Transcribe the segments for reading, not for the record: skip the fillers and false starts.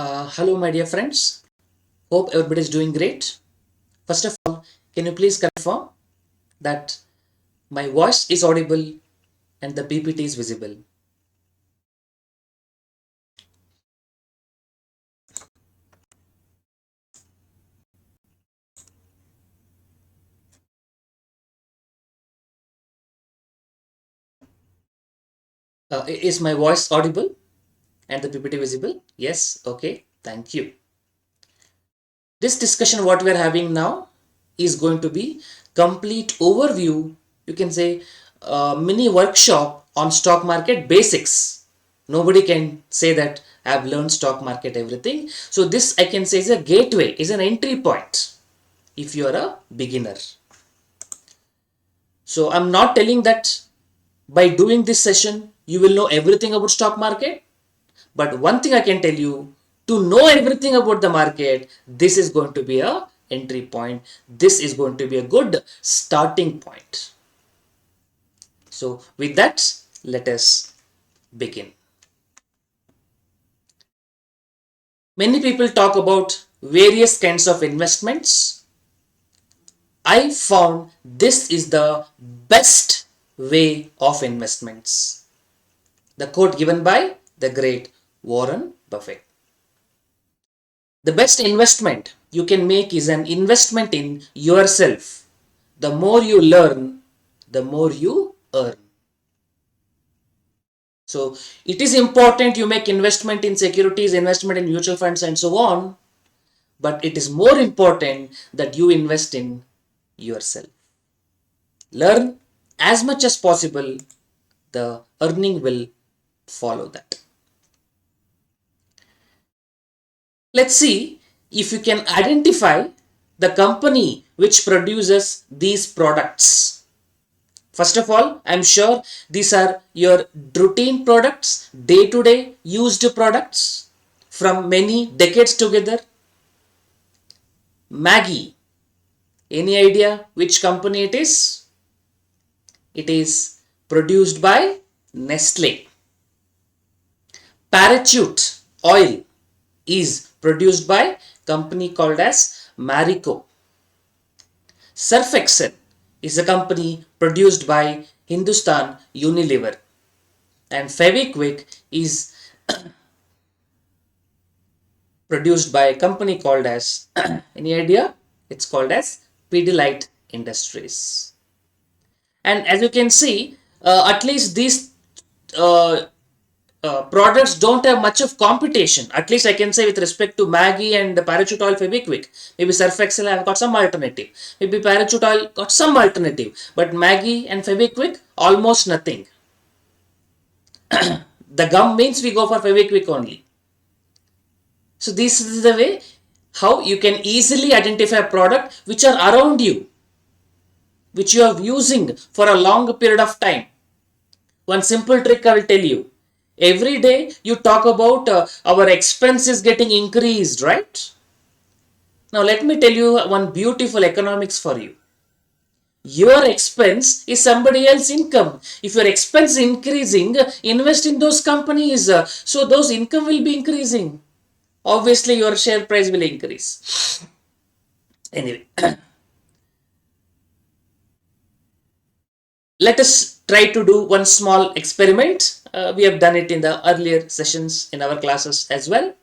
Hello, my dear friends. Hope everybody is doing great. First of all, can you please confirm that my voice is audible and the PPT is visible? Is my voice audible and the PPT visible? Yes. Okay. Thank you. This discussion, what we are having now, is going to be complete overview. You can say mini workshop on stock market basics. Nobody can say that I have learned stock market everything. So this I can say is a gateway, is an entry point if you are a beginner. So I'm not telling that by doing this session you will know everything about stock market, but one thing I can tell you, to know everything about the market, this is going to be a entry point. This is going to be a good starting point. So with that, let us begin. Many people talk about various kinds of investments. I found this is the best way of investments. The quote given by the great Warren Buffett. The best investment you can make is an investment in yourself. The more you learn, the more you earn. So it is important you make investment in securities, investment in mutual funds and so on. But it is more important that you invest in yourself. Learn as much as possible. The earning will follow that. Let's see if you can identify the company which produces these products. First of all, I'm sure these are your routine products, day-to-day used products from many decades together. Maggie, any idea which company it is? It is produced by Nestle. Parachute oil is produced by company called as Marico. Surf Excel is a company produced by Hindustan Unilever, and Fevikwik is produced by a company called as any idea? It's called as Pidilite Industries. And as you can see, at least these uh, products don't have much of competition. At least I can say with respect to Maggie and Parachute Oil Fevikwik. Maybe Surf Excel have got some alternative. Maybe Parachute Oil got some alternative. But Maggie and Fevikwik, almost nothing. The gum means we go for Fevikwik only. So this is the way how you can easily identify a product which are around you, which you are using for a long period of time. One simple trick I will tell you. Every day you talk about our expenses getting increased, right? Now let me tell you one beautiful economics for you. Your expense is somebody else's income. If your expense is increasing, invest in those companies. So those income will be increasing. Obviously your share price will increase. Anyway, let us try to do one small experiment. We have done it in the earlier sessions in our classes as well.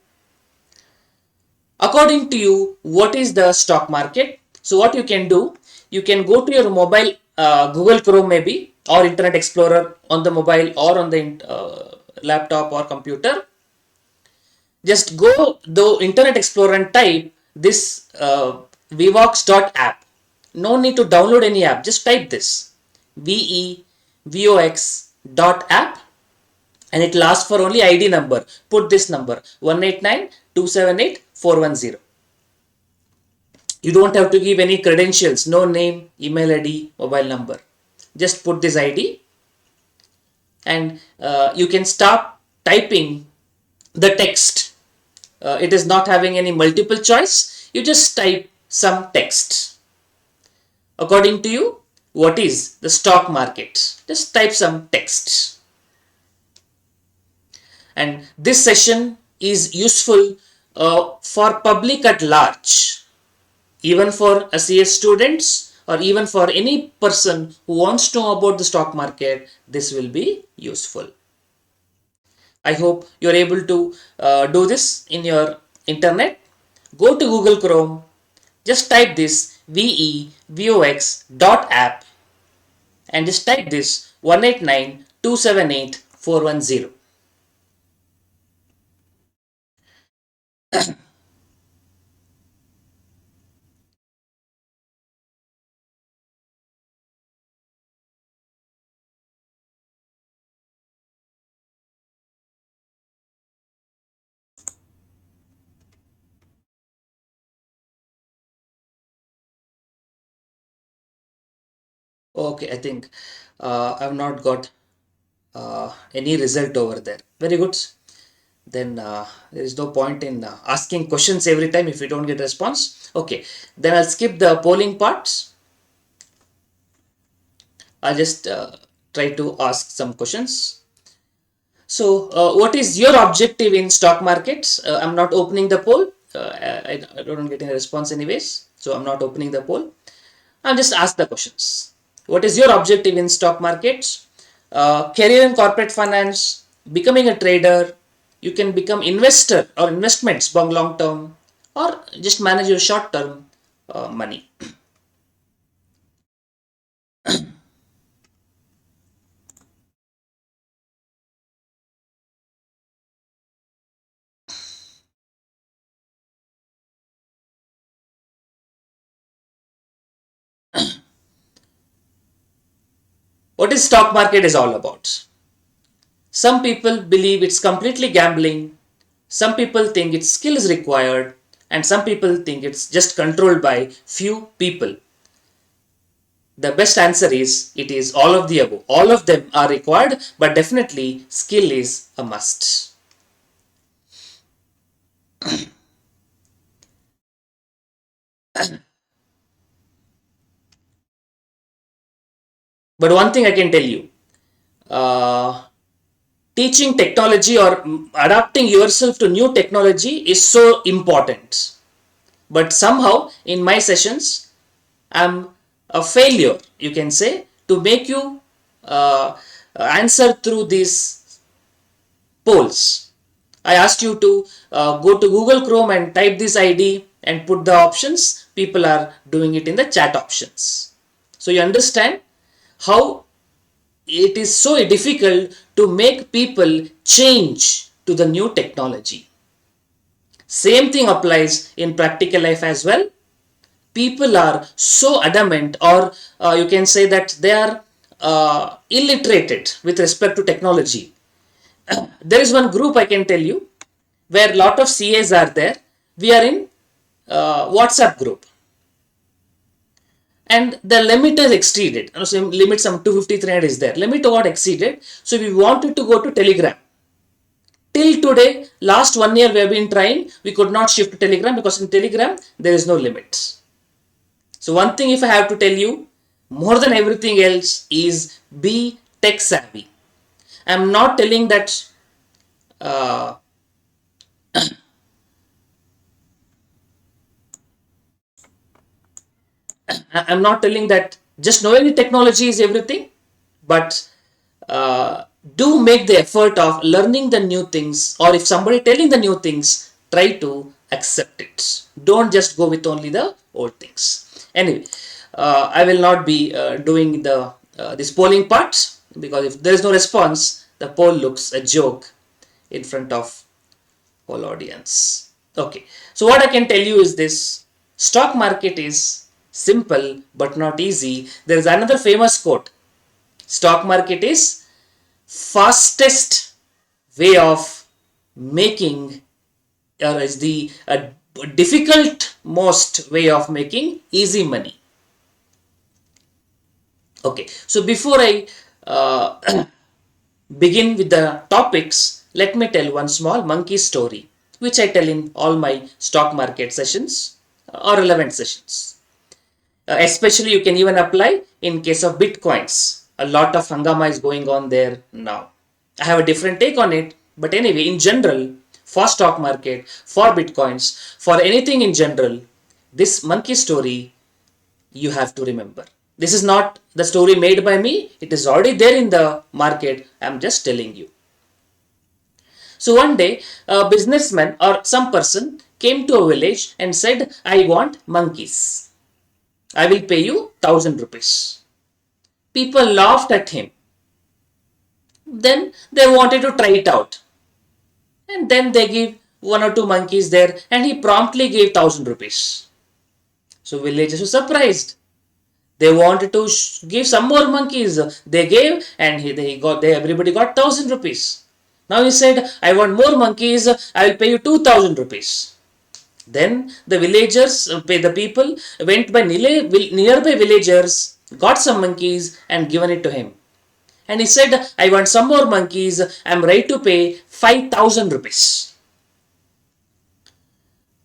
According to you, what is the stock market? So what you can do, you can go to your mobile, Google Chrome maybe, or Internet Explorer on the mobile or on the laptop or computer. Just go the Internet Explorer and type this Vvox.app. No need to download any app. Just type this VEVOX.app and it will ask for only ID number. Put this number 189278410. You don't have to give any credentials, no name, email ID, mobile number. Just put this ID and you can start typing the text. It is not having any multiple choice. You just type some text. According to you, what is the stock market? Just type some text. And this session is useful for public at large, even for CS students or even for any person who wants to know about the stock market, this will be useful. I hope you're able to do this in your internet. Go to Google Chrome, just type this vevox.app and just type this 189278410. Okay, I think I've not got any result over there. Very good. Then there is no point in asking questions every time if we don't get response. Okay, then I'll skip the polling parts. I'll just try to ask some questions. So, what is your objective in stock markets? I'm not opening the poll. I don't get any response anyways. So, I'm not opening the poll. I'll just ask the questions. What is your objective in stock markets? Career in corporate finance, becoming a trader, you can become investor or investments long term, or just manage your short term money. What is stock market is all about? Some people believe it's completely gambling. Some people think its skill is required, and some people think it's just controlled by few people. The best answer is it is all of the above. All of them are required, but definitely skill is a must. But one thing I can tell you, uh, teaching technology or adapting yourself to new technology is so important. But somehow in my sessions, I'm a failure, you can say, to make you answer through these polls. I asked you to go to Google Chrome and type this ID and put the options. People are doing it in the chat options. So you understand how it is so difficult to make people change to the new technology. Same thing applies in practical life as well. People are so adamant, or you can say that they are illiterated with respect to technology. There is one group I can tell you where a lot of CAs are there. We are in WhatsApp group, and the limit is exceeded. So limit some 250 300 is there. Limit got exceeded, so we wanted to go to Telegram. Till today, last 1 year we have been trying. We could not shift to Telegram because in Telegram there is no limits. So one thing if I have to tell you, more than everything else is be tech savvy. I'm not telling that uh, I'm not telling that just knowing the technology is everything, but do make the effort of learning the new things, or if somebody telling the new things, try to accept it. Don't just go with only the old things. Anyway, I will not be doing the this polling part, because if there is no response, the poll looks a joke in front of whole audience. Okay, so what I can tell you is this: stock market is simple but not easy. There is another famous quote: stock market is fastest way of making, or is the difficult most way of making easy money. Okay, so before I begin with the topics, let me tell one small monkey story, which I tell in all my stock market sessions or relevant sessions. Especially, you can even apply in case of bitcoins. A lot of hangama is going on there now. I have a different take on it, but anyway, in general, for stock market, for bitcoins, for anything in general, this monkey story you have to remember. This is not the story made by me. It is already there in the market. I am just telling you. So one day, a businessman or some person came to a village and said, I want monkeys. I will pay you 1,000 rupees. People laughed at him. Then they wanted to try it out. And then they give one or two monkeys there and he promptly gave 1,000 rupees. So villagers were surprised. They wanted to give some more monkeys. They gave and everybody got 1,000 rupees. Now he said, I want more monkeys. I will pay you 2,000 rupees. Then the villagers, the people went by nearby villagers, got some monkeys and given it to him. And he said, I want some more monkeys. I am ready to pay 5,000 rupees.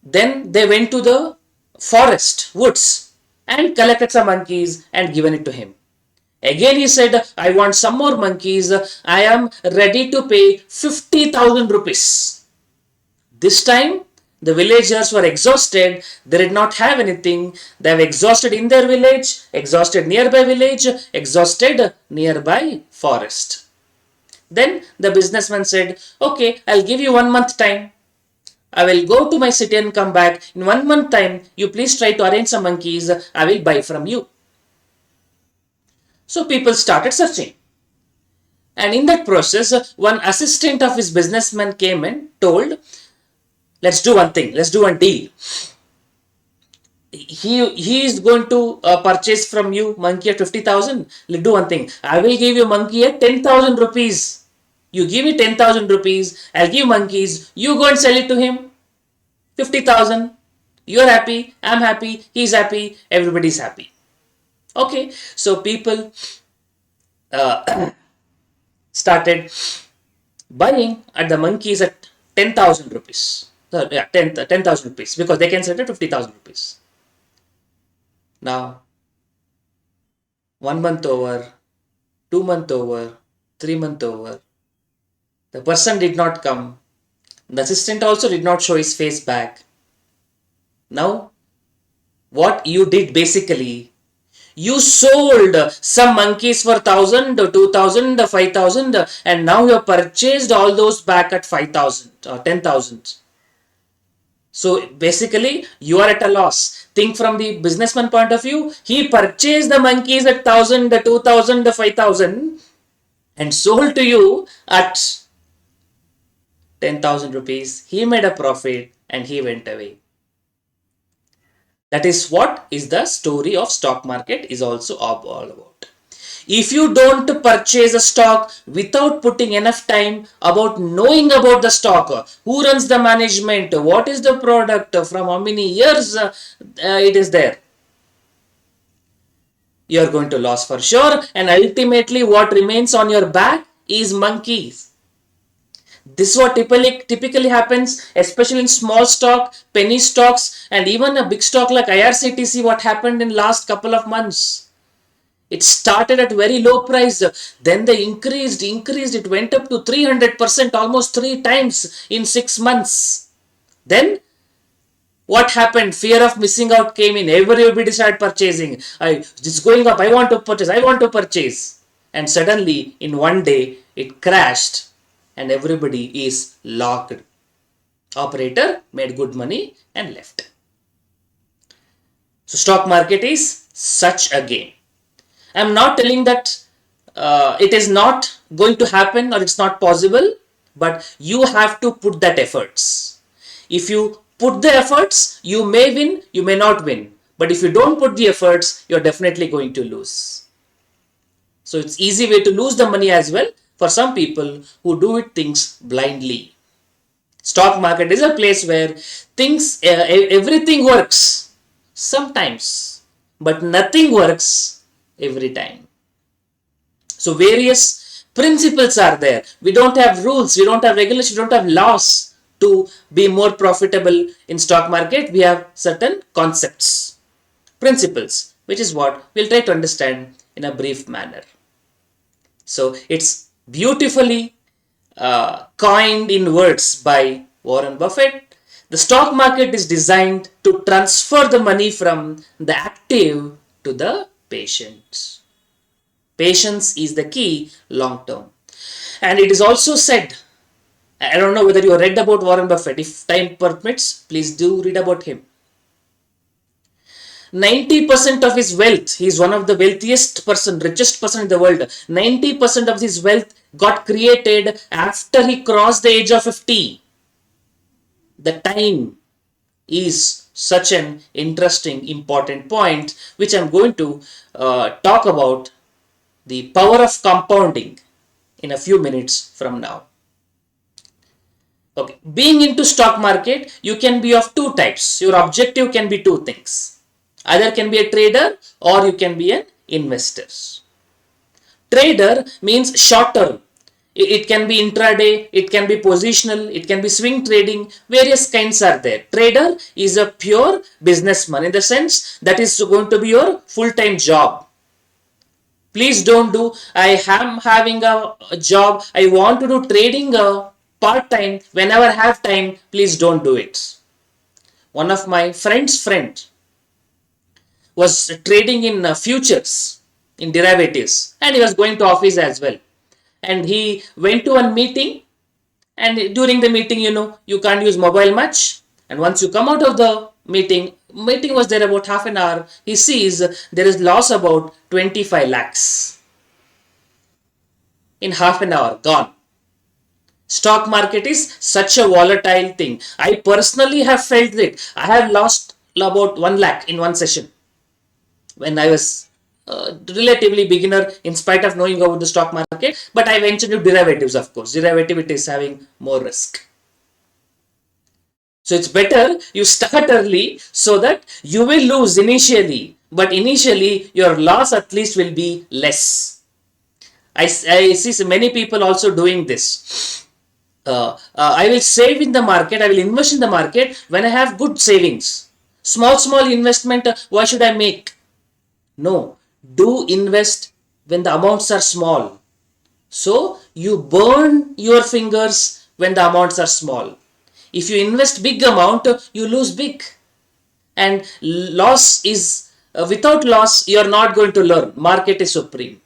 Then they went to the forest, woods, and collected some monkeys and given it to him. Again he said, I want some more monkeys. I am ready to pay 50,000 rupees. This time, the villagers were exhausted. They did not have anything. They were exhausted in their village, exhausted nearby village, exhausted nearby forest. Then the businessman said, okay, I'll give you 1 month time. I will go to my city and come back. In 1 month time, you please try to arrange some monkeys. I will buy from you. So people started searching. And in that process, one assistant of his businessman came and told, let's do one thing. Let's do one deal. He is going to purchase from you monkey at 50,000. Let's do one thing. I will give you monkey at 10,000 rupees. You give me 10,000 rupees. I'll give monkeys. You go and sell it to him. 50,000. You're happy. I'm happy. He's happy. Everybody's happy. Okay. So people started buying at the monkeys at 10,000 rupees. 10,000 rupees because they can sell it at 50,000 rupees. Now, 1 month over, 2 month over, 3 month over. The person did not come. The assistant also did not show his face back. Now, what you did basically, you sold some monkeys for 1,000, 2,000, 5,000 and now you have purchased all those back at 5,000 or 10,000. So basically, you are at a loss. Think from the businessman point of view. He purchased the monkeys at 1,000, 2,000, 5,000 and sold to you at 10,000 rupees. He made a profit and he went away. That is what is the story of stock market is also all about. If you don't purchase a stock without putting enough time about knowing about the stock, who runs the management, what is the product, from how many years it is there, you are going to lose for sure. And ultimately what remains on your back is monkeys. This is what typically happens, especially in small stock, penny stocks, and even a big stock like IRCTC. What happened in last couple of months? It started at very low price. Then they increased. It went up to 300%, almost 3 times in 6 months. Then what happened? Fear of missing out came in. Everybody started purchasing. It's going up. I want to purchase. And suddenly, in one day, it crashed. And everybody is locked. Operator made good money and left. So stock market is such a game. I am not telling that it is not going to happen or it's not possible, but you have to put that efforts. If you put the efforts, you may win, you may not win. But if you don't put the efforts, you're definitely going to lose. So it's easy way to lose the money as well for some people who do things blindly. Stock market is a place where everything works sometimes, but nothing works every time. So various principles are there. We don't have rules, we don't have regulations, we don't have laws to be more profitable in stock market. We have certain concepts, principles, which is what we'll try to understand in a brief manner. So it's beautifully coined in words by Warren Buffett, the stock market is designed to transfer the money from the active to the patient. Patience is the key long term. And it is also said, I don't know whether you read about Warren Buffett. If time permits, please do read about him. 90% of his wealth, he is one of the wealthiest person, richest person in the world. 90% of his wealth got created after he crossed the age of 50. The time is such an interesting, important point, which I'm going to talk about the power of compounding in a few minutes from now. Okay, being into stock market, you can be of two types. Your objective can be two things. Either can be a trader or you can be an investor. Trader means short term. It can be intraday, it can be positional, it can be swing trading, various kinds are there. Trader is a pure businessman in the sense that is going to be your full-time job. Please don't do, I am having a job, I want to do trading part-time, whenever I have time, please don't do it. One of my friend's friend was trading in futures, in derivatives, and he was going to office as well. And he went to a meeting, and during the meeting, you can't use mobile much. And once you come out of the meeting was there about half an hour, he sees there is loss about 25 lakhs. In half an hour, gone. Stock market is such a volatile thing. I personally have felt it. I have lost about 1 lakh in one session when I was relatively beginner in spite of knowing about the stock market, but I ventured into derivatives, of course. Derivative, it is having more risk. So it's better you start early so that you will lose initially, but initially your loss at least will be less. I see many people also doing this. I will save in the market, I will invest in the market when I have good savings. Small investment, why should I make? No, do invest when the amounts are small. So you burn your fingers when the amounts are small. If you invest big amount, you lose big. And loss is, without loss, you are not going to learn. Market is supreme.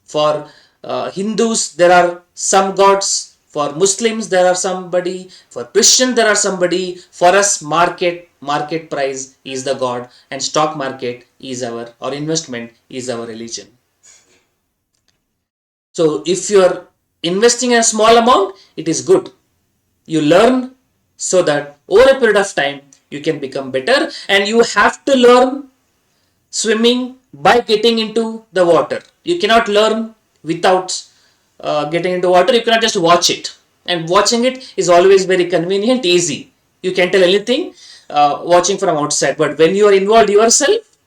For Hindus, there are some gods. For Muslims, there are somebody. For Christians, there are somebody. For us, market price is the God, and stock market is our investment is our religion. So if you are investing in a small amount, it is good. You learn so that over a period of time you can become better, and you have to learn swimming by getting into the water. You cannot learn without getting into water. You cannot just watch it, and watching it is always very convenient, easy. You can tell anything watching from outside, but when you are involved yourself,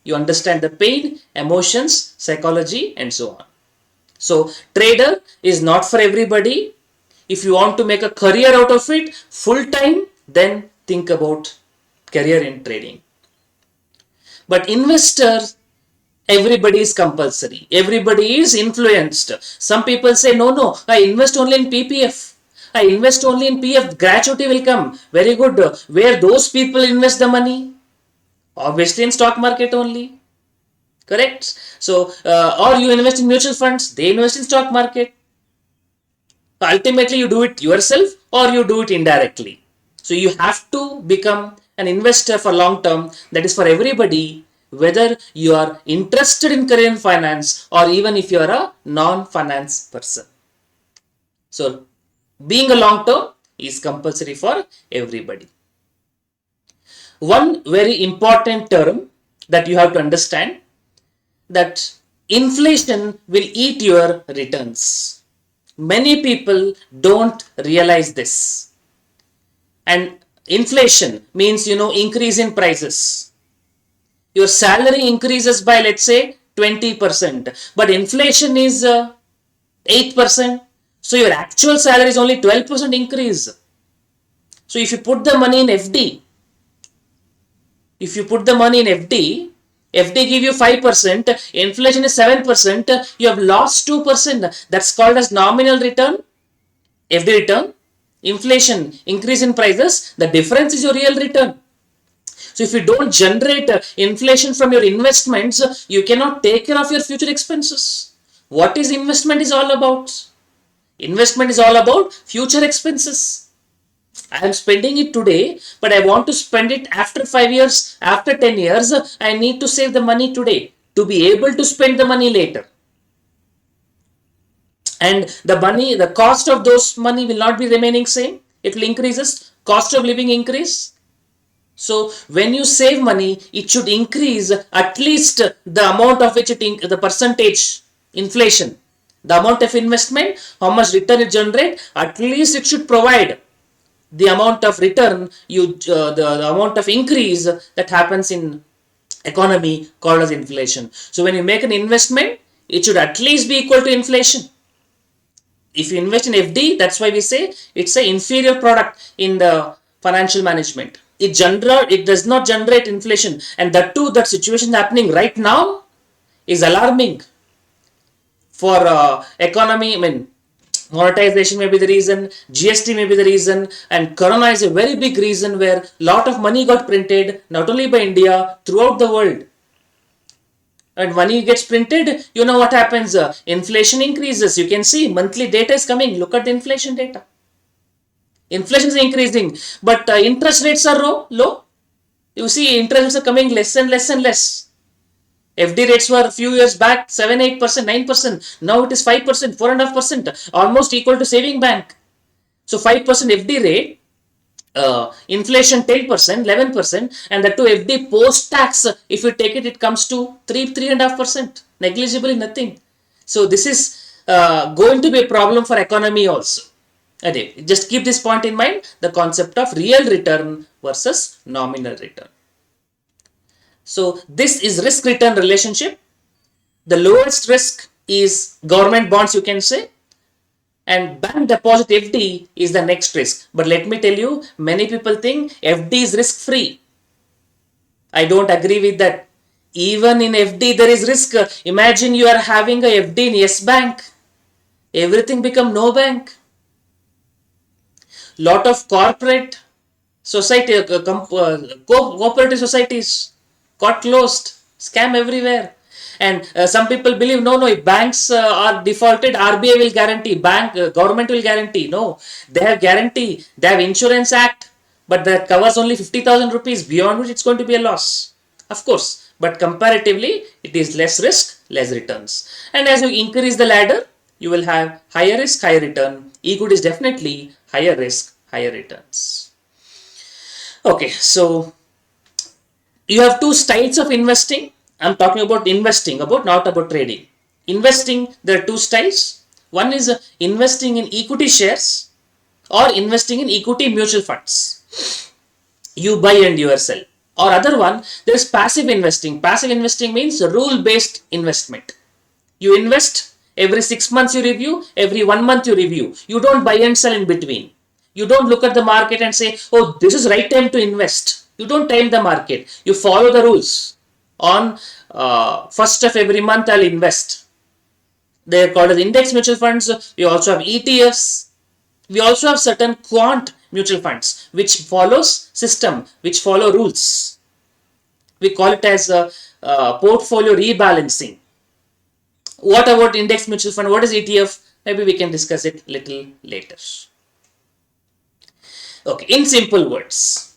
you understand the pain, emotions, psychology, and so on. So trader is not for everybody. If you want to make a career out of it full time, then think about career in trading. But investor, everybody is compulsory. Everybody is influenced. Some people say, no, I invest only in PPF. I invest only in PF. Gratuity will come. Very good. Where those people invest the money? Obviously in stock market only. Correct? So, or you invest in mutual funds. They invest in stock market. Ultimately, you do it yourself or you do it indirectly. So, you have to become an investor for long term. That is for everybody, whether you are interested in career in finance or even if you are a non-finance person. So, being a long term is compulsory for everybody. One very important term that you have to understand, that inflation will eat your returns. Many people don't realize this. And inflation means, increase in prices. Your salary increases by, let's say, 20%, but inflation is 8%. So your actual salary is only 12% increase. So if you put the money in FD, FD give you 5%, inflation is 7%, you have lost 2%. That's called as nominal return, FD return. inflation, increase in prices, the difference is your real return. So if you don't generate inflation from your investments, you cannot take care of your future expenses. What is investment is all about? Investment is all about future expenses. I am spending it today, but I want to spend it after 5 years, after 10 years. I need to save the money today to be able to spend the money later. And the cost of those money will not be remaining same. It will increases. Cost of living increase. So when you save money, it should increase at least the amount of which the percentage inflation, the amount of investment, how much return it generate, at least it should provide the amount of return the amount of increase that happens in economy called as inflation. So when you make an investment, it should at least be equal to inflation. If you invest in FD, that's why we say it's an inferior product in the financial management. It does not generate inflation, and that too, that situation happening right now is alarming for economy. I mean, monetization may be the reason, GST may be the reason, and Corona is a very big reason where lot of money got printed not only by India, throughout the world. And money gets printed, you know what happens? Inflation increases. You can see monthly data is coming. Look at the inflation data. Inflation is increasing, but interest rates are low. You see, interest rates are coming less and less and less. FD rates were a few years back 7, 8%, 9%. Now it is 5%, 4.5%, almost equal to saving bank. So 5% FD rate, inflation 10%, 11%, and that to FD post tax, if you take it, it comes to 3.5%, negligibly nothing. So this is going to be a problem for economy also. Just keep this point in mind, the concept of real return versus nominal return. So this is risk return relationship. The lowest risk is government bonds, you can say, and bank deposit FD is the next risk. But let me tell you, many people think FD is risk free. I don't agree with that. Even in FD there is risk. Imagine you are having a FD in Yes Bank. Everything become no bank. Lot of corporate society, cooperative societies got closed. Scam everywhere. And some people believe, no, if banks are defaulted, RBI will guarantee, government will guarantee. No, they have guarantee, they have insurance act, but that covers only 50,000 rupees, beyond which it's going to be a loss. Of course, but comparatively, it is less risk, less returns. And as you increase the ladder, you will have higher risk, higher return. Equity is definitely higher risk, higher returns. Okay, so you have two styles of investing. I'm talking about investing, not about trading. Investing, there are two styles. One is investing in equity shares or investing in equity mutual funds. You buy and you sell. Or other one, there is passive investing. Passive investing means rule-based investment. You invest, every 6 months you review, every 1 month you review. You don't buy and sell in between. You don't look at the market and say, oh, this is right time to invest. You don't time the market. You follow the rules. On first of every month, I'll invest. They are called as index mutual funds. We also have ETFs. We also have certain quant mutual funds, which follows system, which follow rules. We call it as portfolio rebalancing. What about index mutual fund? What is ETF? Maybe we can discuss it little later. Okay, in simple words,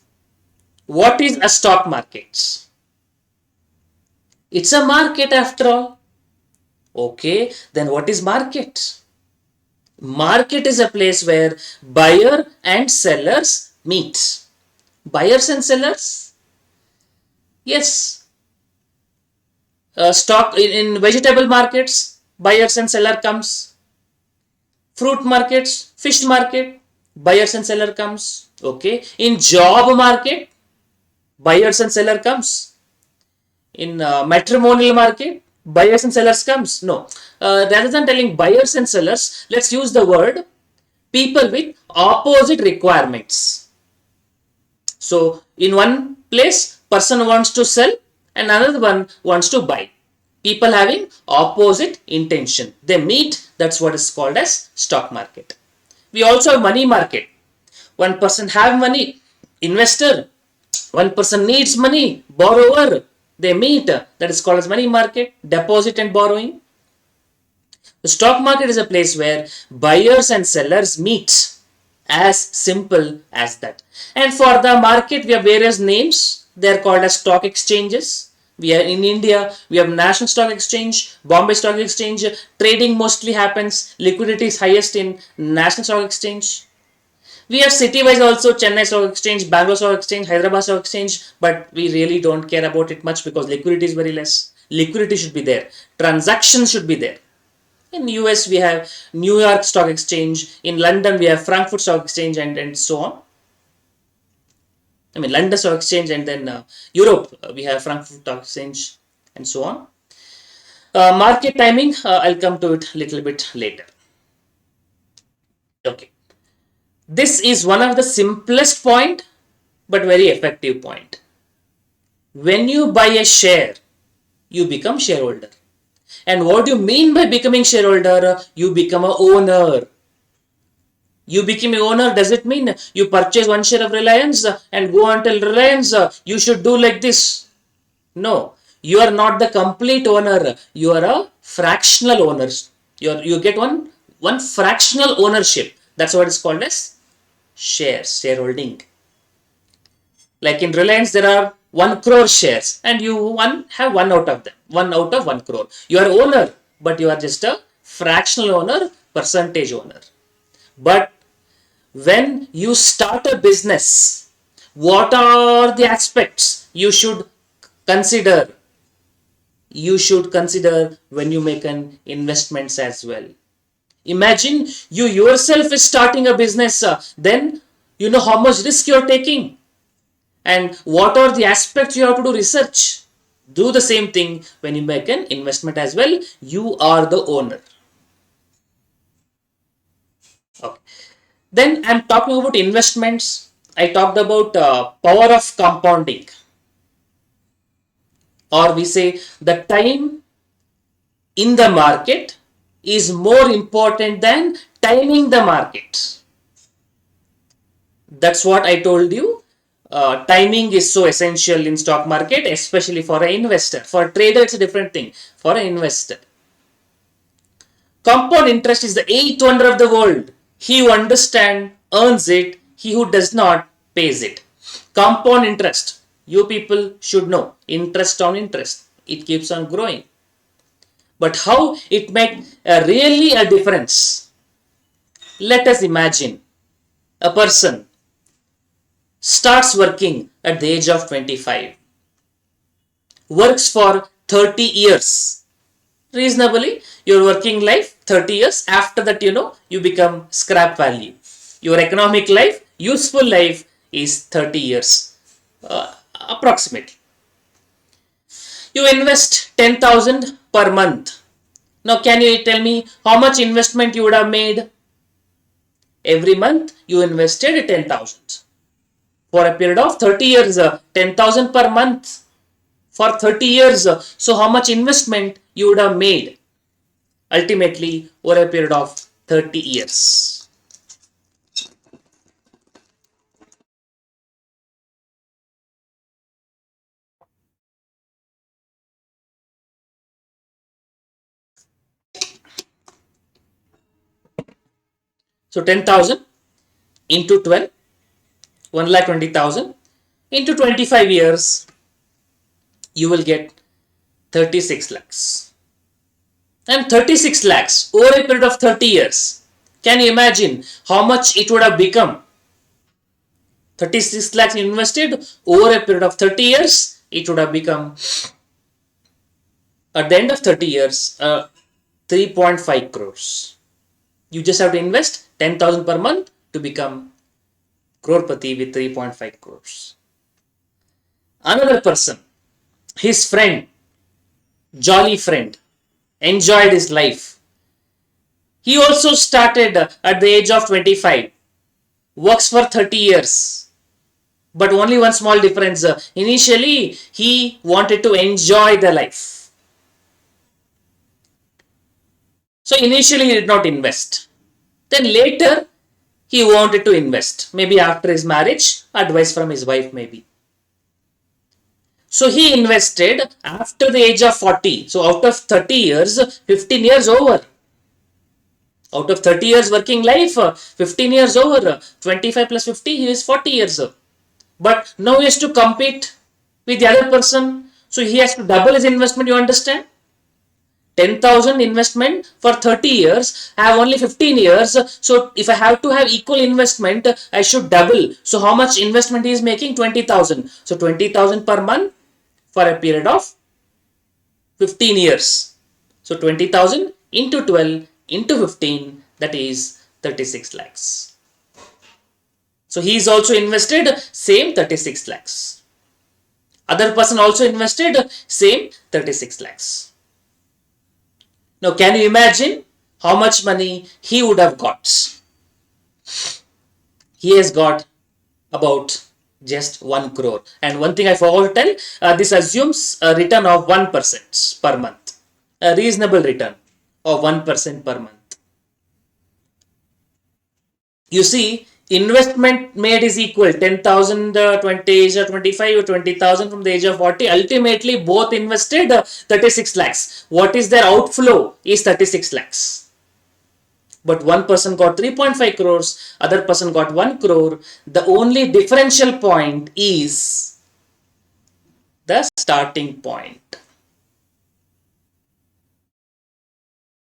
what is a stock market? It's a market after all. Okay, then what is market? Market is a place where buyer and sellers meet. Buyers and sellers? Yes. Stock in vegetable markets, buyers and seller comes. Fruit markets, fish market, buyers and seller comes. Okay. In job market, buyers and seller comes. In matrimonial market, buyers and sellers comes. No, rather than telling buyers and sellers, let's use the word people with opposite requirements. So in one place, person wants to sell and another one wants to buy. People having opposite intention, they meet. That's what is called as stock market. We also have money market. One person have money, investor. One person needs money, borrower. They meet. That is called as money market, deposit and borrowing. The stock market is a place where buyers and sellers meet. As simple as that. And for the market, we have various names. They are called as stock exchanges. We are in India, we have National Stock Exchange, Bombay Stock Exchange. Trading mostly happens. Liquidity is highest in National Stock Exchange. We have city-wise also Chennai Stock Exchange, Bangalore Stock Exchange, Hyderabad Stock Exchange, but we really don't care about it much because liquidity is very less. Liquidity should be there. Transactions should be there. In US, we have New York Stock Exchange. In London, we have Frankfurt Stock Exchange and so on. I mean, London Stock Exchange and then Europe, we have Frankfurt Stock Exchange and so on. Market timing, I'll come to it a little bit later. Okay. This is one of the simplest point, but very effective point. When you buy a share, you become shareholder. And what do you mean by becoming shareholder? You become a owner. You become an owner, does it mean you purchase one share of Reliance and go and tell Reliance, you should do like this? No, you are not the complete owner. You are a fractional owner. You get one fractional ownership. That's what is called as shareholding. Like in Reliance, there are 1 crore shares and you have one out of them, 1 out of 1 crore. You are owner, but you are just a fractional owner, percentage owner. But when you start a business, what are the aspects you should consider? You should consider when you make an investments as well. Imagine you yourself is starting a business, then you know how much risk you're taking and what are the aspects you have to do research. Do the same thing when you make an investment as well. You are the owner. Okay. Then I'm talking about investments. I talked about power of compounding, or we say the time in the market is more important than timing the market. That's what I told you. Timing is so essential in stock market, especially for an investor. For a trader, it's a different thing. For an investor, compound interest is the eighth wonder of the world. He who understands earns it. He who does not pays it. Compound interest. You people should know. Interest on interest. It keeps on growing. But how it makes really a difference? Let us imagine a person starts working at the age of 25, works for 30 years. Reasonably, your working life 30 years. After that, you become scrap value. Your economic life, useful life is 30 years approximately. You invest 10,000 per month. Now, can you tell me how much investment you would have made? Every month you invested 10,000 for a period of 30 years, 10,000 per month for 30 years. So how much investment you would have made ultimately over a period of 30 years? So 10,000 into 12, 1,20,000 into 25 years, you will get 36 lakhs. And 36 lakhs over a period of 30 years. Can you imagine how much it would have become? 36 lakhs invested over a period of 30 years, it would have become at the end of 30 years 3.5 crores. You just have to invest 10,000 per month to become crorepati with 3.5 crores. Another person, his friend, jolly friend, enjoyed his life. He also started at the age of 25, works for 30 years. But only one small difference. Initially, he wanted to enjoy the life. So initially, he did not invest. Then later, he wanted to invest. Maybe after his marriage, advice from his wife maybe. So he invested after the age of 40. So out of 30 years, 15 years over. Out of 30 years working life, 15 years over. 25 plus 50, he is 40 years old. But now he has to compete with the other person. So he has to double his investment, you understand? 10,000 investment for 30 years. I have only 15 years. So if I have to have equal investment, I should double. So how much investment he is making? 20,000. So 20,000 per month for a period of 15 years. So 20,000 into 12 into 15, that is 36 lakhs. So he is also invested same 36 lakhs. Other person also invested same 36 lakhs. Now can you imagine how much money he would have got? He has got about just 1 crore. And one thing I forgot to tell, this assumes a return of 1% per month. A reasonable return of 1% per month. You see, investment made is equal 10,000 age of 25 or 20,000 from the age of 40. Ultimately, both invested 36 lakhs. What is their outflow is 36 lakhs. But one person got 3.5 crores, other person got 1 crore. The only differential point is the starting point.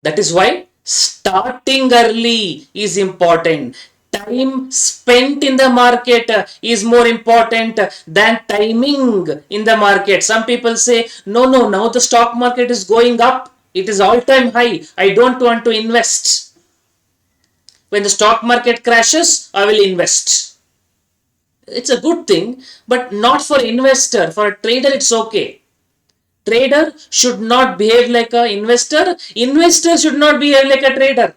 That is why starting early is important. Time spent in the market is more important than timing in the market. Some people say, no, now the stock market is going up. It is all-time high. I don't want to invest. When the stock market crashes, I will invest. It's a good thing, but not for investor. For a trader, it's okay. Trader should not behave like an investor. Investor should not behave like a trader.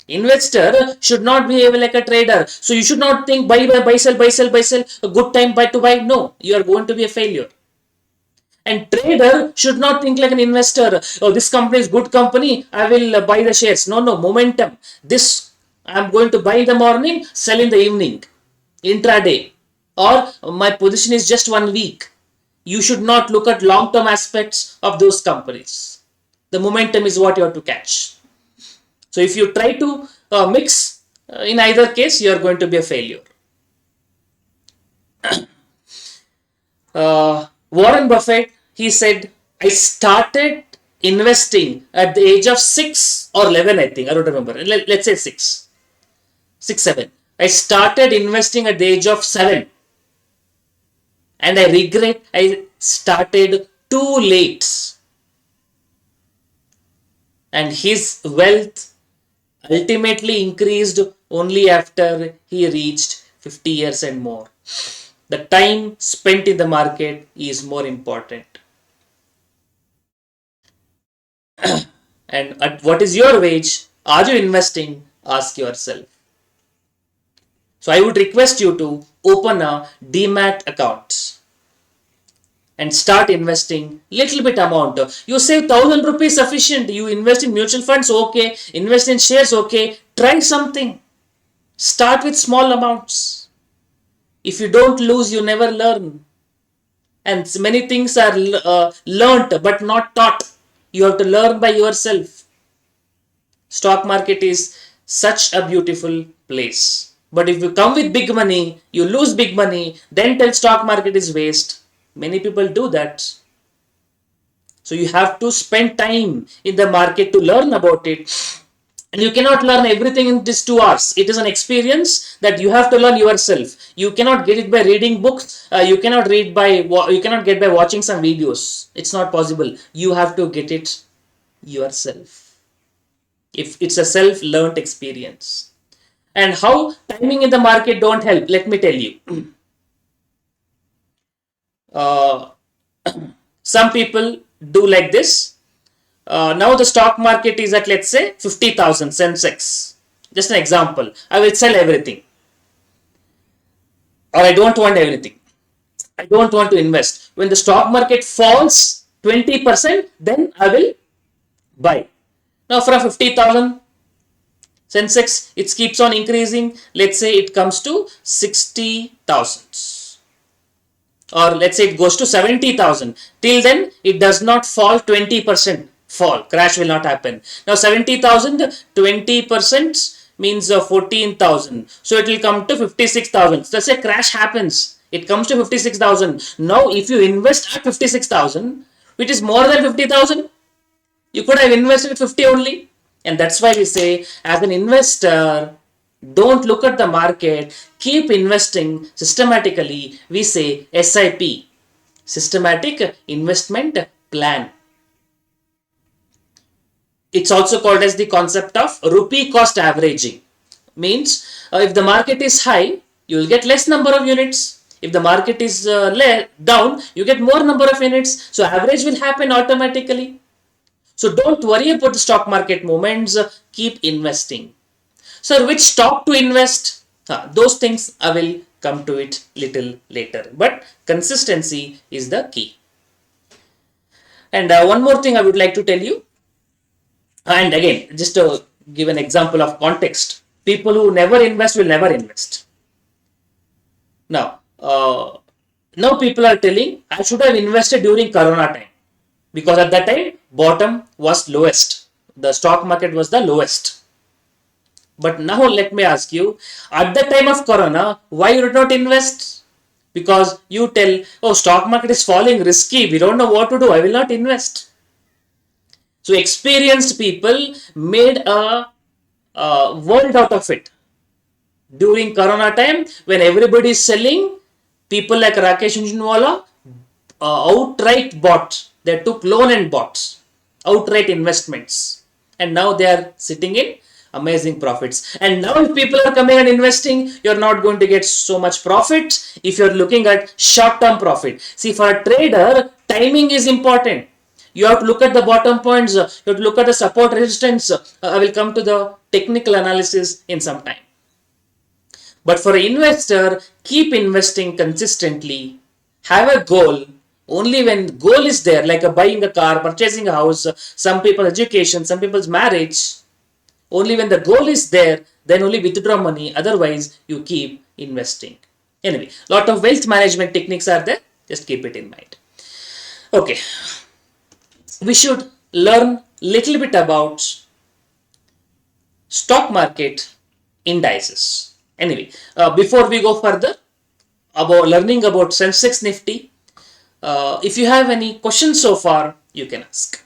Investor should not behave like a trader. So you should not think buy, sell, a good time buy to buy. No, you are going to be a failure. And trader should not think like an investor. Oh, this company is good company. I will buy the shares. No, momentum. This I am going to buy in the morning, sell in the evening, intraday. Or my position is just 1 week. You should not look at long-term aspects of those companies. The momentum is what you have to catch. So if you try to mix, in either case, you are going to be a failure. Warren Buffett, he said, I started investing at the age of 6 or 11, I think. I don't remember. Let's say 6, 7. I started investing at the age of 7. And I regret I started too late. And his wealth ultimately increased only after he reached 50 years and more. The time spent in the market is more important. And at what is your wage? Are you investing? Ask yourself. So I would request you to open a demat account and start investing little bit amount. You save 1,000 rupees sufficient. You invest in mutual funds, okay. Invest in shares, okay. Try something. Start with small amounts. If you don't lose, you never learn. And many things are learnt but not taught. You have to learn by yourself. Stock market is such a beautiful place. But if you come with big money, you lose big money, then tell stock market is waste. Many people do that. So you have to spend time in the market to learn about it. And you cannot learn everything in these 2 hours. It is an experience that you have to learn yourself. You cannot get it by reading books. You cannot get by watching some videos. It's not possible. You have to get it yourself. If it's a self-learned experience. And how timing in the market don't help, let me tell you. Some people do like this. Now the stock market is at, let's say, 50,000 Sensex. Just an example. I will sell everything. Or I don't want everything. I don't want to invest. When the stock market falls 20%, then I will buy. Now from 50,000, Sensex, it keeps on increasing. Let's say it comes to 60,000, or let's say it goes to 70,000. Till then, it does not fall 20% fall. Crash will not happen. Now 70,000, 20% means 14,000. So it will come to 56,000. So let's say crash happens. It comes to 56,000. Now if you invest at 56,000, which is more than 50,000, you could have invested 50 only. And that's why we say, as an investor, don't look at the market, keep investing systematically. We say SIP, systematic investment plan. It's also called as the concept of rupee cost averaging. Means if the market is high, you will get less number of units. If the market is down, you get more number of units. So average will happen automatically. So don't worry about the stock market movements. Keep investing. Sir, which stock to invest? Those things I will come to it little later. But consistency is the key. And one more thing I would like to tell you. And again, just to give an example of context, people who never invest will never invest. Now people are telling I should have invested during Corona time, because at that time bottom was lowest. The stock market was the lowest. But now let me ask you, at the time of Corona, why you did not invest? Because you tell, oh, stock market is falling, risky, we don't know what to do, I will not invest. So experienced people made a world out of it. During Corona time, when everybody is selling, people like Rakesh Jhunjhunwala outright bought. They took loan and bought outright investments, and now they are sitting in amazing profits. And now if people are coming and investing, you're not going to get so much profit if you're looking at short-term profit. See, for a trader, timing is important. You have to look at the bottom points, you have to look at the support resistance. I will come to the technical analysis in some time. But for an investor, keep investing consistently. Have a goal. Only when goal is there, like buying a car, purchasing a house, some people's education, some people's marriage, only when the goal is there, then only withdraw money. Otherwise, you keep investing. Anyway, lot of wealth management techniques are there. Just keep it in mind. Okay. We should learn little bit about stock market indices. Anyway, before we go further about learning about Sensex Nifty, if you have any questions so far, you can ask.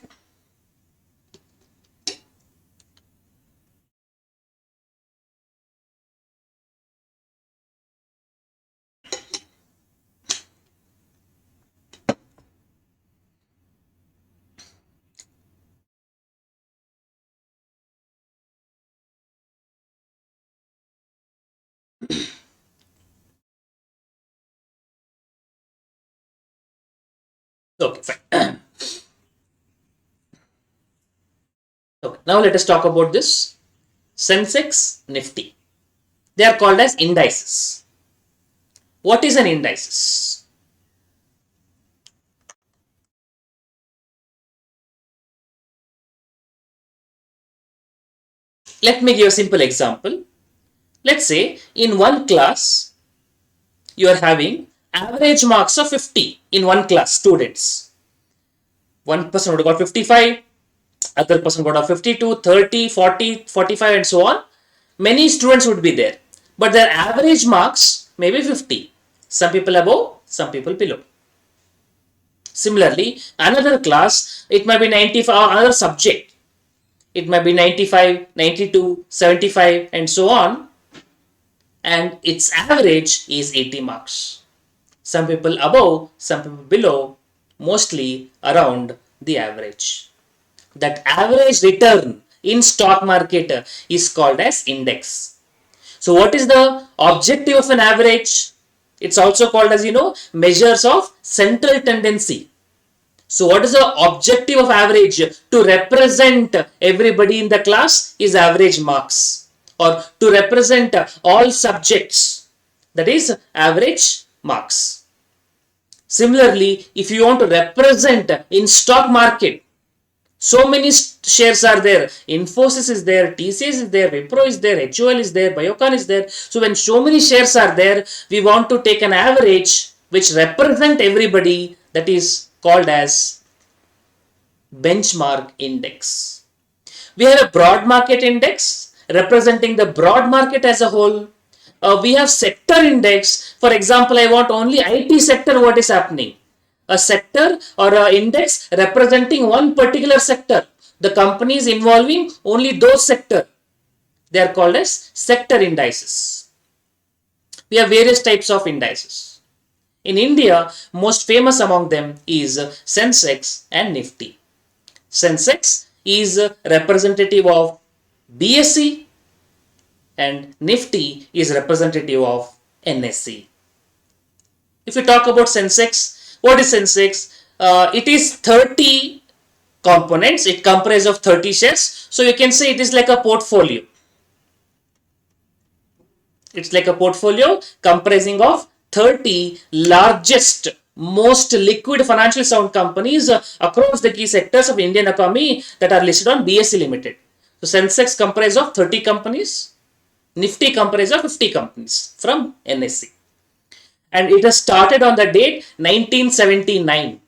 Okay, fine. Okay, now let us talk about this Sensex Nifty. They are called as indices. What is an indices? Let me give a simple example. Let's say in one class, you are having average marks of 50 in one class, students. One person would have got 55, other person got a 52, 30, 40, 45 and so on. Many students would be there, but their average marks may be 50. Some people above, some people below. Similarly, another class, it might be 95, another subject, it might be 95, 92, 75 and so on, and its average is 80 marks. Some people above, some people below, mostly around the average. That average return in stock market is called as index. So what is the objective of an average? It's also called as, measures of central tendency. So what is the objective of average? To represent everybody in the class is average marks, or to represent all subjects, that is average marks. Similarly, if you want to represent in stock market, So many shares are there. Infosys is there, TCS is there, Wipro is there, HUL is there, Biocon is there. So when so many shares are there, we want to take an average which represent everybody, that is called as benchmark index. We have a broad market index representing the broad market as a whole. We have sector index. For example, I want only IT sector, what is happening. A sector or an index representing one particular sector. The companies involving only those sector. They are called as sector indices. We have various types of indices. In India, most famous among them is Sensex and Nifty. Sensex is representative of BSE and Nifty is representative of NSE. If you talk about Sensex, what is Sensex? It is 30 components. It comprises of 30 shares. So you can say it is like a portfolio. It's like a portfolio comprising of 30 largest, most liquid financial sound companies across the key sectors of Indian economy that are listed on BSE Limited. So Sensex comprises of 30 companies. Nifty comprises of 50 companies from NSE. And it has started on the date 1979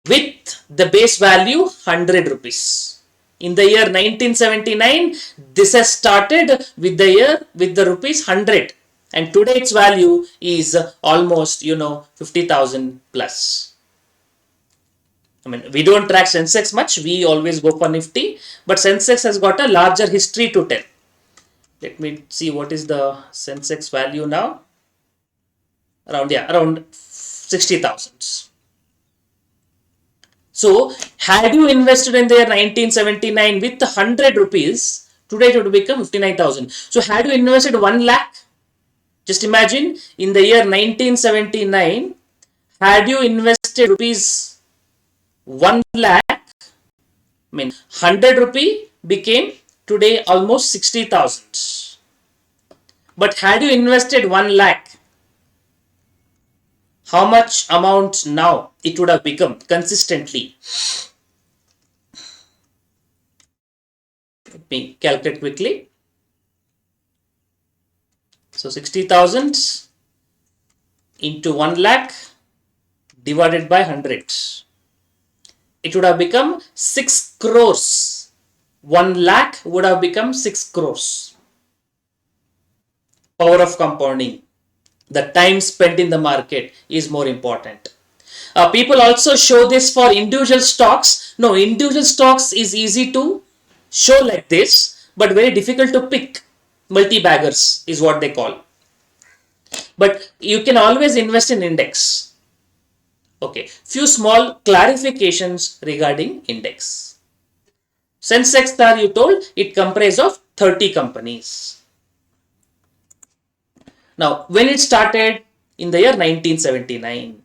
with the base value 100 rupees. In the year 1979, this has started with the rupees 100, and today its value is almost 50,000 plus. I mean, we don't track Sensex much. We always go for Nifty, but Sensex has got a larger history to tell. Let me see what is the Sensex value now. Around 60,000. So, had you invested in the year 1979 with 100 rupees, today it would become 59,000. So, had you invested 1 lakh, just imagine in the year 1979, had you invested rupees 1 lakh, I mean 100 rupee became today almost 60,000. But had you invested 1 lakh, how much amount now it would have become consistently? Let me calculate quickly. So 60,000 into 1 lakh divided by 100. It would have become 6 crores. 1 lakh would have become 6 crores. Power of compounding. The time spent in the market is more important. People also show this for individual stocks. No, individual stocks is easy to show like this, but very difficult to pick. Multi-baggers is what they call. But you can always invest in index. Okay, few small clarifications regarding index. Sensex, you told, it comprises of 30 companies. Now, when it started in the year 1979.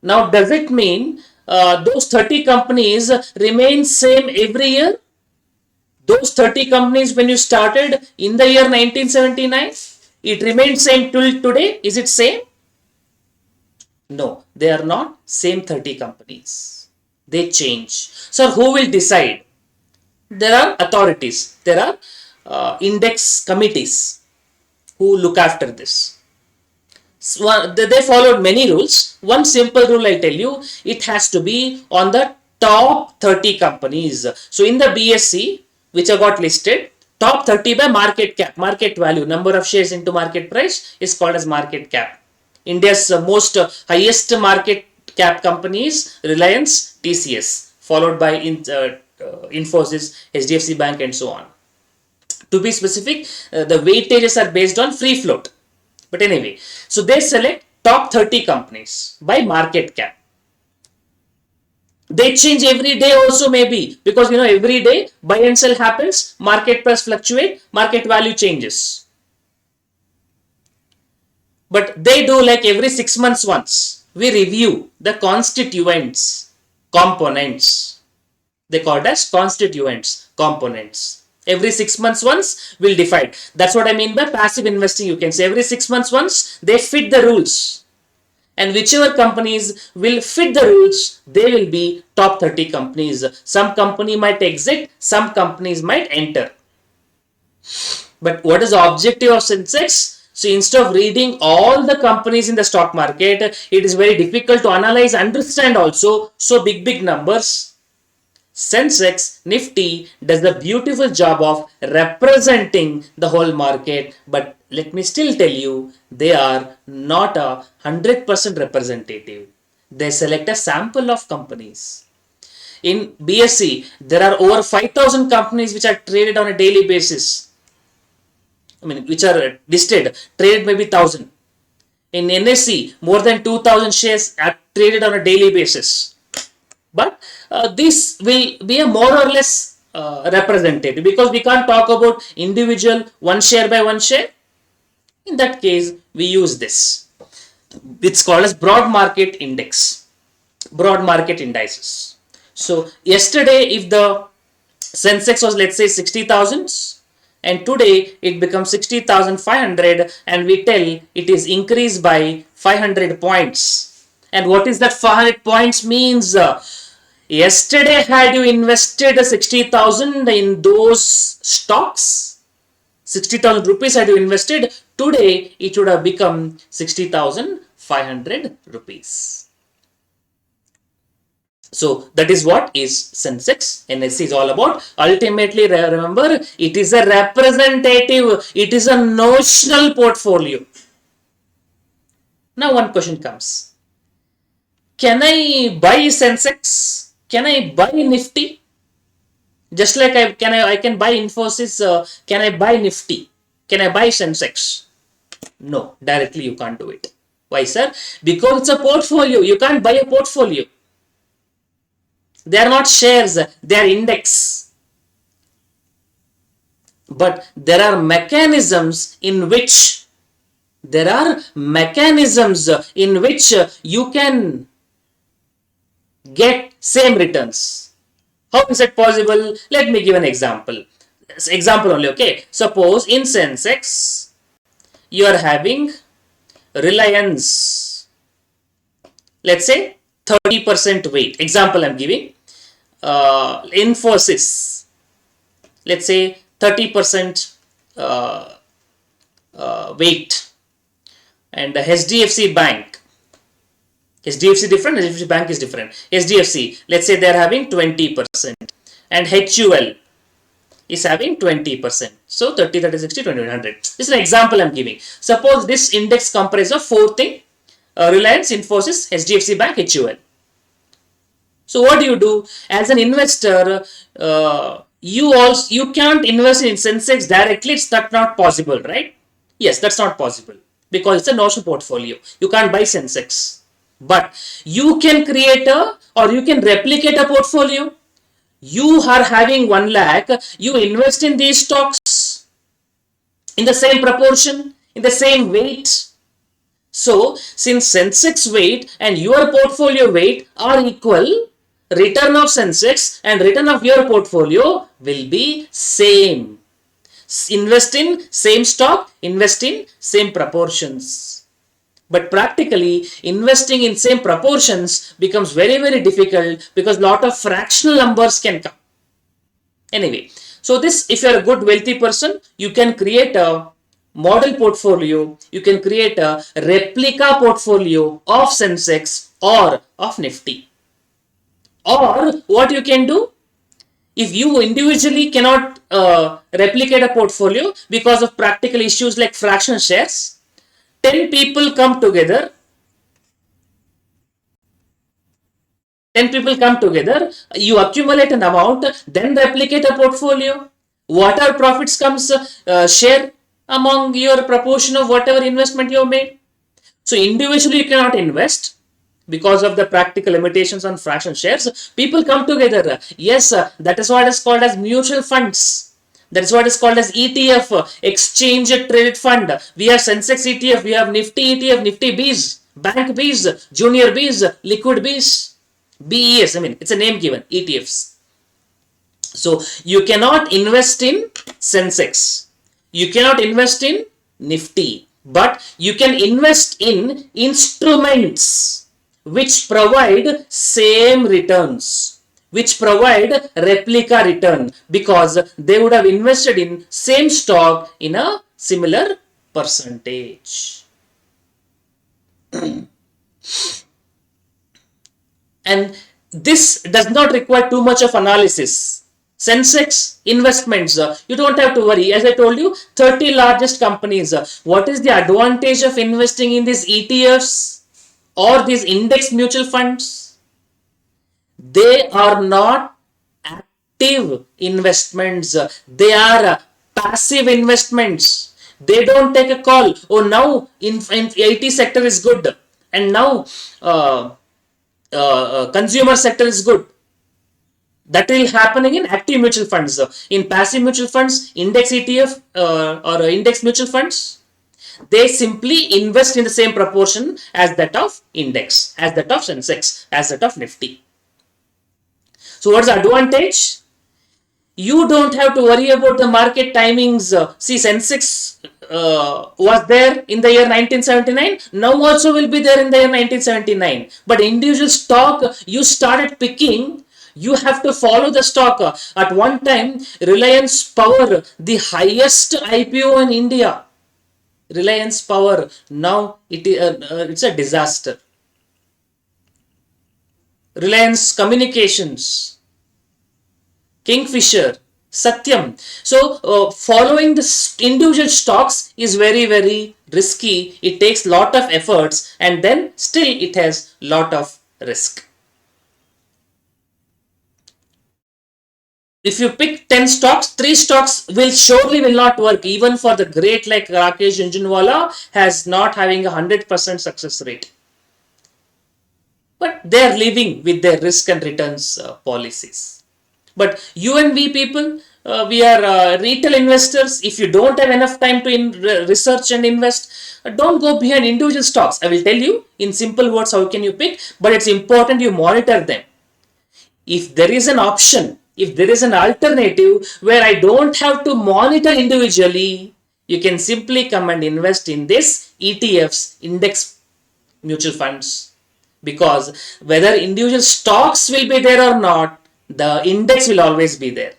Now, does it mean those 30 companies remain same every year? Those 30 companies when you started in the year 1979, it remains same till today? Is it same? No, they are not same 30 companies. They change. So, who will decide? There are authorities. There are index committees who look after this. So, they followed many rules. One simple rule I tell you, it has to be on the top 30 companies. So in the BSE, which I got listed, top 30 by market cap, market value, number of shares into market price is called as market cap. India's most highest market cap companies, Reliance, TCS, followed by Infosys, HDFC Bank and so on. To be specific, the weightages are based on free float. But anyway, so they select top 30 companies by market cap. They change every day also maybe, because every day buy and sell happens, market price fluctuate, market value changes. But they do like every 6 months once. We review the constituents, components. They called as constituents, components. Every 6 months once will divide. That's what I mean by passive investing. You can say every 6 months once they fit the rules. And whichever companies will fit the rules, they will be top 30 companies. Some company might exit, some companies might enter. But what is the objective of Sensex? So instead of reading all the companies in the stock market, it is very difficult to analyze, understand also. So big numbers. Sensex Nifty does the beautiful job of representing the whole market, but let me still tell you, they are not 100% representative. They select a sample of companies. In BSE, there are over 5,000 companies which are traded on a daily basis. I mean, which are listed, traded maybe 1,000. In NSE, more than 2,000 shares are traded on a daily basis. But this will be a more or less representative, because we can't talk about individual one share by one share. In that case, we use this. It's called as broad market index, broad market indices. So yesterday, if the Sensex was, let's say, 60,000, and today it becomes 60,500, and we tell it is increased by 500 points. And what is that 500 points means? Yesterday, had you invested 60,000 in those stocks, 60,000 rupees had you invested, today it would have become 60,500 rupees. So that is what is Sensex NSE is all about. Ultimately, remember, it is a representative, it is a notional portfolio. Now one question comes. Can I buy Sensex? Can I buy Nifty? Just like I can buy Infosys, can I buy Nifty? Can I buy Sensex? No, directly you can't do it. Why, sir? Because it's a portfolio. You can't buy a portfolio. They are not shares, they are index. But there are mechanisms in which you can get same returns. How is that possible? Let me give an example. Example only, okay? Suppose in Sensex, you are having Reliance, let's say 30% weight. Example I'm giving. Infosys, let's say 30% weight. And the HDFC Bank, HDFC different, HDFC Bank is different. HDFC, let's say they are having 20%, and HUL is having 20%. So 30, 30, 60, 20, 100. This is an example I'm giving. Suppose this index comprises of four things: Reliance, Infosys, HDFC Bank, HUL. So what do? As an investor, you can't invest in Sensex directly. It's not possible, right? Yes, that's not possible because it's a notional portfolio. You can't buy Sensex, but you can create or you can replicate a portfolio. You are having 1 lakh. You invest in these stocks in the same proportion, in the same weight. So since Sensex weight and your portfolio weight are equal, return of Sensex and return of your portfolio will be same. Invest in same stock, invest in same proportions. But practically, investing in same proportions becomes very difficult because lot of fractional numbers can come. Anyway, so this, if you are a good wealthy person, you can create a model portfolio, you can create a replica portfolio of Sensex or of Nifty. Or what you can do, if you individually cannot replicate a portfolio because of practical issues like fractional shares, 10 people come together, you accumulate an amount, then replicate a portfolio. Whatever profits comes, share among your proportion of whatever investment you have made. So individually you cannot invest because of the practical limitations on fractional shares. People come together. Yes, that is what is called as mutual funds. That is what is called as ETF, exchange traded fund. We have Sensex ETF, we have Nifty ETF, Nifty Bs, Bank Bs, Junior Bs, Liquid Bs, BES. I mean, it's a name given, ETFs. So you cannot invest in Sensex. You cannot invest in Nifty. but you can invest in instruments which provide same returns, which provide replica return, because they would have invested in same stock in a similar percentage. And this does not require too much of analysis. Sensex investments, you don't have to worry. As I told you, 30 largest companies. What is the advantage of investing in these ETFs or these index mutual funds? They are not active investments. They are passive investments. They don't take a call. Oh, now in IT sector is good, and now consumer sector is good. That will happening in active mutual funds. In passive mutual funds, index ETF or index mutual funds, they simply invest in the same proportion as that of index, as that of Sensex, as that of Nifty. So what's the advantage? You don't have to worry about the market timings. See, Sensex was there in the year 1979. Now also will be there in the year 1979. But individual stock you started picking, you have to follow the stock. At one time, Reliance Power, the highest IPO in India. Reliance Power, now it's a disaster. Reliance Communications, Kingfisher, Satyam. So following the individual stocks is very, very risky. It takes lot of efforts, and then still it has lot of risk. If you pick 10 stocks, 3 stocks will surely will not work. Even for the great like Rakesh Jhunjhunwala has not having a 100% success rate. But they are living with their risk and returns policies. But you and we people, we are retail investors. If you don't have enough time to research and invest, don't go behind individual stocks. I will tell you in simple words how can you pick, but it's important you monitor them. If there is an option, if there is an alternative where I don't have to monitor individually, you can simply come and invest in this ETFs, index mutual funds, because whether individual stocks will be there or not, the index will always be there,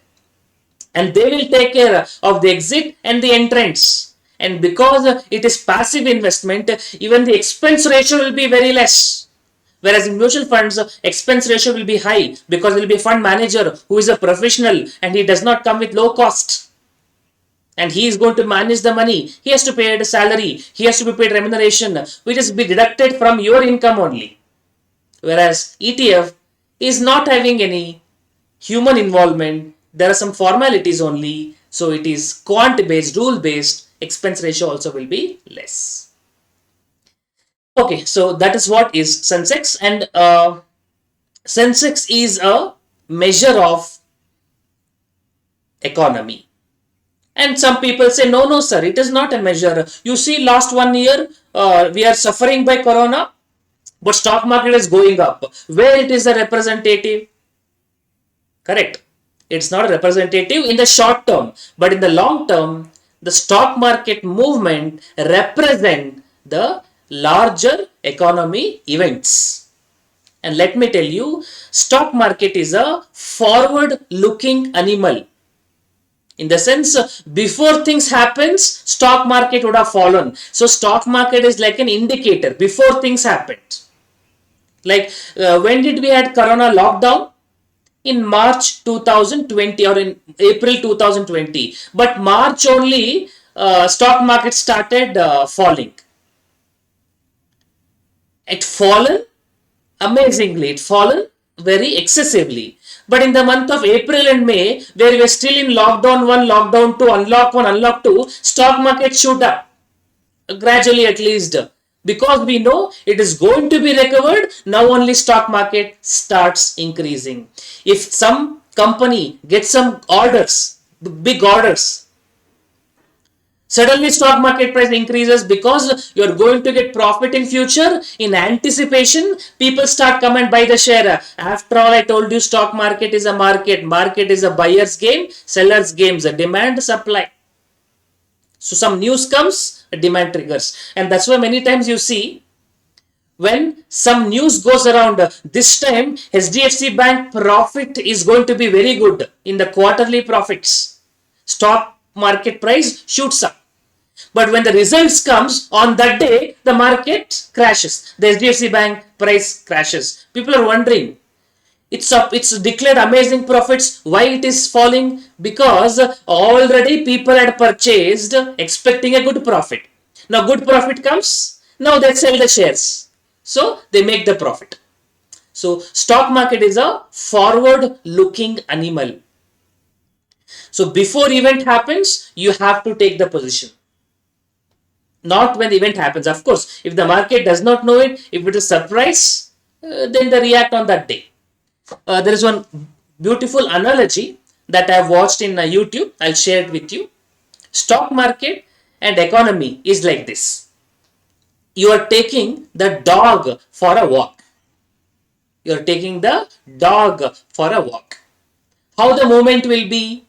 and they will take care of the exit and the entrance. And because it is passive investment, even the expense ratio will be very less. Whereas in mutual funds, expense ratio will be high because there will be a fund manager who is a professional and he does not come with low cost. And he is going to manage the money. He has to pay a salary. He has to be paid remuneration, which is be deducted from your income only. Whereas ETF is not having any human involvement. There are some formalities only. So it is quant based, rule based. Expense ratio also will be less. Okay, so that is what is Sensex, and Sensex is a measure of economy. And some people say, no, sir, it is not a measure. You see, last 1 year, we are suffering by corona, but stock market is going up. Where it is a representative? Correct. It's not a representative in the short term, but in the long term, the stock market movement represent the larger economy events. And let me tell you, stock market is a forward looking animal. In the sense, before things happens, stock market would have fallen. So stock market is like an indicator before things happened. Like when did we had corona lockdown? In March 2020 or in April 2020. But March only stock market started falling. It fallen amazingly. It fallen very excessively. But in the month of April and May, where we were still in lockdown 1, lockdown 2, unlock 1, unlock 2, stock market shoot up. Gradually at least. Because we know it is going to be recovered, now only stock market starts increasing. If some company gets some orders, big orders, suddenly stock market price increases because you are going to get profit in future. In anticipation, people start come and buy the share. After all, I told you stock market is a market. Market is a buyer's game, seller's game, a demand, supply. So some news comes, a demand triggers. And that's why many times you see when some news goes around, this time HDFC Bank profit is going to be very good in the quarterly profits. Stock market price shoots up. But when the results comes on that day, the market crashes. The HDFC Bank price crashes. People are wondering, it's up, it's declared amazing profits. Why it is falling? Because already people had purchased expecting a good profit. Now good profit comes, now they sell the shares. So they make the profit. So stock market is a forward looking animal. So before event happens, you have to take the position. Not when the event happens. Of course, if the market does not know it, if it is surprise, then they react on that day. There is one beautiful analogy that I have watched in YouTube. I'll share it with you. Stock market and economy is like this. You are taking the dog for a walk. You are taking the dog for a walk. How the movement will be?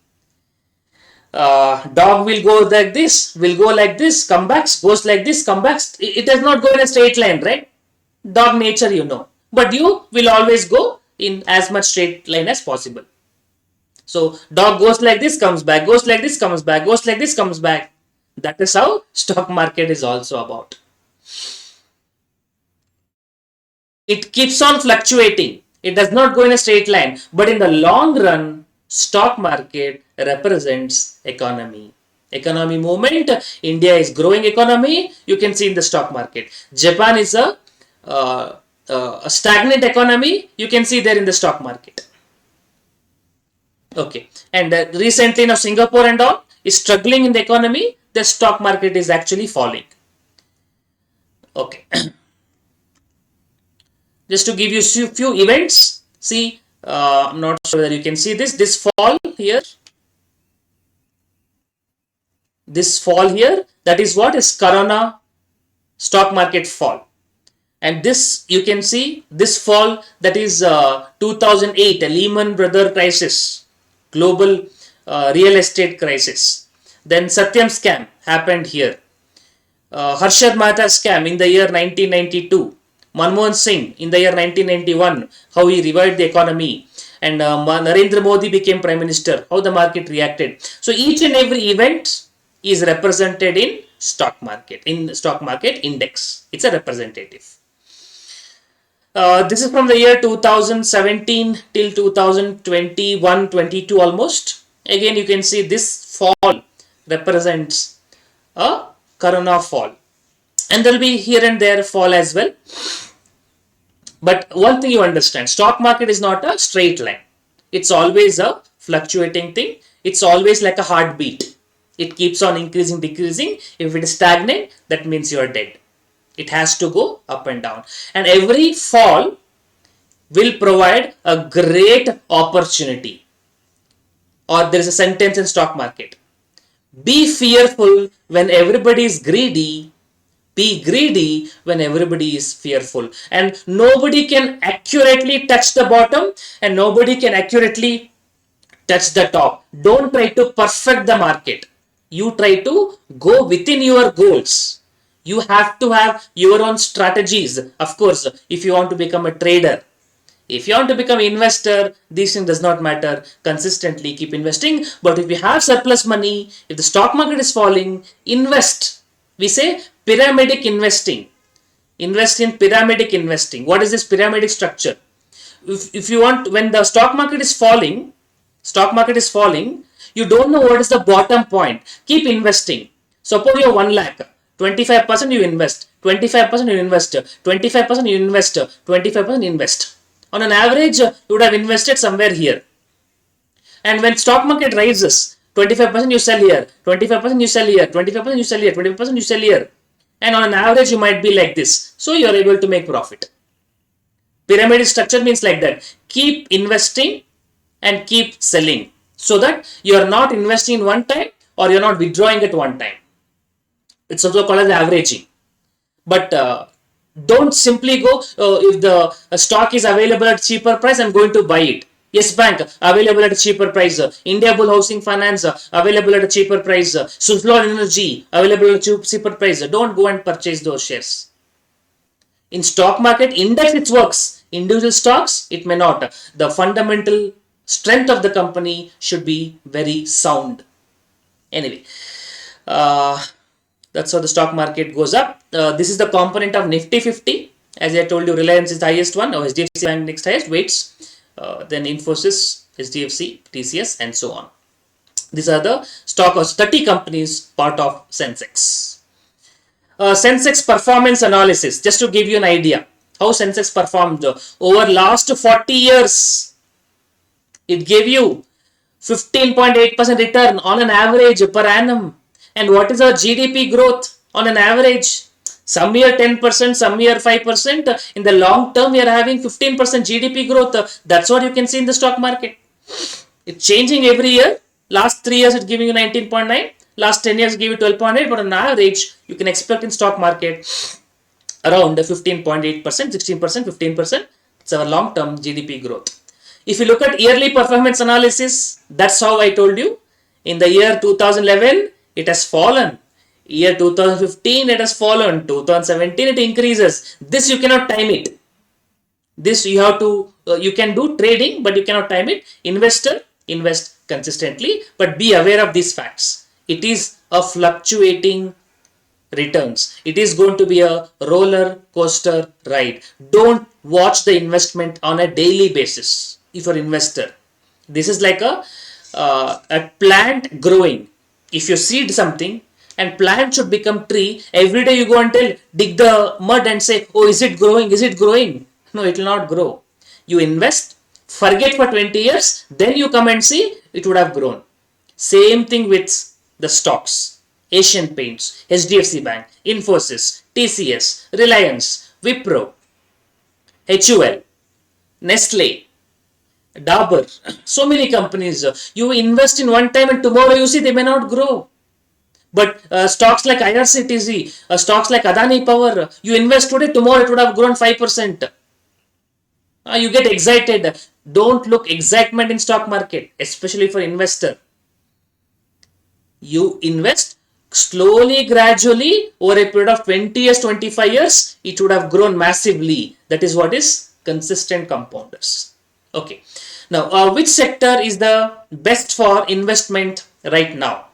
Dog will go like this, will go like this, come back, goes like this, come back. It does not go in a straight line, right? Dog nature, you know. But you will always go in as much straight line as possible. So dog goes like this, comes back, goes like this, comes back, goes like this, comes back. That is how stock market is also about. It keeps on fluctuating. It does not go in a straight line. But in the long run, stock market represents economy. Economy movement. India is growing economy. You can see in the stock market. Japan is a stagnant economy. You can see there in the stock market. Okay. And recently now Singapore and all is struggling in the economy. The stock market is actually falling. Okay. Just to give you a few events. See, I'm not sure whether you can see this. This fall here. This fall here. That is what is Corona stock market fall. And this you can see this fall, that is 2008, a Lehman Brothers crisis, global real estate crisis. Then Satyam scam happened here. Harshad Mehta scam in the year 1992. Manmohan Singh in the year 1991, how he revived the economy. And Narendra Modi became Prime Minister, how the market reacted. So each and every event is represented in stock market index. It's a representative. This is from the year 2017 till 2021-22 almost. Again, you can see this fall represents a Corona fall. And there will be here and there fall as well. But one thing you understand, stock market is not a straight line. It's always a fluctuating thing. It's always like a heartbeat. It keeps on increasing, decreasing. If it is stagnant, that means you are dead. It has to go up and down. And every fall will provide a great opportunity. Or there is a sentence in stock market. Be fearful when everybody is greedy. Be greedy when everybody is fearful. And nobody can accurately touch the bottom and nobody can accurately touch the top. Don't try to perfect the market. You try to go within your goals. You have to have your own strategies. Of course, if you want to become a trader, if you want to become an investor, this thing does not matter. Consistently keep investing. But if you have surplus money, if the stock market is falling, invest. We say pyramidic investing. Invest in pyramidic investing. What is this pyramidic structure? If you want, when the stock market is falling, you don't know what is the bottom point. Keep investing. Suppose you have 1 lakh, 25% you invest, 25% you invest, 25% you invest, 25% invest. On an average, you would have invested somewhere here. And when stock market rises, 25% you sell here, 25% you sell here, 25% you sell here, 25% you sell here. And on an average, you might be like this. So you are able to make profit. Pyramid structure means like that. Keep investing and keep selling. So that you are not investing in one time or you are not withdrawing at one time. It's also called as averaging. But don't simply go, if the stock is available at cheaper price, I'm going to buy it. Yes Bank available at a cheaper price. India Bull Housing Finance available at a cheaper price. Suzlon Energy available at a cheaper price. Don't go and purchase those shares. In stock market index it works. Individual stocks it may not. The fundamental strength of the company should be very sound. Anyway, that's how the stock market goes up. This is the component of Nifty 50. As I told you, Reliance is the highest one. Or HDFC Bank next highest weights. Then Infosys, HDFC, TCS, and so on. These are the stock of 30 companies part of Sensex. Sensex performance analysis. Just to give you an idea how Sensex performed over last 40 years. It gave you 15.8% return on an average per annum. And what is our GDP growth on an average? Some year 10%, some year 5%. In the long term, we are having 15% GDP growth. That's what you can see in the stock market. It's changing every year. Last 3 years, it's giving you 19.9. Last 10 years, give you 12.8. But on average, you can expect in stock market around 15.8%, 16%, 15%. It's our long-term GDP growth. If you look at yearly performance analysis, that's how I told you. In the year 2011, it has fallen. Year 2015, it has fallen. 2017, it increases. This you cannot time it. This you have to, you can do trading, but you cannot time it. Investor, invest consistently, but be aware of these facts. It is a fluctuating returns. It is going to be a roller coaster ride. Don't watch the investment on a daily basis. If you're an investor, this is like a plant growing. If you seed something and plant should become tree, every day you go and dig the mud and say, oh, is it growing? Is it growing? No, it will not grow. You invest, forget for 20 years, then you come and see it would have grown. Same thing with the stocks. Asian Paints, HDFC Bank, Infosys, TCS, Reliance, Wipro, HUL, Nestle, Dabur, so many companies. You invest in one time and tomorrow you see they may not grow. But stocks like IRCTC, stocks like Adani Power, you invest today, tomorrow it would have grown 5%. You get excited. Don't look excitement in stock market, especially for investor. You invest slowly, gradually, over a period of 20 years, 25 years, it would have grown massively. That is what is consistent compounders. Okay. Now, which sector is the best for investment right now?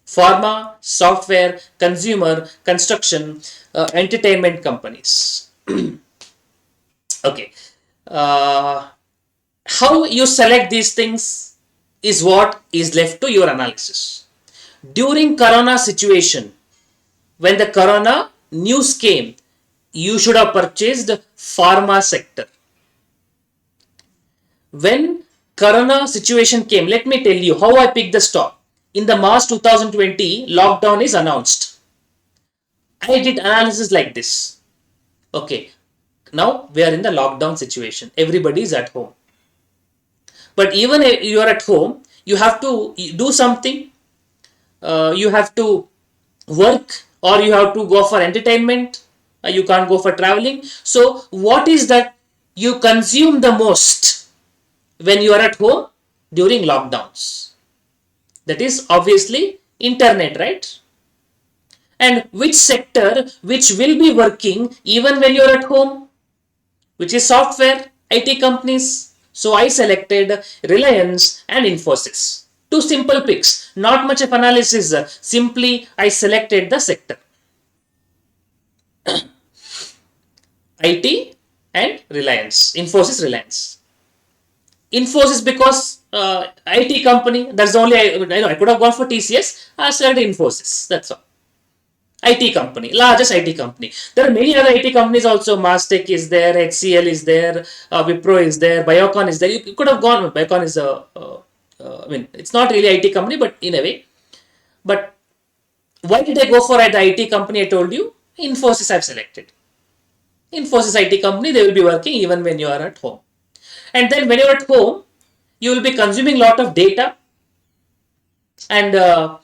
Pharma, software, consumer, construction, entertainment companies. Okay. How you select these things is what is left to your analysis. During Corona situation, when the Corona news came, you should have purchased pharma sector. When Corona situation came, let me tell you how I picked the stock. In the March 2020, lockdown is announced. I did analysis like this. Okay, now we are in the lockdown situation. Everybody is at home. But even if you are at home, you have to do something. You have to work or you have to go for entertainment. You can't go for traveling. So what is that you consume the most when you are at home during lockdowns? That is obviously internet, right? And which sector which will be working even when you are at home? Which is software, IT companies. So I selected Reliance and Infosys. Two simple picks, not much of analysis. Simply I selected the sector. IT and Reliance. Infosys, Reliance. Infosys because IT company. That's the only I could have gone for TCS. I selected Infosys. That's all. IT company, largest IT company. There are many other IT companies also. Mastech is there, HCL is there, Wipro is there, Biocon is there. You could have gone. Biocon is I mean, it's not really IT company, but in a way. But why did I go for the IT company? I told you, Infosys I've selected. Infosys IT company, they will be working even when you are at home. And then when you're at home, you will be consuming a lot of data, and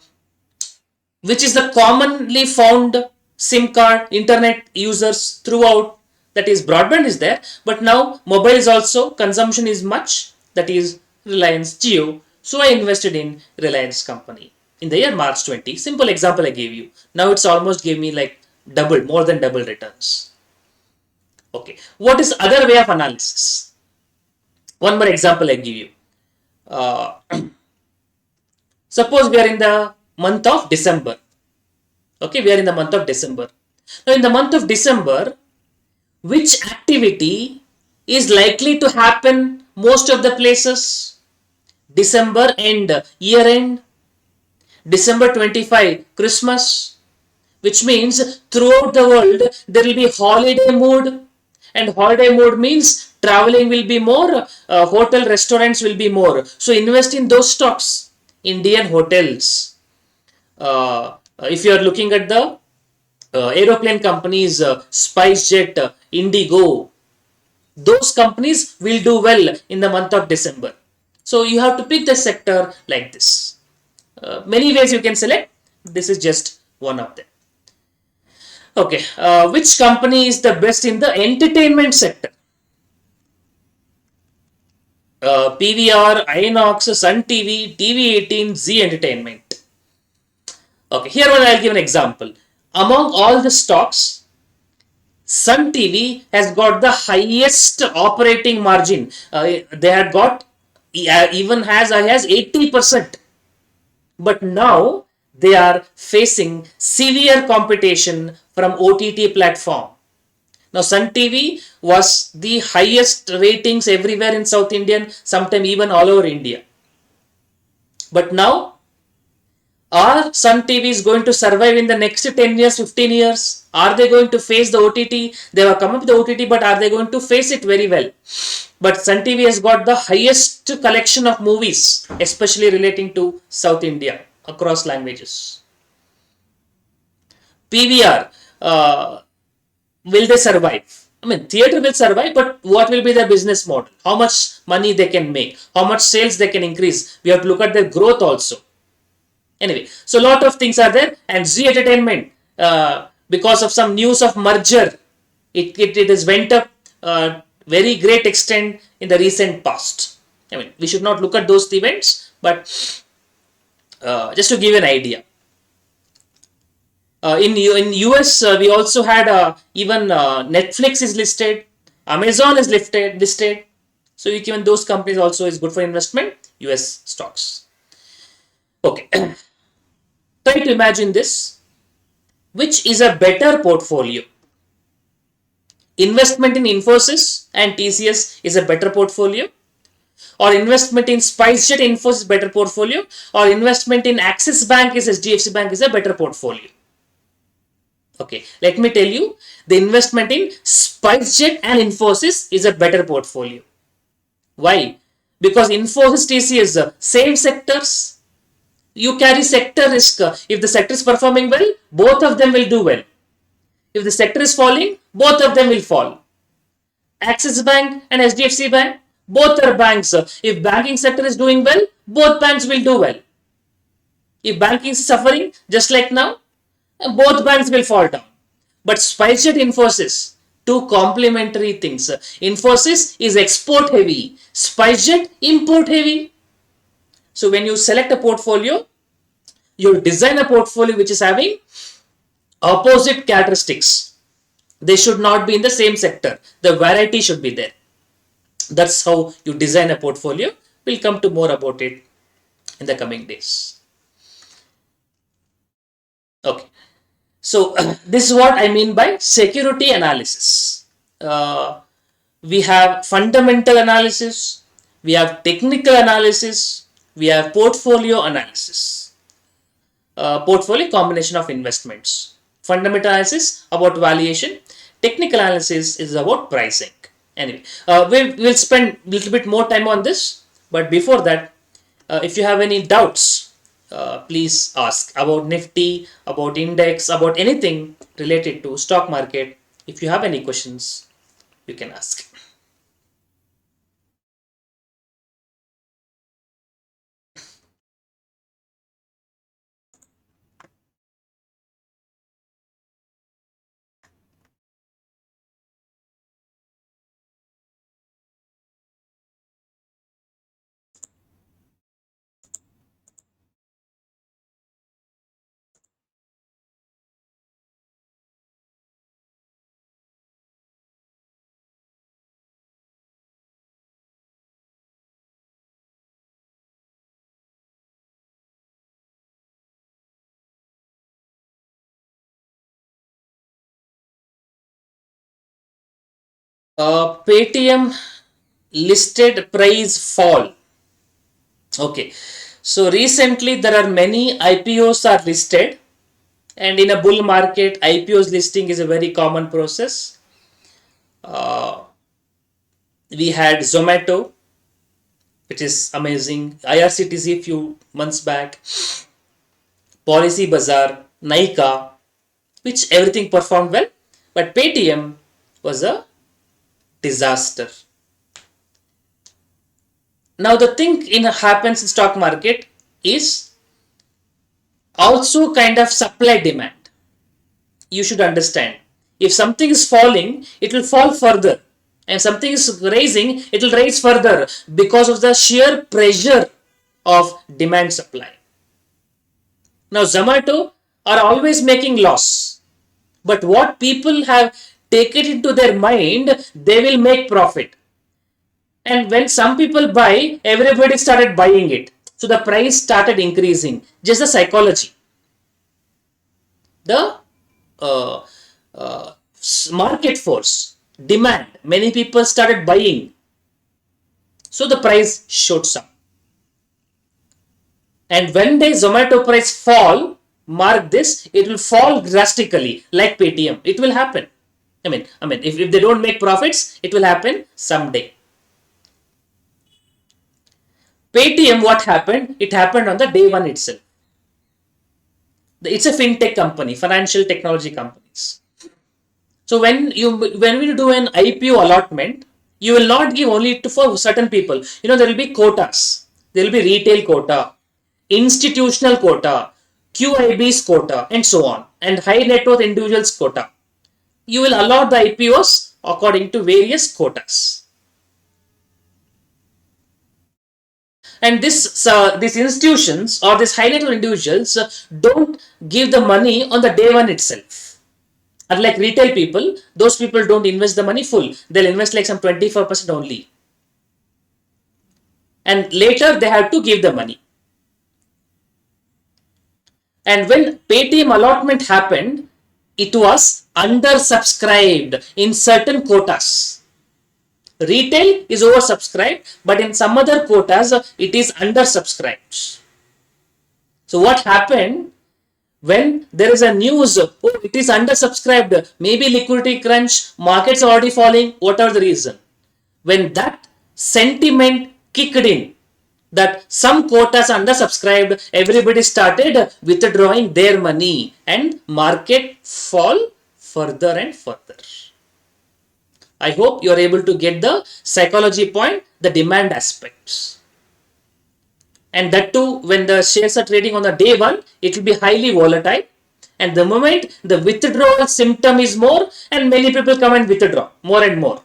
which is the commonly found SIM card internet users throughout that is broadband is there, but now mobile is also consumption is much, that is Reliance Jio. So I invested in Reliance company in the year March 20. Simple example I gave you. Now it's almost gave me like double, more than double returns. Okay, what is other way of analysis? One more example I give you. Uh, Suppose we are in the month of December. Okay, we are in the month of December. Now in the month of December, which activity is likely to happen most of the places? December end, year end, December 25, Christmas, which means throughout the world there will be holiday mood, and holiday mode means traveling will be more, hotel restaurants will be more. So invest in those stocks, Indian hotels. If you are looking at the aeroplane companies, SpiceJet, Indigo, those companies will do well in the month of December. So you have to pick the sector like this. Many ways you can select. This is just one of them. Okay, which company is the best in the entertainment sector? PVR, Inox, Sun TV, TV18, Z Entertainment. Okay, here one I'll give an example. Among all the stocks, Sun TV has got the highest operating margin. They had got even has high as 80%. But now they are facing severe competition from OTT platform. Now Sun TV was the highest ratings everywhere in South Indian, sometime even all over India. But now, are Sun TV is going to survive in the next 10 years, 15 years? Are they going to face the OTT? They have come up with the OTT, but are they going to face it very well? But Sun TV has got the highest collection of movies, especially relating to South India across languages. PVR, will they survive? I mean, theater will survive, but what will be their business model? How much money they can make? How much sales they can increase? We have to look at their growth also. Anyway, so a lot of things are there. And Z Entertainment, because of some news of merger, it has went up very great extent in the recent past. I mean, we should not look at those events, but just to give you an idea. In US, we also had even Netflix is listed, Amazon is listed. So even those companies also is good for investment. US stocks. Okay, try to imagine this. Which is a better portfolio? Investment in Infosys and TCS is a better portfolio, or investment in SpiceJet Infosys better portfolio, or investment in Axis Bank is HDFC Bank is a better portfolio? Okay, let me tell you, the investment in SpiceJet and Infosys is a better portfolio. Why? Because Infosys, TCS, same sectors. You carry sector risk. If the sector is performing well, both of them will do well. If the sector is falling, both of them will fall. Axis Bank and HDFC Bank, both are banks. If banking sector is doing well, both banks will do well. If banking is suffering, just like now, both banks will fall down. But SpiceJet, Infosys, two complementary things. Infosys is export heavy, SpiceJet import heavy. So when you select a portfolio, you design a portfolio which is having opposite characteristics. They should not be in the same sector. The variety should be there. That's how you design a portfolio. We'll come to more about it in the coming days. Okay. So this is what I mean by security analysis. We have fundamental analysis, we have technical analysis, we have portfolio analysis. Portfolio combination of investments. Fundamental analysis about valuation, technical analysis is about pricing. Anyway, we'll spend a little bit more time on this, but before that, if you have any doubts, please ask about Nifty, about index, about anything related to stock market. If you have any questions, you can ask. Paytm listed price fall. Okay, so recently there are many IPOs are listed, and in a bull market, IPOs listing is a very common process. Uh, we had Zomato, which is amazing. IRCTC few months back, Policy Bazaar, Nika, which everything performed well, but Paytm was a disaster. Now the thing in happens in stock market is also kind of supply demand. You should understand. If something is falling, it will fall further. And something is rising, it will rise further because of the sheer pressure of demand supply. Now Zomato are always making loss. But what people have taken into their mind, they will make profit. And when some people buy, everybody started buying it. So the price started increasing. Just the psychology. The uh, uh, market force, demand. Many people started buying. So the price shoots up. And when the Zomato price fall, mark this, it will fall drastically like Paytm. It will happen. If they don't make profits, it will happen someday. Paytm, what happened? It happened on the day one itself. It's a fintech company, financial technology companies. So when we do an IPO allotment, you will not give only to for certain people. There will be quotas. There will be retail quota, institutional quota, QIB's quota, and so on, and high net worth individuals quota. You will allot the IPOs according to various quotas. And these institutions or these high net worth individuals don't give the money on the day one itself. Unlike retail people, those people don't invest the money full. They'll invest like some 24% only. And later they have to give the money. And when Paytm allotment happened, it was undersubscribed in certain quotas. Retail is oversubscribed, but in some other quotas, it is undersubscribed. So what happened when there is a news, oh, it is undersubscribed, maybe liquidity crunch, markets are already falling, whatever the reason. When that sentiment kicked in, that some quotas are undersubscribed, everybody started withdrawing their money and market fall further and further. I hope you are able to get the psychology point, the demand aspects. And that too, when the shares are trading on the day one, it will be highly volatile. And the moment the withdrawal symptom is more, and many people come and withdraw more and more.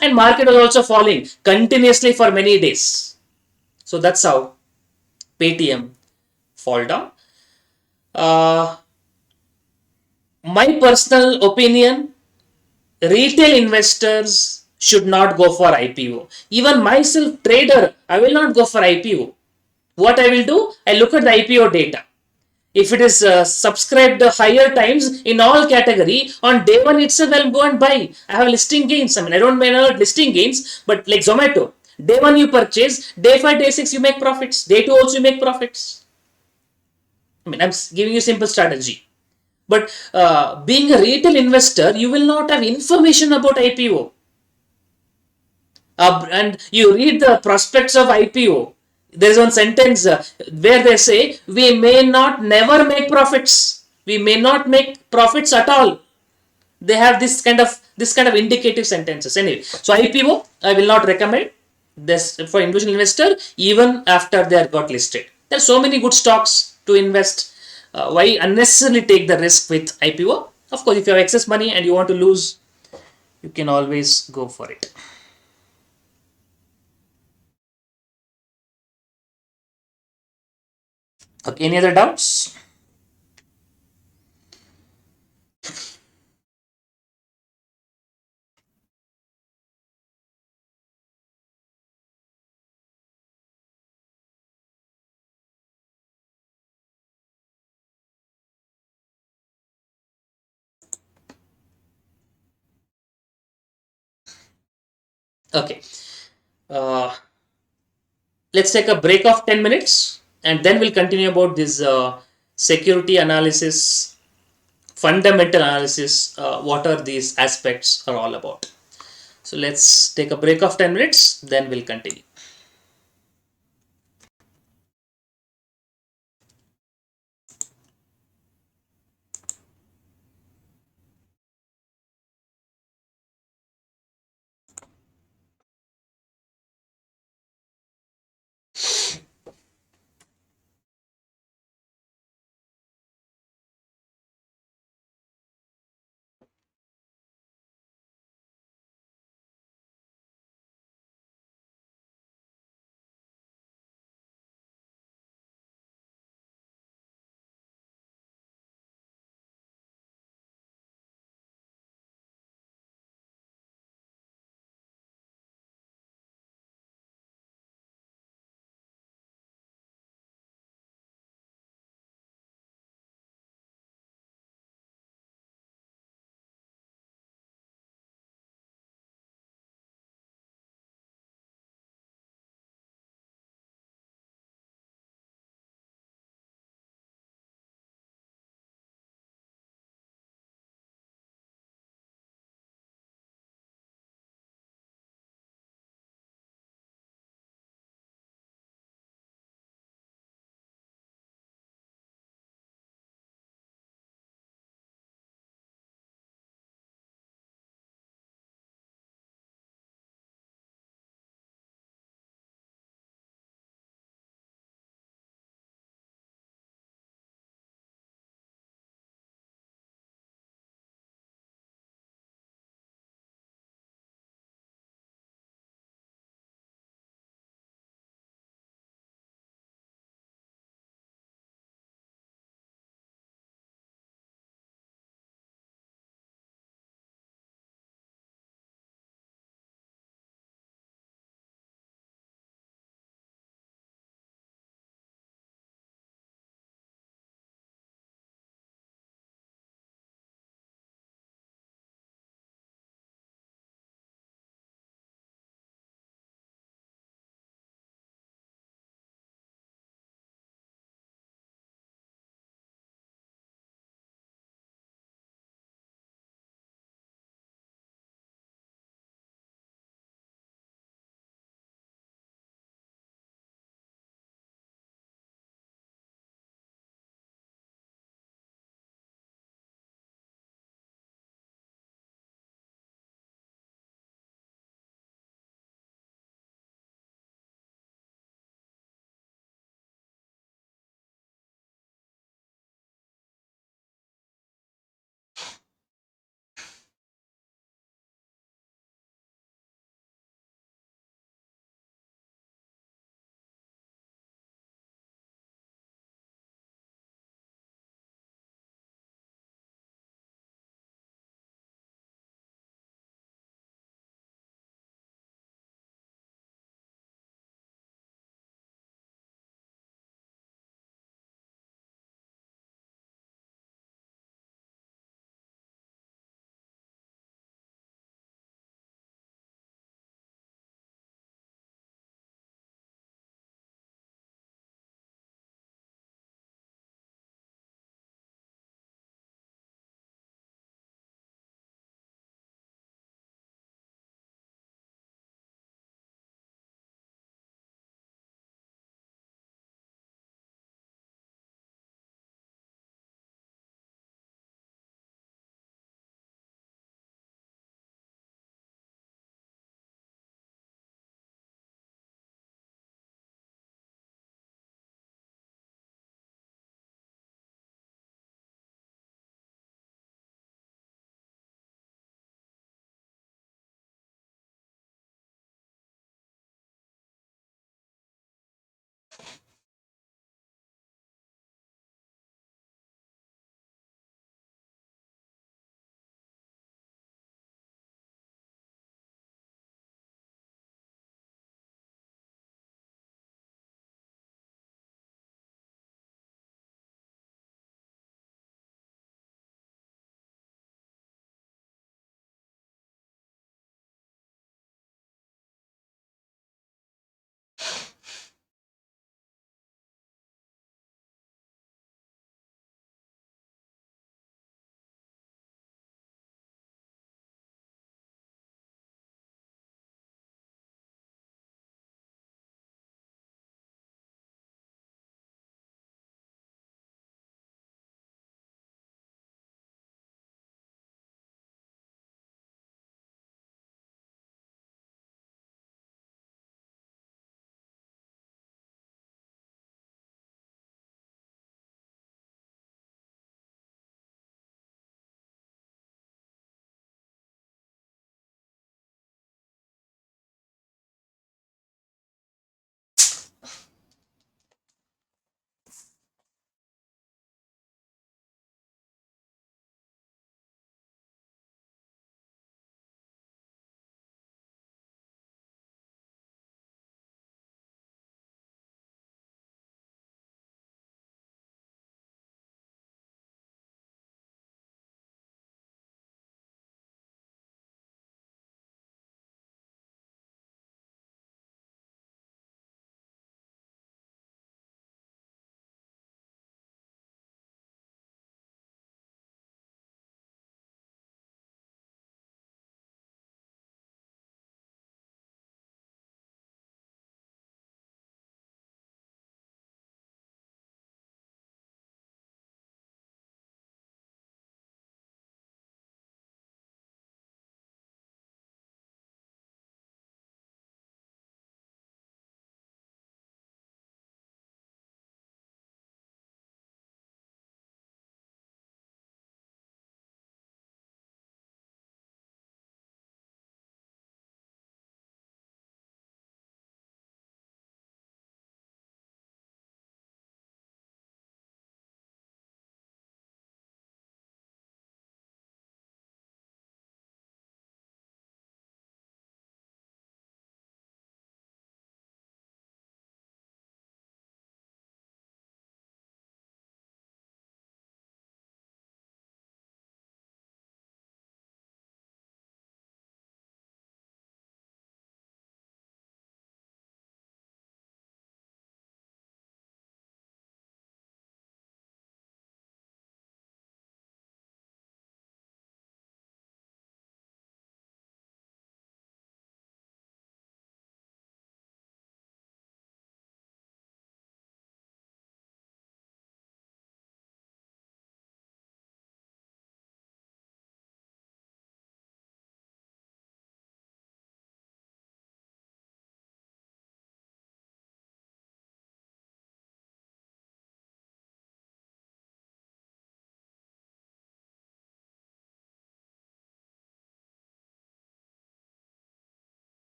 And market was also falling continuously for many days. So that's how Paytm fall down. Uh, my personal opinion, retail investors should not go for IPO. Even myself, trader, I will not go for IPO. What I will do, I look at the IPO data. If it is subscribed higher times in all category, on day one itself I'll go and buy. I have listing gains. I don't mean listing gains, but like Zomato, day one you purchase, day 5, day 6 you make profits, day 2 also you make profits. I'm giving you simple strategy. But being a retail investor, you will not have information about IPO. And you read the prospects of IPO. There's one sentence where they say, we may not never make profits. We may not make profits at all. They have this kind of indicative sentences. Anyway, so IPO, I will not recommend this for individual investor even after they are got listed. There are so many good stocks to invest. Why unnecessarily take the risk with IPO? Of course, if you have excess money and you want to lose, you can always go for it. Okay, any other doubts? Okay. Uh, let's take a break of 10 minutes and then we'll continue about this security analysis, fundamental analysis, what are these aspects are all about. So let's take a break of 10 minutes, then we'll continue.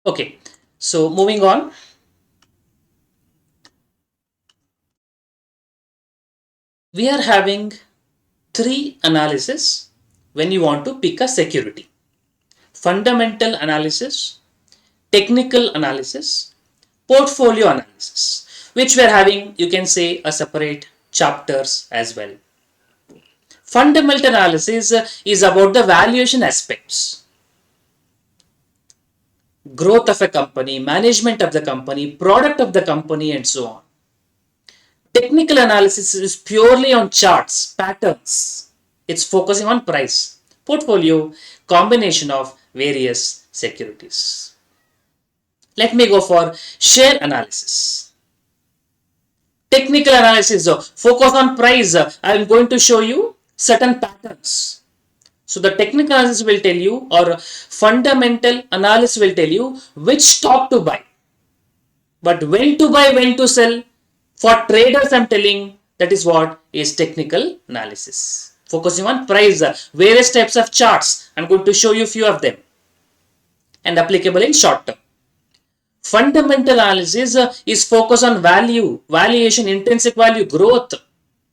Okay, so moving on. We are having three analysis when you want to pick a security: fundamental analysis, technical analysis, portfolio analysis, which we are having, you can say, a separate chapters as well. Fundamental analysis is about the valuation aspects: growth of a company, management of the company, product of the company, and so on. Technical analysis is purely on charts, patterns. It's focusing on price, portfolio, combination of various securities. Let me go for share analysis. Technical analysis, focus on price. I am going to show you certain patterns. So the technical analysis will tell you, or fundamental analysis will tell you which stock to buy. But when to buy, when to sell, for traders I'm telling, that is what is technical analysis. Focusing on price, various types of charts. I'm going to show you few of them and applicable in short term. Fundamental analysis is focused on value, valuation, intrinsic value, growth,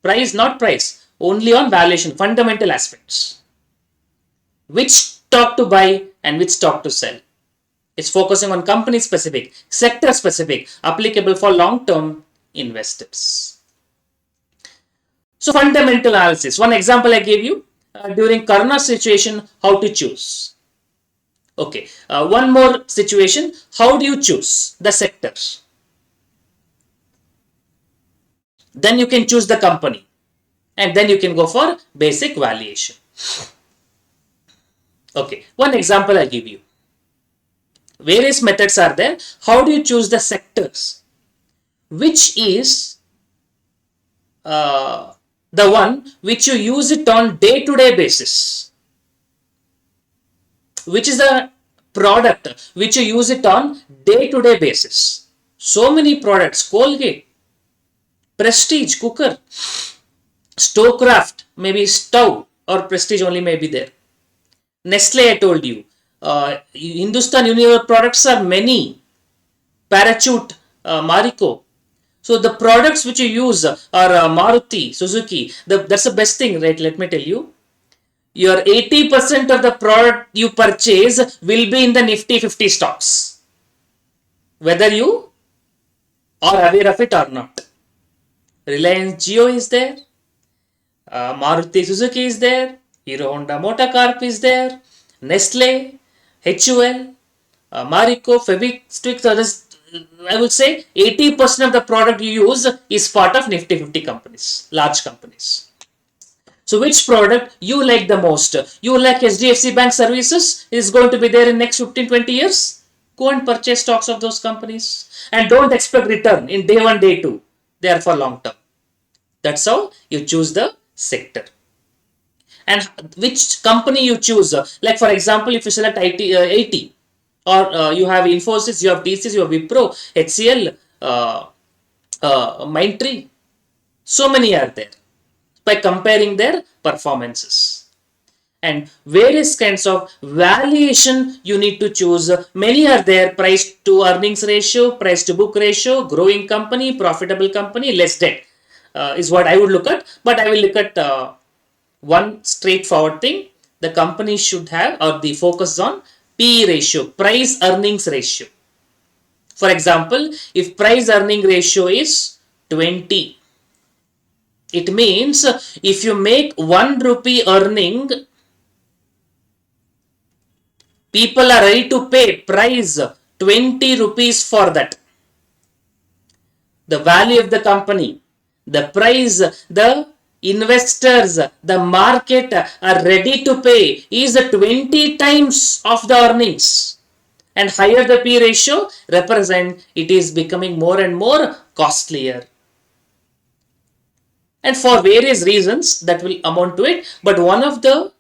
price, not price, only on valuation, fundamental aspects. Which stock to buy and which stock to sell. It's focusing on company specific, sector specific, applicable for long term investors. So, fundamental analysis. One example I gave you during Corona situation, how to choose. Okay, one more situation. How do you choose the sectors? Then you can choose the company, and then you can go for basic valuation. Okay, one example I'll give you. Various methods are there. How do you choose the sectors? Which is the one which you use it on day-to-day basis? Which is the product which you use it on day-to-day basis? So many products: Colgate, Prestige cooker, Stowcraft, maybe stove or Prestige only may be there. Nestle, I told you. Hindustan Unilever products are many. Parachute, Marico. So the products which you use are Maruti, Suzuki. That's the best thing, right? Let me tell you. Your 80% of the product you purchase will be in the Nifty 50 stocks. Whether you are aware of it or not. Reliance Jio is there. Maruti Suzuki is there. Hero Honda Motorcorp is there. Nestle, HUL, Marico, Fevistick. So I would say 80% of the product you use is part of Nifty 50 companies, large companies. So which product you like the most? You like HDFC Bank services is going to be there in next 15-20 years? Go and purchase stocks of those companies and don't expect return in day 1, day 2. They are for long term. That's how you choose the sector. And which company you choose. Like for example, if you select IT, or you have Infosys, you have TCS, you have Wipro, HCL, Mindtree. So many are there by comparing their performances. And various kinds of valuation you need to choose. Many are there: price to earnings ratio, price to book ratio, growing company, profitable company, less debt is what I would look at. But I will look at one straightforward thing. The company should have, or the focus on PE ratio, price earnings ratio. For example, if price earning ratio is 20, it means if you make 1 rupee earning, people are ready to pay price 20 rupees for that. The value of the company, the price, the investors, the market are ready to pay is 20 times of the earnings. And higher the P ratio represent it is becoming more and more costlier. And for various reasons that will amount to it. But one of the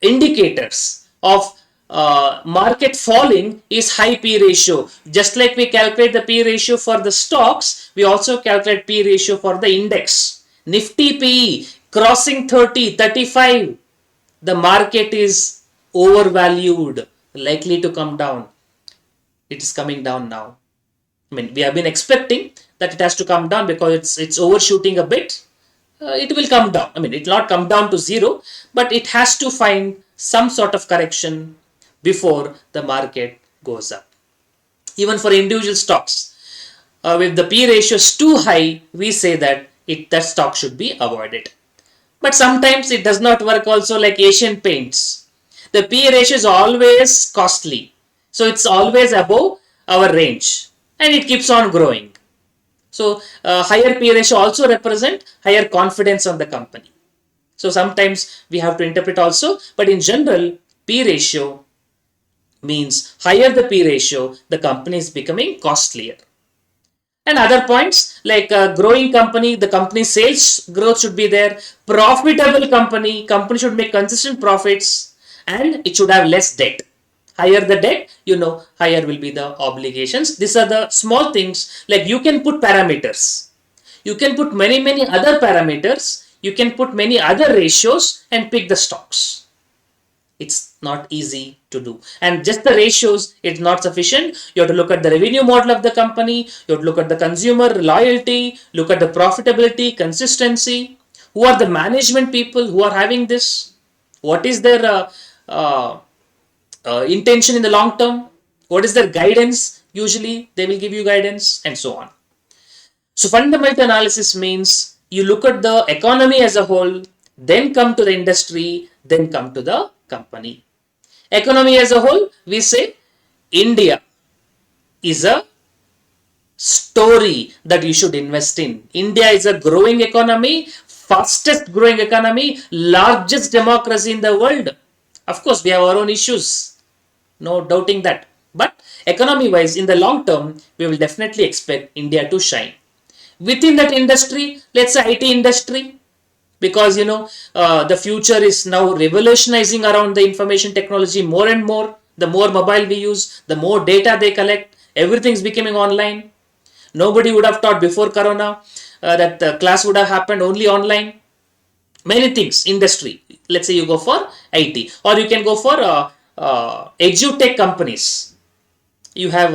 indicators of market falling is high P ratio. Just like we calculate the P ratio for the stocks, we also calculate P ratio for the index. Nifty PE crossing 30, 35. The market is overvalued, likely to come down. it is coming down now. I mean, we have been expecting that it has to come down because it's overshooting a bit. It will come down. I mean, it will not come down to zero, but it has to find some sort of correction before the market goes up. Even for individual stocks, if the P ratio is too high, we say that that stock should be avoided. But sometimes it does not work also, like Asian Paints. The P ratio is always costly. So it's always above our range and it keeps on growing. So higher P ratio also represent higher confidence on the company. So sometimes we have to interpret also, but in general, P ratio means higher the P ratio, the company is becoming costlier. And other points like a growing company, the company sales growth should be there. Profitable company should make consistent profits and it should have less debt. Higher the debt, higher will be the obligations. These are the small things, like you can put parameters. You can put many other parameters. You can put many other ratios and pick the stocks. It's not easy to do, and just the ratios, it's not sufficient. You have to look at the revenue model of the company, you have to look at the consumer loyalty, look at the profitability, consistency, who are the management people who are having this, what is their intention in the long term, what is their guidance, usually they will give you guidance, and so on. So fundamental analysis means you look at the economy as a whole, then come to the industry, then come to the company. Economy as a whole, we say India is a story that you should invest in. India is a growing economy, fastest growing economy, largest democracy in the world. Of course, we have our own issues, no doubting that. But economy wise, in the long term, we will definitely expect India to shine. Within that industry, let's say IT industry, because the future is now revolutionizing around the information technology more and more. The more mobile we use, the more data they collect, everything is becoming online. Nobody would have thought before corona that the class would have happened only online. Many things, industry, let's say you go for IT, or you can go for edutech companies. You have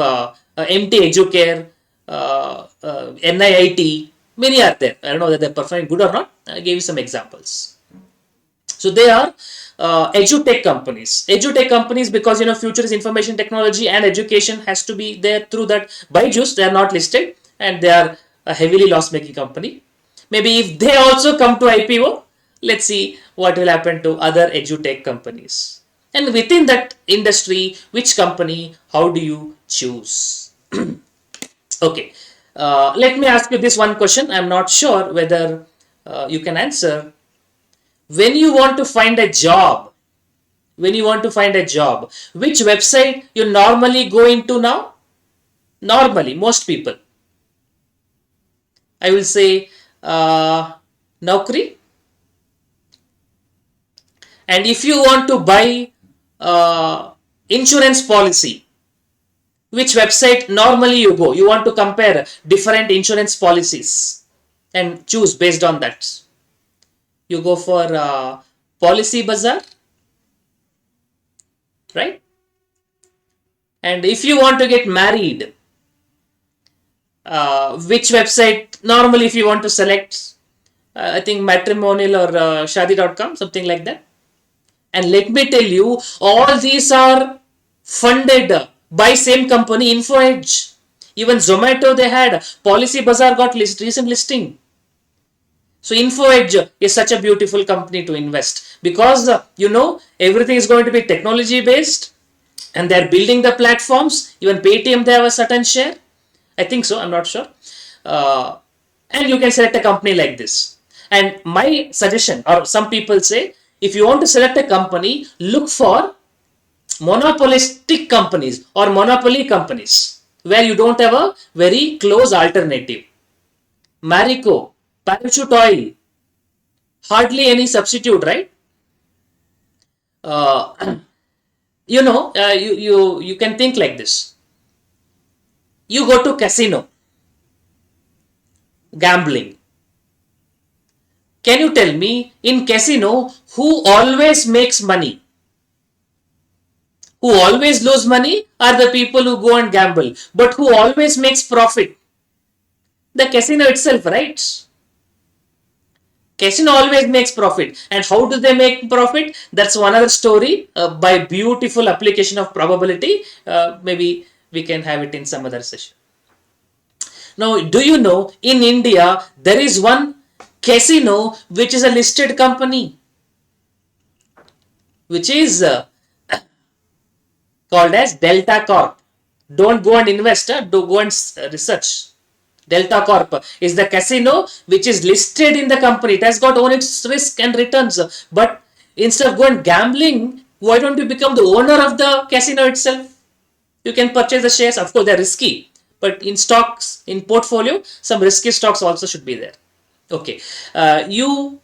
MT Educare, NIIT, many are there. I don't know whether they're performing good or not. I gave you some examples. So they are edutech companies. Edutech companies, because future is information technology and education has to be there through that. Byju's, they are not listed and they are a heavily loss-making company. Maybe if they also come to IPO, let's see what will happen to other edutech companies. And within that industry, which company, how do you choose? Okay, let me ask you this one question. I'm not sure whether you can answer. When you want to find a job, which website you normally go into now? Normally, most people. I will say Naukri. And if you want to buy insurance policy, which website normally you go? You want to compare different insurance policies and choose based on that. You go for Policy Bazaar, right? And if you want to get married, which website normally if you want to select? I think matrimonial or shadi.com, something like that. And let me tell you, all these are funded by same company, InfoEdge. Even Zomato they had. Policy Bazaar got recent listing. So InfoEdge is such a beautiful company to invest because everything is going to be technology based and they are building the platforms. Even Paytm they have a certain share. I think so. I'm not sure. And you can select a company like this. And my suggestion, or some people say, if you want to select a company, look for monopolistic companies or monopoly companies where you don't have a very close alternative. Marico, Parachute Oil, hardly any substitute, right? You can think like this. You go to casino, gambling. Can you tell me in casino who always makes money? Who always lose money are the people who go and gamble, but who always makes profit? The casino itself, right? Casino always makes profit. And how do they make profit? That's one other story by beautiful application of probability. Maybe we can have it in some other session. Now, do you know in India there is one casino which is a listed company, which is called as Delta Corp. Don't go and invest, do go and research. Delta Corp is the casino which is listed in the company. It has got own its risk and returns. But instead of going gambling, why don't you become the owner of the casino itself? You can purchase the shares. Of course, they're risky, but in stocks, in portfolio, some risky stocks also should be there. Okay, you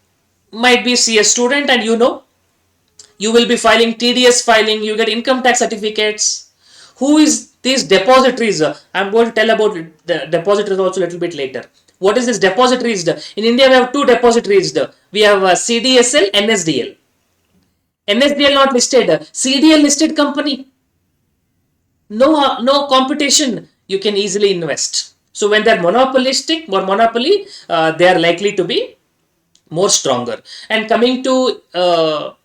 might be a student, and you will be filing TDS filing. You get income tax certificates. Who is these depositories? I'm going to tell about the depositories also a little bit later. What is this depositories? In India, we have two depositories. We have CDSL, NSDL. NSDL not listed. CDL listed company. No competition. You can easily invest. So when they're monopolistic or monopoly, they are likely to be more stronger. And coming to the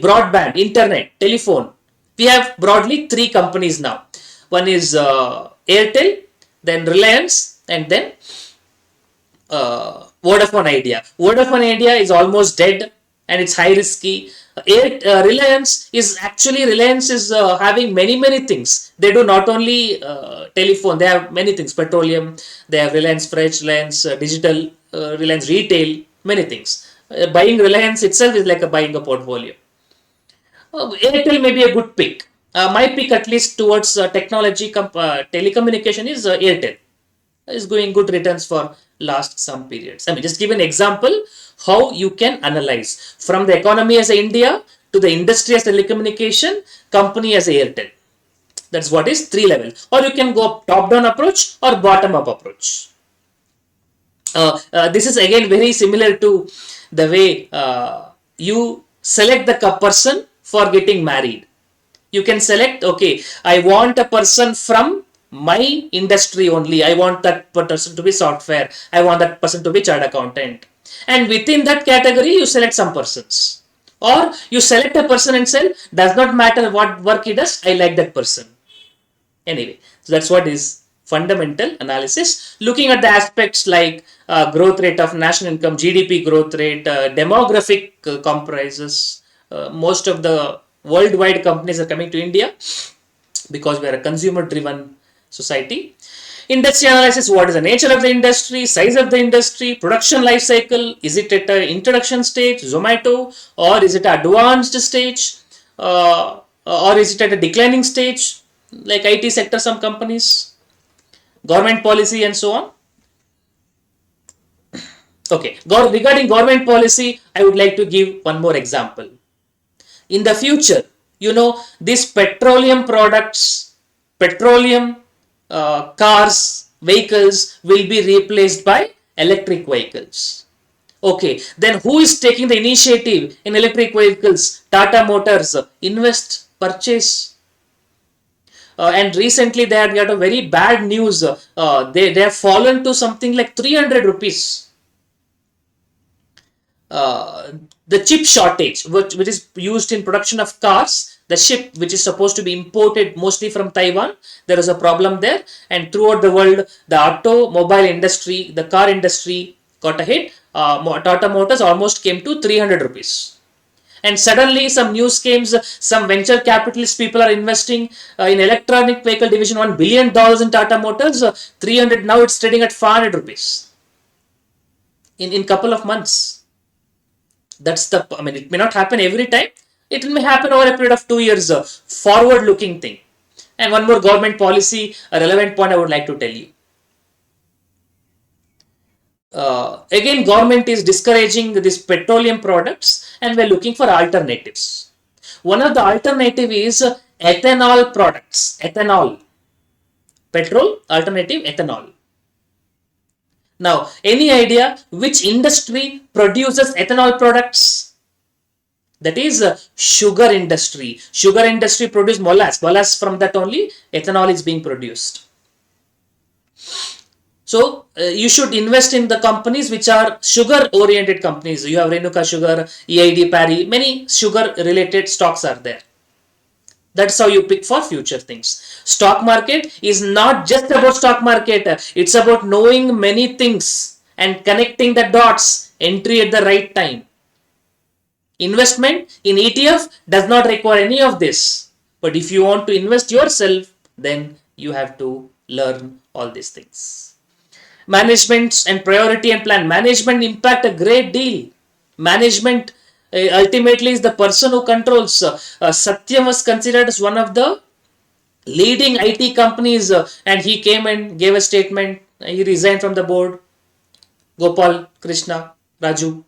broadband, internet, telephone, we have broadly three companies now. One is Airtel, then Reliance, and then Vodafone Idea. Vodafone Idea is almost dead and it's high risky. Reliance is having many things. They do not only telephone, they have many things, petroleum, they have Reliance Fresh, Reliance Digital, Reliance Retail, many things. Buying Reliance itself is like buying a portfolio. Airtel may be a good pick. My pick, at least towards technology, telecommunication, is Airtel. Is going good returns for last some periods. I mean, just give an example how you can analyze from the economy as India to the industry as telecommunication, company as Airtel. That's what is 3 level. Or you can go top down approach or bottom up approach. This is again very similar to the way you select the person for getting married. You can select, okay, I want a person from my industry only. I want that person to be software. I want that person to be chartered accountant. And within that category, you select some persons. Or you select a person and say, does not matter what work he does, I like that person. Anyway, so that's what is fundamental analysis. Looking at the aspects like growth rate of national income, GDP growth rate, demographic comprises. Most of the worldwide companies are coming to India because we are a consumer driven society. Industry analysis, what is the nature of the industry, size of the industry, production life cycle, is it at an introduction stage, Zomato, or is it an advanced stage, or is it at a declining stage, like IT sector, some companies, government policy and so on. Okay, regarding government policy, I would like to give one more example. In the future, these petroleum products, petroleum cars, vehicles will be replaced by electric vehicles. Okay, then who is taking the initiative in electric vehicles? Tata Motors, invest, purchase. And recently they had got a very bad news. They have fallen to something like 300 rupees. The chip shortage, which is used in production of cars, the chip which is supposed to be imported mostly from Taiwan, there is a problem there, and throughout the world, the automobile industry, the car industry got a hit. Tata Motors almost came to 300 rupees. And suddenly some news came, some venture capitalist people are investing in electronic vehicle division $1 billion in Tata Motors, 300, now it's trading at 500 rupees in couple of months. That's it may not happen every time. It may happen over a period of 2 years, forward looking thing. And one more government policy, a relevant point I would like to tell you. Again, government is discouraging these petroleum products and we're looking for alternatives. One of the alternative is ethanol products. Ethanol. Petrol, alternative, ethanol. Now, any idea which industry produces ethanol products? That is sugar industry. Sugar industry produce molasses. Molasses, from that only ethanol is being produced. So you should invest in the companies which are sugar oriented companies. You have Renuka Sugar, EID Parry, many sugar related stocks are there. That's how you pick for future things. Stock market is not just about stock market. It's about knowing many things and connecting the dots, entry at the right time. Investment in ETF does not require any of this. But if you want to invest yourself, then you have to learn all these things. Management and priority and plan. Management impact a great deal. Management ultimately is the person who controls. Satyam was considered as one of the leading IT companies, and he came and gave a statement. He resigned from the board. Gopal, Krishna, Raju,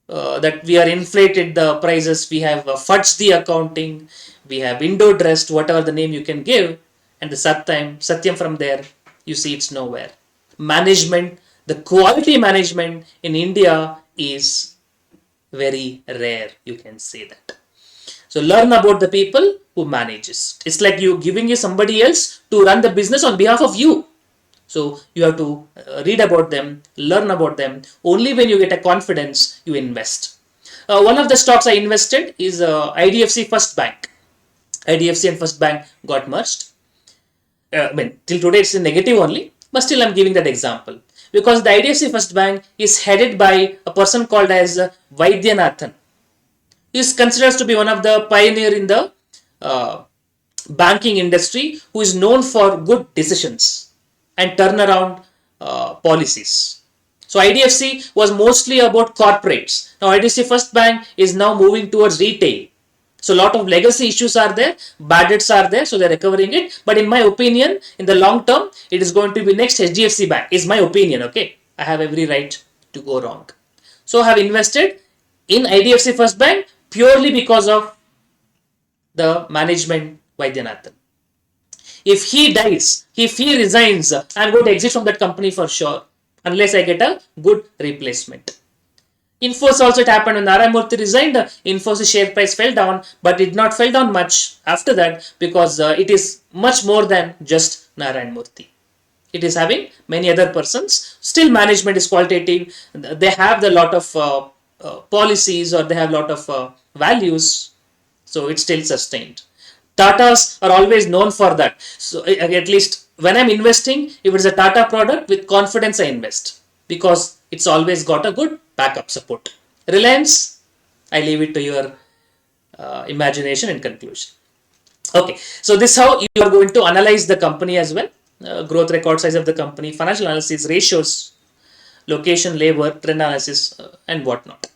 that we are inflated the prices, we have fudged the accounting, we have window dressed, whatever the name you can give, and the Satyam from there, you see it's nowhere. Management, the quality management in India is very rare, you can say that. So learn about the people who manages. It's like you giving you somebody else to run the business on behalf of you. So you have to read about them, learn about them. Only when you get a confidence, you invest. One of the stocks I invested is IDFC First Bank. IDFC and First Bank got merged. Till today it's in negative only, but still I'm giving that example. Because the IDFC First Bank is headed by a person called as Vaidyanathan. He is considered to be one of the pioneer in the banking industry, who is known for good decisions and turnaround policies. So IDFC was mostly about corporates. Now IDFC First Bank is now moving towards retail. So a lot of legacy issues are there, bad debts are there, so they're recovering it. But in my opinion, in the long term, it is going to be next HDFC Bank. Is my opinion, okay? I have every right to go wrong. So I have invested in IDFC First Bank purely because of the management Vaidyanathan. If he dies, if he resigns, I'm going to exit from that company for sure, unless I get a good replacement. Infosys also, it happened when Narayan Murthy resigned. Infosys share price fell down, but it not fell down much after that, because it is much more than just Narayan Murthy. It is having many other persons. Still, management is qualitative. They have a lot of policies, or they have a lot of values, so it's still sustained. Tatas are always known for that. So at least when I'm investing, if it's a Tata product, with confidence I invest, because it's always got a good backup support. Reliance, I leave it to your imagination and conclusion. Okay, so this is how you are going to analyze the company as well. Growth, record size of the company, financial analysis, ratios, location, labor, trend analysis, and whatnot.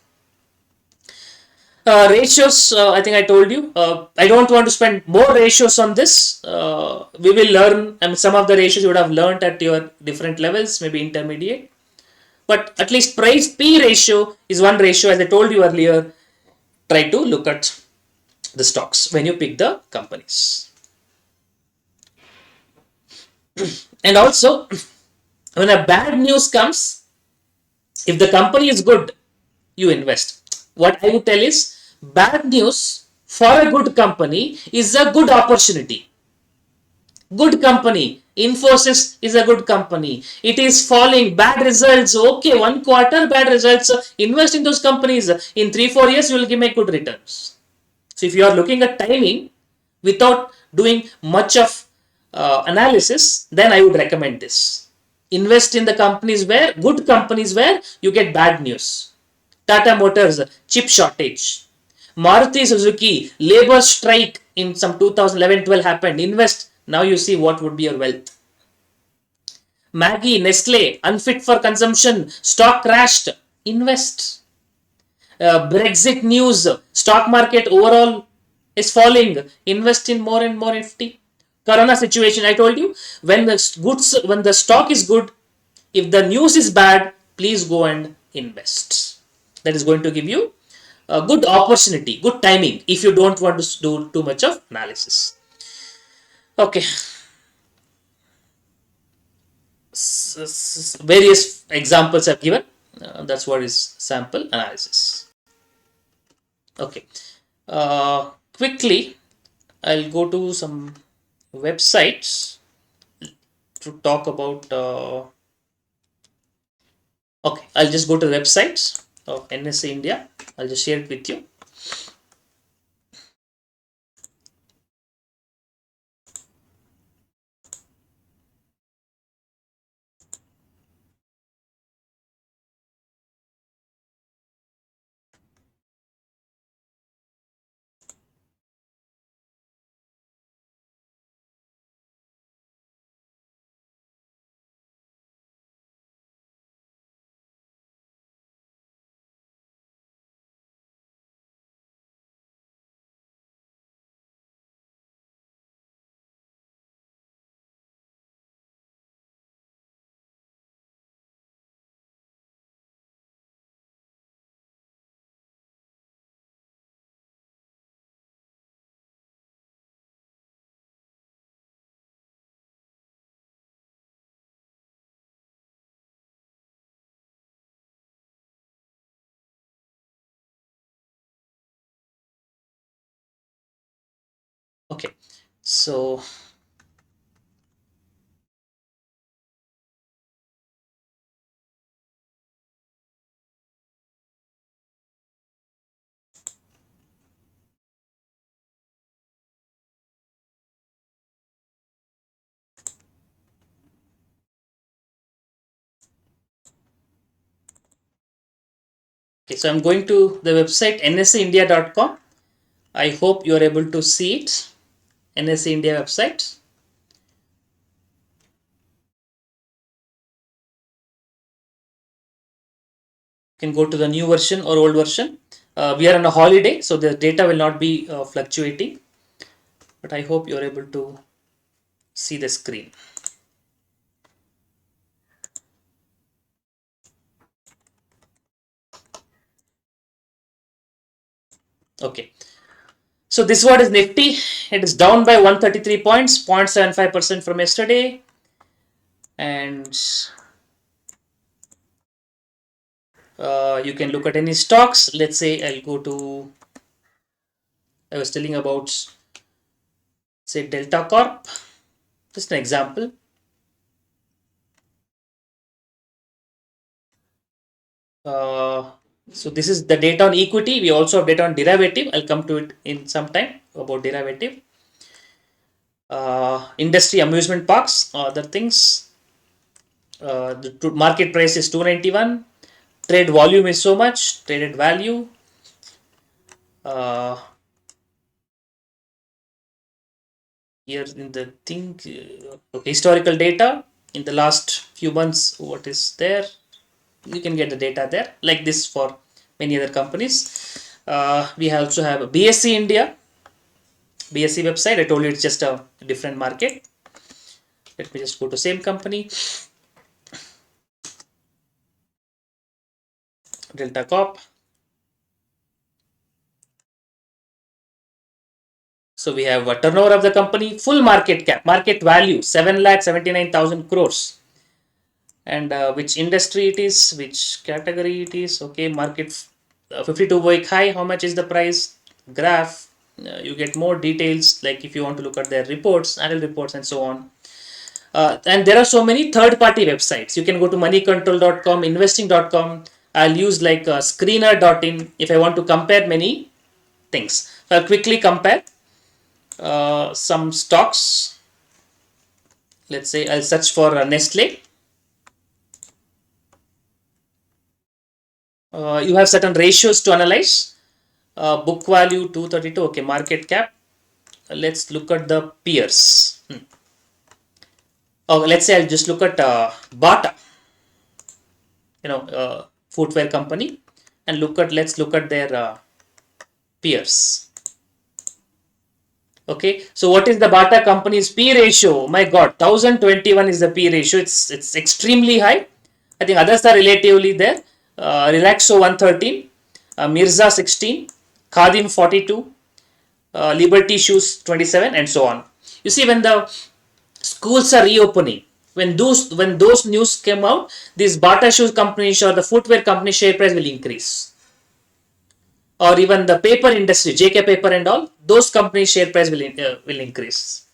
Ratios, I think I told you. I don't want to spend more ratios on this. We will learn, and some of the ratios you would have learned at your different levels, maybe intermediate. But at least price P ratio is one ratio, as I told you earlier. Try to look at the stocks when you pick the companies. And also, when a bad news comes, if the company is good, you invest. What I would tell is, bad news for a good company is a good opportunity. Good company, Infosys is a good company. It is falling, bad results. Okay, one quarter bad results. Invest in those companies. In 3-4 years, you will make good returns. So if you are looking at timing without doing much of analysis, then I would recommend this. Invest in the companies where, good companies where you get bad news. Tata Motors, chip shortage. Maruti Suzuki, labor strike in some 2011-12 happened. Invest. Now you see what would be your wealth. Maggie, Nestle, unfit for consumption, stock crashed. Invest. Brexit news, stock market overall is falling. Invest in more and more Nifty. Corona situation, I told you, when the stock is good, if the news is bad, please go and invest. That is going to give you a good opportunity, good timing, if you don't want to do too much of analysis. Okay. Various examples I've given. That's what is sample analysis. Okay. Quickly, I'll go to some websites to talk about. Okay, I'll just go to the websites of NSA India. I'll just share it with you. Okay, so okay, so I'm going to the website nsaindia.com. I hope you are able to see it. NSA India website. You can go to the new version or old version. We are on a holiday, so the data will not be fluctuating. But I hope you are able to see the screen. Okay. So this one is Nifty. It is down by 133 points, 0.75% from yesterday. And you can look at any stocks. Let's say I'll go to, I was telling about, say, Delta Corp. Just an example. Uh, so this is the data on equity. We also have data on derivative. I'll come to it in some time about derivative. Industry amusement parks, other things. The market price is 291. Trade volume is so much. Traded value. Uh, Here in the thing, okay, historical data in the last few months, what is there? You can get the data there, like this for many other companies. We also have a BSE India, BSE website. I told you it's just a different market. Let me just go to same company, Delta Corp. So we have a turnover of the company, full market cap, market value 7,79,000 crores, and which industry it is, which category it is. Okay, market 52-week high. How much is the price? Graph. You get more details, like if you want to look at their reports, annual reports, and so on. And there are so many third-party websites. You can go to moneycontrol.com, investing.com. I'll use like screener.in if I want to compare many things. So I'll quickly compare some stocks. Let's say I'll search for Nestle. You have certain ratios to analyze. Book value 232. Okay, market cap. Let's look at the peers. Oh, let's say I'll just look at Bata, footwear company, and let's look at their peers. Okay, so what is the Bata company's P ratio? My God, 1021 is the P ratio. It's extremely high. I think others are relatively there. Relaxo 113, Mirza 16, Khadim 42, Liberty Shoes 27, and so on. You see, when the schools are reopening, when those news came out, these Bata shoes company or the footwear company share price will increase. or even the paper industry, JK Paper and all, those companies' share price will increase.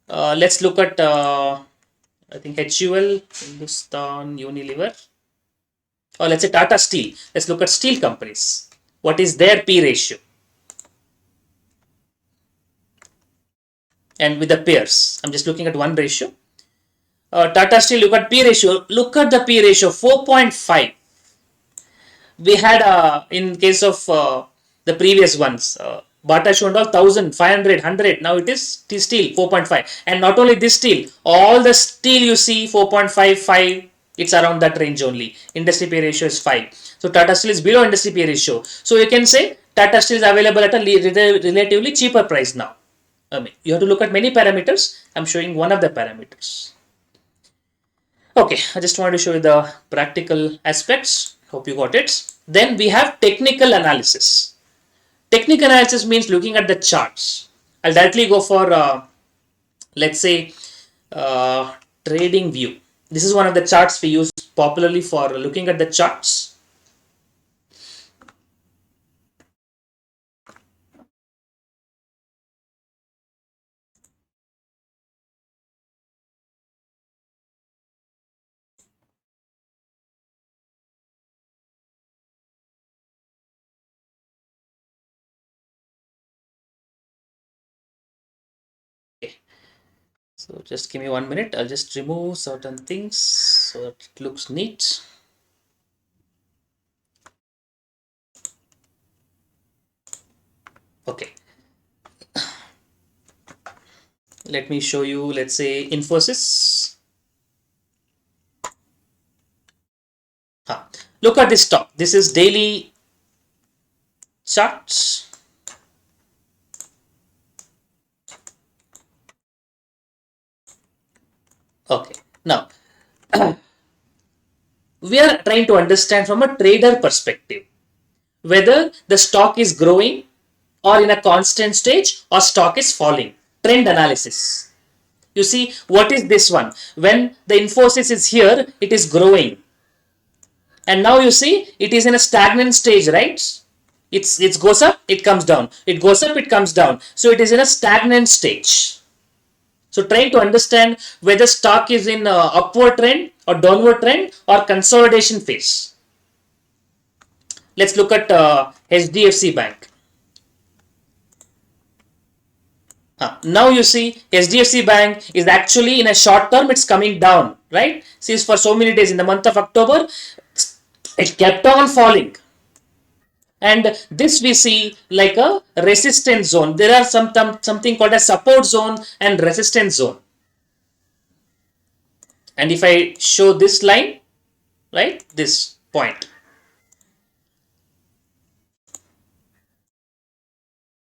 Let's look at I think HUL, Hindustan Unilever, or let's say Tata Steel. Let's look at steel companies. What is their P ratio? And with the peers, I'm just looking at one ratio. Tata Steel, look at P ratio. Look at the P ratio, 4.5. We had in case of the previous ones, Bata Shondal 1,500, now it is steel 4.5, and not only this steel, all the steel you see 4.55, it's around that range only. Industry P ratio is 5. So Tata Steel is below industry P ratio. So you can say Tata Steel is available at a relatively cheaper price now. I mean, you have to look at many parameters. I'm showing one of the parameters. Okay, I just wanted to show you the practical aspects. Hope you got it. Then we have technical analysis. Technical analysis means looking at the charts. I'll directly go for, let's say, trading view. This is one of the charts we use popularly for looking at the charts. Okay. So just give me 1 minute. I'll just remove certain things so that it looks neat. Okay. Let me show you, let's say, Infosys. Look at this stock. This is daily charts. Okay. Now, we are trying to understand from a trader perspective whether the stock is growing or in a constant stage or stock is falling. Trend analysis. You see, what is this one? When the Infosys is here, it is growing. And now you see, it is in a stagnant stage, right? It goes up, it comes down. It goes up, it comes down. So it is in a stagnant stage. So trying to understand whether stock is in upward trend or downward trend or consolidation phase. Let's look at HDFC Bank. Now you see HDFC Bank is actually in a short term, it's coming down, right? Since for so many days in the month of October, it kept on falling. And this we see like a resistance zone. There are something called a support zone and resistance zone. And if I show this line, right, this point,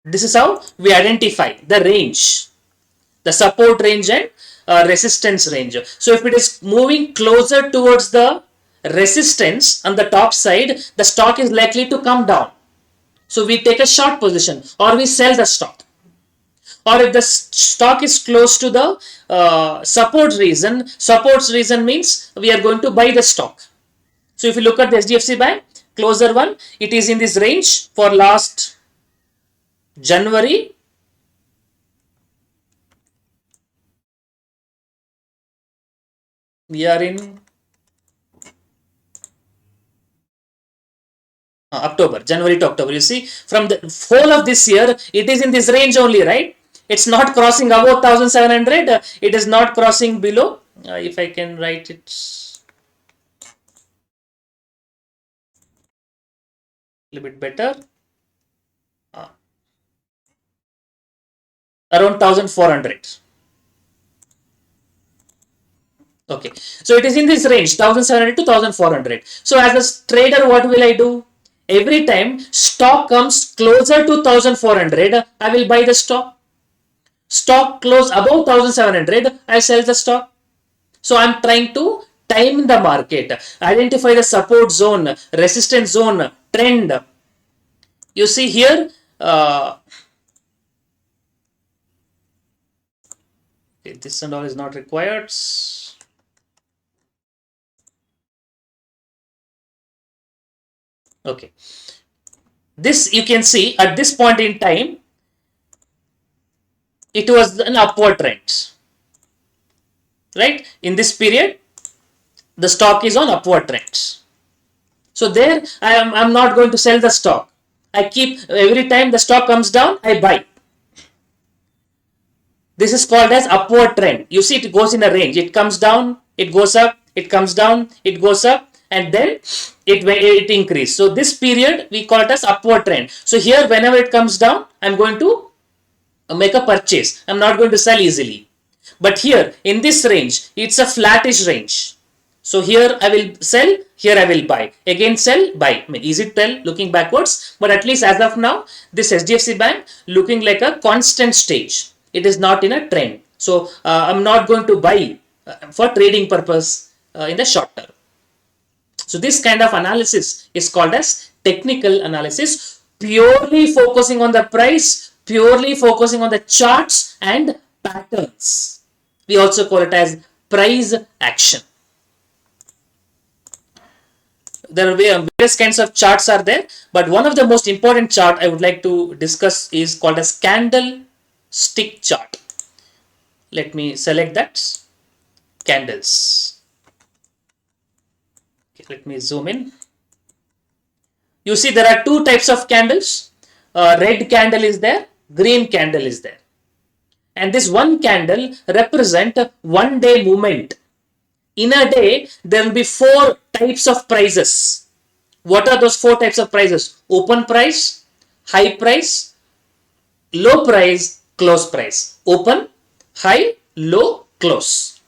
this is how we identify the range, the support range and resistance range. So if it is moving closer towards the resistance on the top side, the stock is likely to come down. So we take a short position or we sell the stock. Or if the stock is close to the support reason means we are going to buy the stock. So if you look at the HDFC Bank, closer one, it is in this range for last January. We are in October, January to October. You see, from the whole of this year, it is in this range only, right? It's not crossing above 1,700. It is not crossing below. If I can write it a little bit better. Around 1,400. Okay, so it is in this range 1,700 to 1,400. So as a trader, what will I do? Every time stock comes closer to 1,400, I will buy the stock. Stock close above 1,700, I sell the stock. So I'm trying to time the market, identify the support zone, resistance zone, trend. You see here, okay, this and all is not required. Okay. This you can see at this point in time, it was an upward trend, right? In this period, the stock is on upward trends. So there, I'm not going to sell the stock. I keep, every time the stock comes down, I buy. This is called as upward trend. You see, it goes in a range. It comes down, it goes up, it comes down, it goes up, and then it increases. So this period we call it as upward trend. So here, whenever it comes down, I'm going to make a purchase. I'm not going to sell easily. But here in this range, it's a flattish range. So here I will sell, here I will buy. Again sell, buy. I mean, easy to tell looking backwards, but at least as of now, this HDFC Bank looking like a constant stage. It is not in a trend. So I'm not going to buy for trading purpose in the short term. So this kind of analysis is called as technical analysis, purely focusing on the price, purely focusing on the charts and patterns. We also call it as price action. There are various kinds of charts are there, but one of the most important chart I would like to discuss is called as candlestick chart. Let me select that, candles. Okay, let me zoom in. You see there are two types of candles. Red candle is there, green candle is there. And this one candle represent a 1 day movement. In a day, there will be 4 types of prices. What are those 4 types of prices? Open price, high price, low price, close price. Open, high, low, close.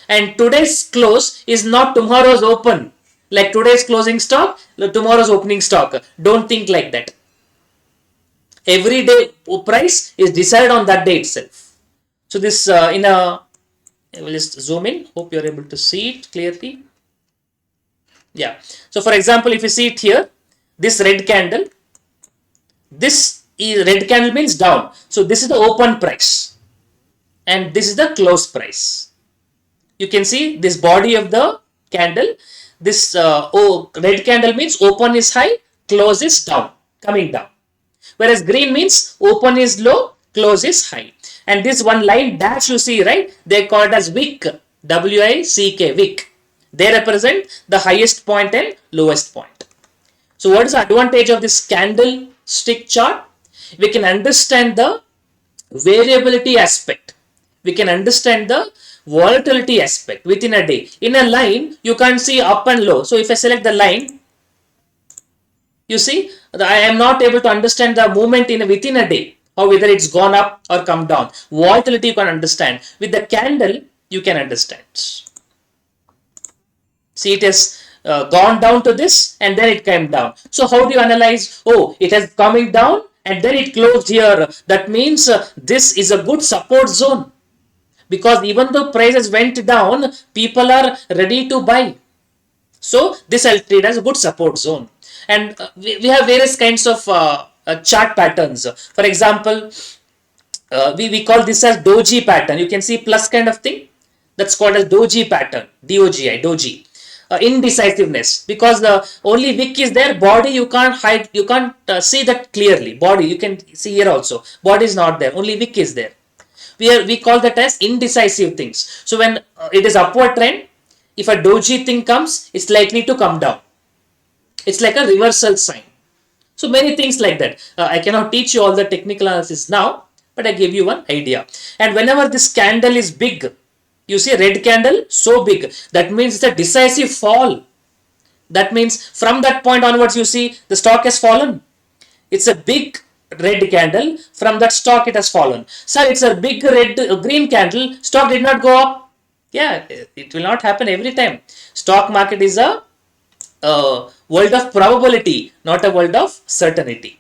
And today's close is not tomorrow's open. Like today's closing stock, tomorrow's opening stock. Don't think like that. Every day price is decided on that day itself. So this I will just zoom in. Hope you're able to see it clearly. Yeah. So for example, if you see it here, this red candle, this is red candle means down. So this is the open price and this is the close price. You can see this body of the candle. This red candle means open is high, close is down, coming down. Whereas green means open is low, close is high. And this one line dash you see, right? They call it as wick, W-I-C-K, wick. They represent the highest point and lowest point. So what is the advantage of this candlestick chart? We can understand the variability aspect. We can understand the volatility aspect within a day. In a line, you can't see up and low. So if I select the line, you see, I am not able to understand the movement within a day, or whether it's gone up or come down. Volatility you can understand. With the candle, you can understand. See, it has gone down to this and then it came down. So how do you analyze? Oh, it has coming down and then it closed here. That means this is a good support zone. Because even though prices went down, people are ready to buy. So this I'll treat as a good support zone. And we have various kinds of chart patterns. For example, we call this as doji pattern. You can see plus kind of thing. That's called as doji pattern. D-O-G-I, doji. Indecisiveness. Because the only wick is there, body you can't hide, you can't see that clearly. Body, you can see here also. Body is not there, only wick is there. We call that as indecisive things. So when it is upward trend, if a doji thing comes, it's likely to come down. It's like a reversal sign. So many things like that. I cannot teach you all the technical analysis now, but I give you one idea. And whenever this candle is big, you see a red candle so big, that means it's a decisive fall. That means from that point onwards, you see the stock has fallen. It's a big red candle. From that stock it has fallen. Sir, it's a big green candle. Stock did not go up. Yeah, it will not happen every time. Stock market is a world of probability, not a world of certainty.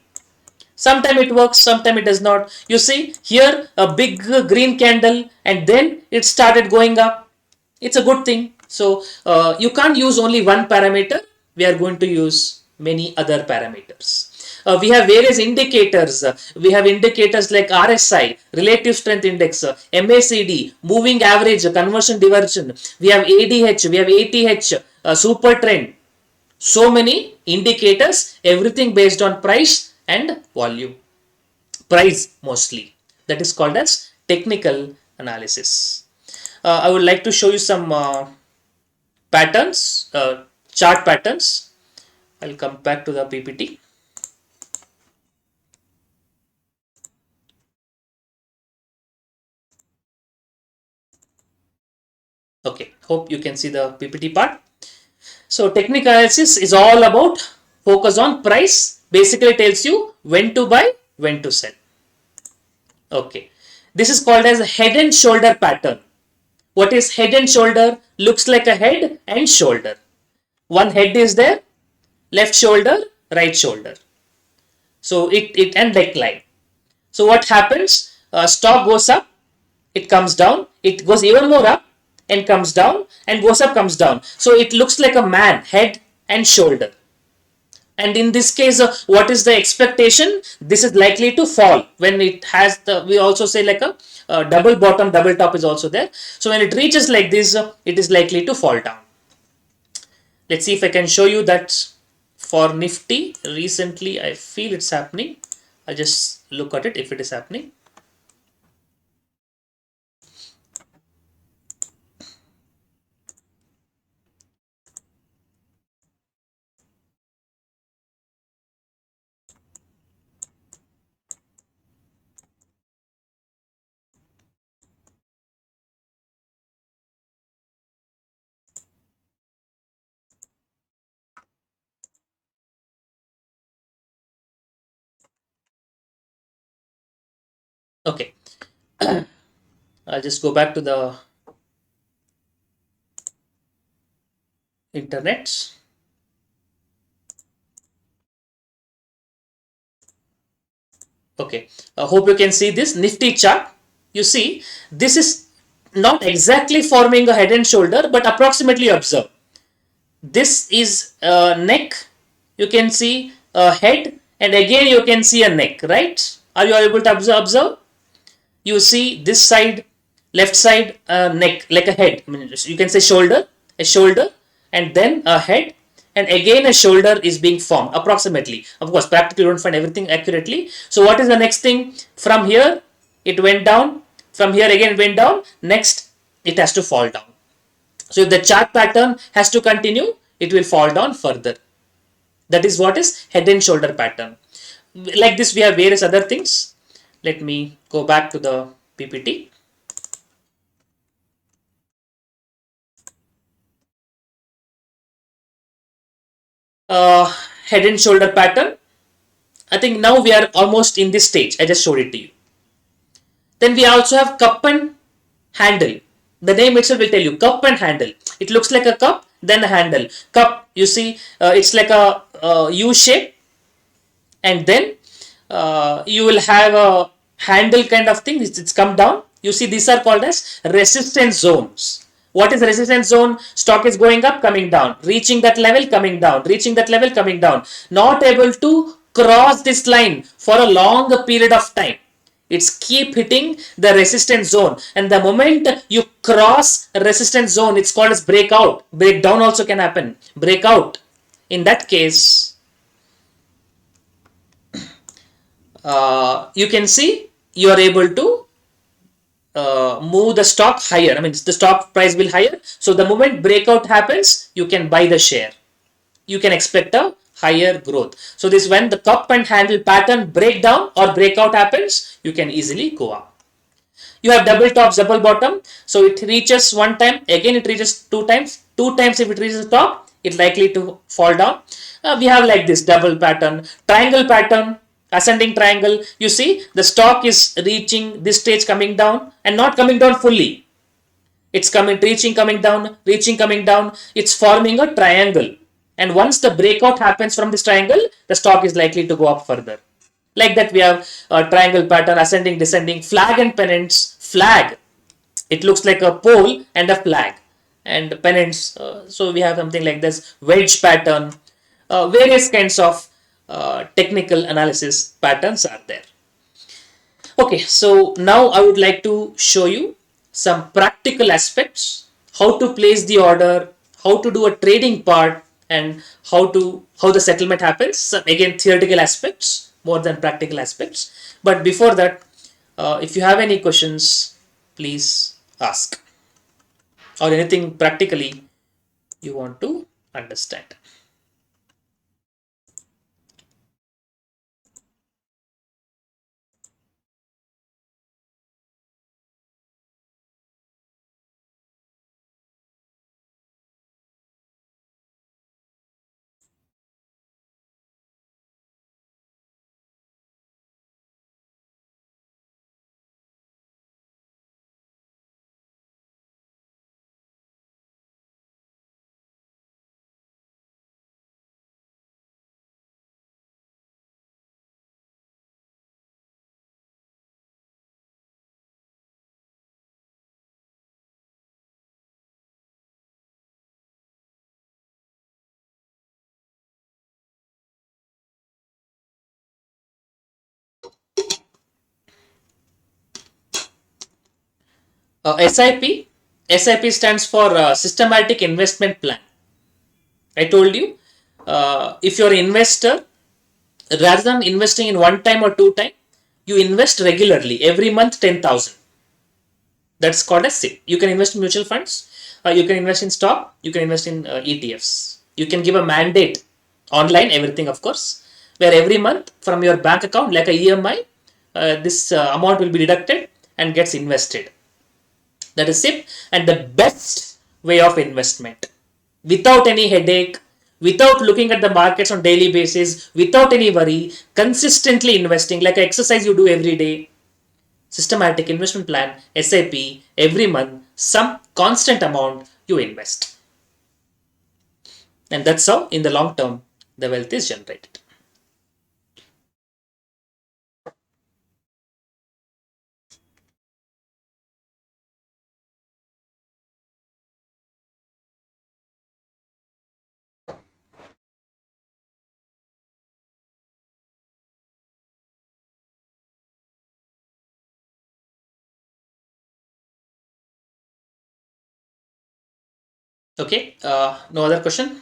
Sometimes it works, sometimes it does not. You see here a big green candle and then it started going up. It's a good thing. So you can't use only one parameter. We are going to use many other parameters. We have various indicators. We have indicators like RSI, relative strength index, MACD, moving average, conversion diversion. We have ADH, we have ATH, super trend. So many indicators, everything based on price and volume, price mostly. That is called as technical analysis. I would like to show you some patterns, chart patterns. I'll come back to the PPT. Okay, hope you can see the PPT part. So technical analysis is all about focus on price. Basically tells you when to buy, when to sell. Okay, this is called as a head and shoulder pattern. What is head and shoulder? Looks like a head and shoulder. One head is there, left shoulder, right shoulder. So it and neckline. So what happens? Stock goes up, it comes down, it goes even more up and comes down and goes up, comes down. So it looks like a man, head and shoulder. And in this case, what is the expectation? This is likely to fall when it has the, we also say like a double bottom, double top is also there. So when it reaches like this, it is likely to fall down. Let's see if I can show you that for Nifty. Recently, I feel it's happening. I'll just look at it if it is happening. Okay. I'll just go back to the internet. Okay, I hope you can see this Nifty chart. You see, this is not exactly forming a head and shoulder, but approximately observe. This is a neck. You can see a head, and again you can see a neck, right? Are you able to observe? You see this side, left side, neck, like a head. I mean, you can say shoulder, a shoulder, and then a head, and again a shoulder is being formed approximately. Of course, practically you don't find everything accurately. So what is the next thing? From here, it went down. From here again went down. Next, it has to fall down. So if the chart pattern has to continue, it will fall down further. That is what is head and shoulder pattern. Like this, we have various other things. Let me go back to the PPT. Head and shoulder pattern. I think now we are almost in this stage. I just showed it to you. Then we also have cup and handle. The name itself will tell you cup and handle. It looks like a cup, then a handle. Cup, you see, it's like a U shape, and then you will have a handle kind of thing. It's come down. You see, these are called as resistance zones. What is resistance zone? Stock is going up, coming down, reaching that level, coming down, reaching that level, coming down. Not able to cross this line for a long period of time. It's keep hitting the resistance zone, and the moment you cross resistance zone, it's called as breakout. Breakdown also can happen. Breakout. In that case, you can see you are able to move the stock higher. I mean, the stock price will higher. So the moment breakout happens, you can buy the share. You can expect a higher growth. So this, when the cup and handle pattern breakdown or breakout happens, you can easily go up. You have double tops, double bottom. So it reaches one time, again it reaches two times. Two times if it reaches the top, it's likely to fall down. We have like this double pattern, triangle pattern, ascending triangle. You see the stock is reaching this stage, coming down and not coming down fully. It's coming, reaching, coming down, reaching, coming down. It's forming a triangle. And once the breakout happens from this triangle, the stock is likely to go up further. Like that, we have a triangle pattern, ascending, descending, flag and pennants. Flag, it looks like a pole and a flag, and pennants. So we have something like this, wedge pattern. Various kinds of technical analysis patterns are there. Okay, so now I would like to show you some practical aspects, how to place the order, how to do a trading part, and how the settlement happens. Some, again, theoretical aspects. more than practical aspects. But before that, if you have any questions, please ask, or anything practically you want to understand. SIP. SIP stands for Systematic Investment Plan. I told you, if you're an investor, rather than investing in one time or two time, you invest regularly every month 10,000. That's called a SIP. You can invest in mutual funds, you can invest in stock, you can invest in ETFs. You can give a mandate online, everything of course, where every month from your bank account, like a EMI, this amount will be deducted and gets invested. That is SIP, and the best way of investment, without any headache, without looking at the markets on daily basis, without any worry, consistently investing like an exercise you do every day. Systematic investment plan, SIP, every month, some constant amount you invest. And that's how, in the long term, the wealth is generated. Okay, no other question?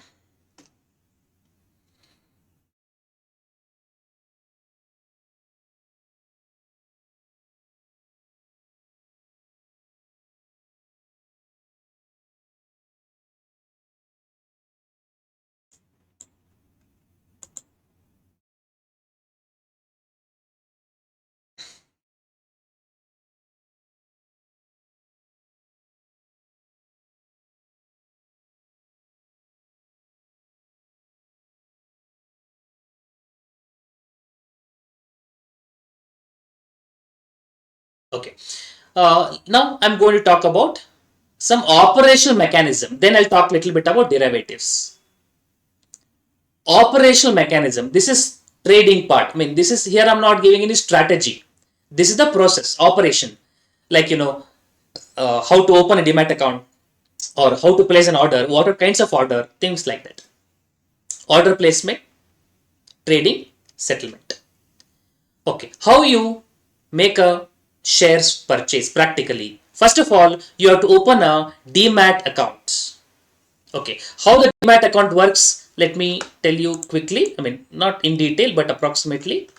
Okay. Now I'm going to talk about some operational mechanism. Then I'll talk a little bit about derivatives. Operational mechanism. This is trading part. I mean, this is here. I'm not giving any strategy. This is the process, operation. Like, how to open a demat account, or how to place an order, what are kinds of order, things like that. Order placement, trading, settlement. Okay, how you make a shares purchase practically. First of all, you have to open a demat account. Okay, how the demat account works, let me tell you quickly. I mean, not in detail, but approximately.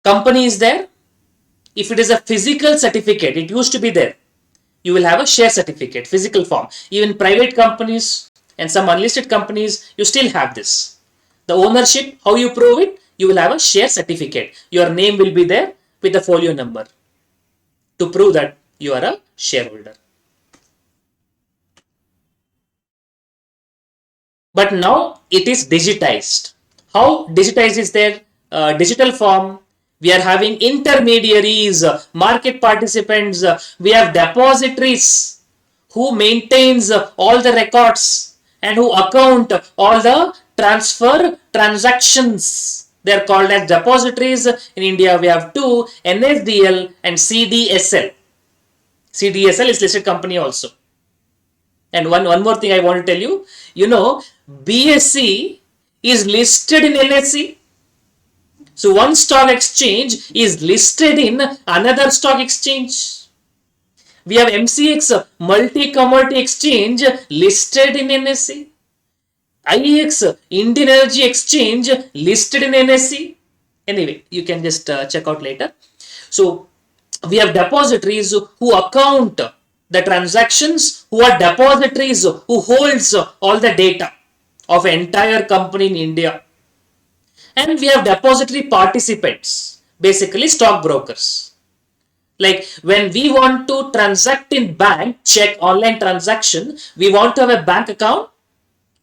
Company is there. If it is a physical certificate, it used to be there. You will have a share certificate, physical form. Even private companies and some unlisted companies, you still have this. The ownership, how you prove it, you will have a share certificate. Your name will be there with the folio number to prove that you are a shareholder. But now it is digitized. How digitized is there? Digital form. We are having intermediaries, market participants. We have depositories who maintains all the records and who account all the transfer transactions. They are called as depositories. In India, we have two, NSDL and CDSL. CDSL is listed company also. And one more thing I want to tell you, BSE is listed in NSE. So one stock exchange is listed in another stock exchange. We have MCX, multi commodity exchange, listed in NSE. IEX, Indian Energy Exchange, listed in NSE. Anyway, you can just check out later. So we have depositories who account the transactions, who are depositories who holds all the data of entire company in India. And we have depository participants, basically stockbrokers. Like when we want to transact in bank, check online transaction, we want to have a bank account,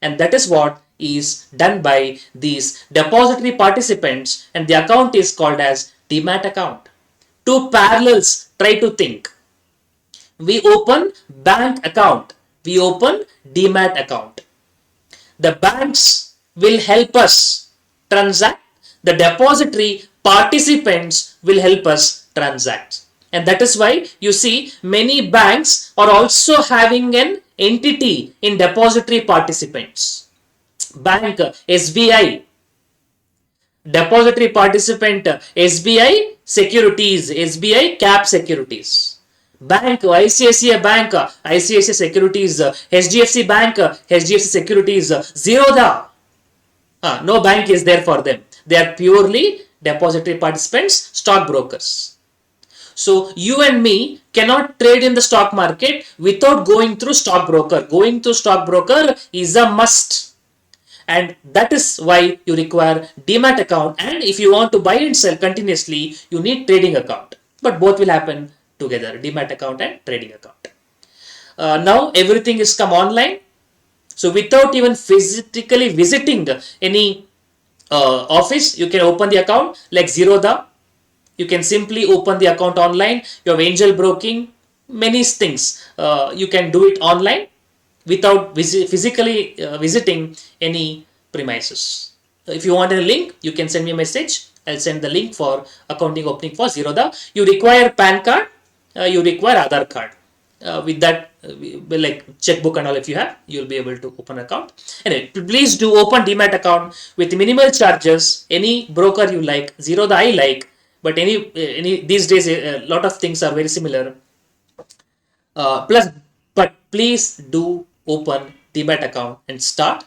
and that is what is done by these depository participants, and the account is called as demat account. Two parallels, try to think. We open bank account, we open demat account. The banks will help us transact, the depository participants will help us transact. And that is why you see many banks are also having an entity in depository participants. Bank SBI, depository participant SBI Securities, SBI Cap Securities. Bank ICICI Bank, ICICI Securities, HDFC Bank, HDFC Securities, Zerodha. No bank is there for them. They are purely depository participants, stockbrokers. So you and me cannot trade in the stock market without going through stockbroker. Going through stockbroker is a must. And that is why you require demat account. And if you want to buy and sell continuously, you need trading account. But both will happen together, demat account and trading account. Now everything is come online. So without even physically visiting any office, you can open the account like Zerodha. You can simply open the account online. You have angel broking, many things. You can do it online without physically visiting any premises. So if you want a link, you can send me a message. I'll send the link for accounting opening for Zerodha. You require PAN card, you require Aadhaar card. With that, like checkbook and all, if you have, you'll be able to open an account. Anyway, please do open demat account with minimal charges. Any broker you like, Zerodha I like, but any these days a lot of things are very similar. But please do open demat account and start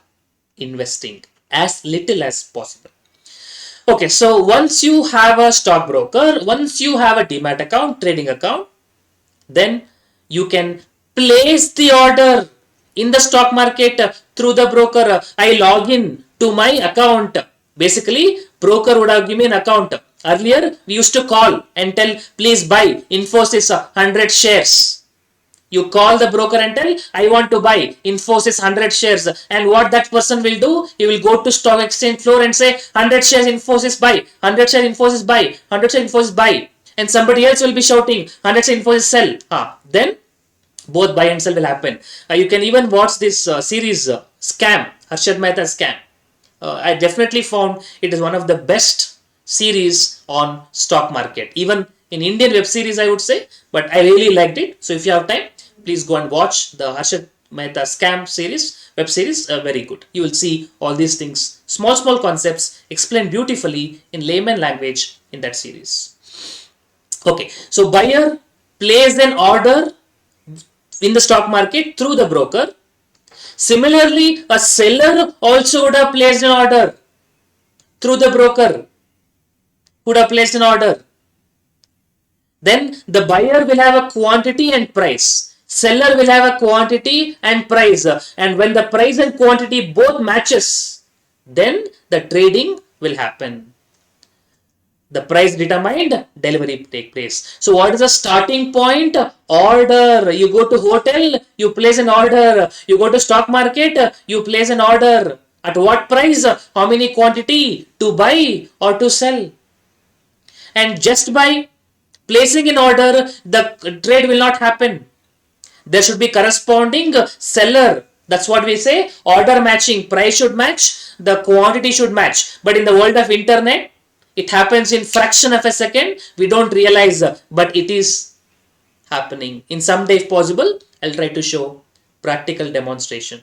investing as little as possible. Okay, so once you have a stockbroker, once you have a demat account, trading account, then you can place the order in the stock market through the broker. I log in to my account. Basically, broker would have given me an account. Earlier, we used to call and tell, please buy Infosys 100 shares. You call the broker and tell, I want to buy Infosys 100 shares. And what that person will do, he will go to stock exchange floor and say, 100 shares Infosys buy, 100 shares Infosys buy, 100 shares Infosys buy. And somebody else will be shouting, 100 shares Infosys sell. Then both buy and sell will happen. You can even watch this series, Scam, Harshad Mehta Scam. I definitely found it is one of the best series on stock market. Even in Indian web series, I would say, but I really liked it. So if you have time, please go and watch the Harshad Mehta Scam series, web series, very good. You will see all these things, small concepts explained beautifully in layman language in that series. Okay, so buyer plays an order in the stock market through the broker. Similarly, a seller also would have placed an order through the broker, would have placed an order. Then the buyer will have a quantity and price. Seller will have a quantity and price. And when the price and quantity both matches, then the trading will happen. The price determined, delivery take place. So what is the starting point? Order. You go to hotel, you place an order. You go to stock market, you place an order. At what price? How many quantity to buy or to sell? And just by placing an order, the trade will not happen. There should be corresponding seller. That's what we say. Order matching. Price should match. The quantity should match. But in the world of internet, it happens in fraction of a second. We don't realize, but it is happening. In some day, if possible, I'll try to show practical demonstration.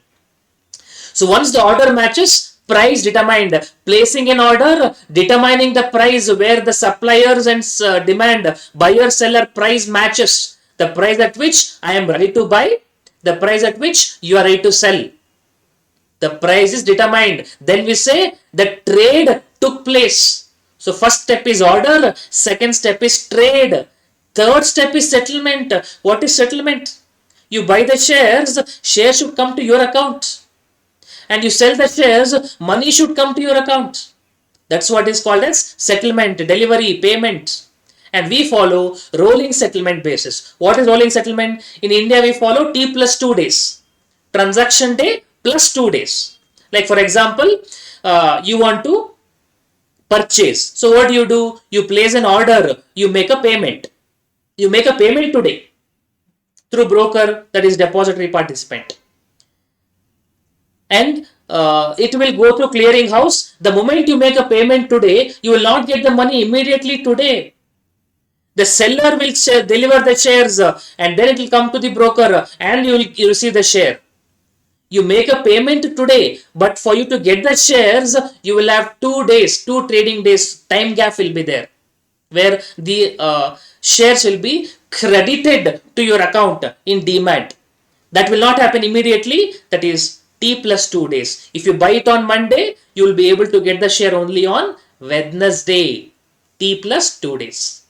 So once the order matches, price determined, placing an order, determining the price where the suppliers and demand, buyer seller price matches, the price at which I am ready to buy, the price at which you are ready to sell. The price is determined. Then we say the trade took place. So first step is order, second step is trade, third step is settlement. What is settlement? You buy the shares, shares should come to your account. And you sell the shares, money should come to your account. That's what is called as settlement, delivery, payment. And we follow rolling settlement basis. What is rolling settlement? In India, we follow T plus 2 days. Transaction day plus 2 days. Like for example, you want to purchase. So what do? You place an order, you make a payment. You make a payment today through broker, that is depository participant. And it will go through clearing house. The moment you make a payment today, you will not get the money immediately today. The seller will deliver the shares and then it will come to the broker and you will receive the share. You make a payment today, but for you to get the shares, you will have 2 days, 2 trading days, time gap will be there, where the shares will be credited to your account in demat. That will not happen immediately, that is T plus 2 days. If you buy it on Monday, you will be able to get the share only on Wednesday, T plus 2 days.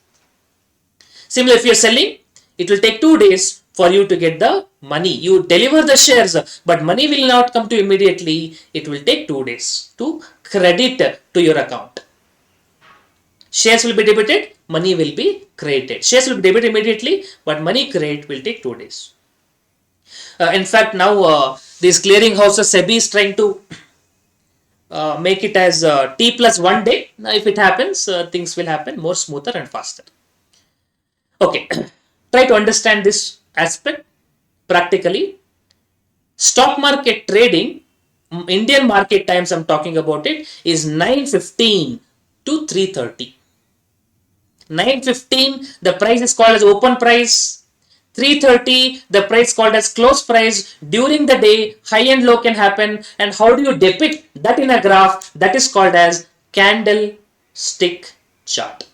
Similarly, if you are selling, it will take 2 days for you to get the money. You deliver the shares, but money will not come to you immediately. It will take 2 days to credit to your account. Shares will be debited, money will be credited. Shares will be debited immediately, but money credit will take 2 days. In fact, now these clearing houses, SEBI is trying to make it as T plus 1 day. Now, if it happens, things will happen more smoother and faster. Okay, try to understand this aspect practically. Stock market trading, Indian market times I'm talking about it, is 9:15 to 3:30. 9:15, the price is called as open price. 3:30, the price called as close price. During the day, high and low can happen. And how do you depict that in a graph? That is called as candlestick chart.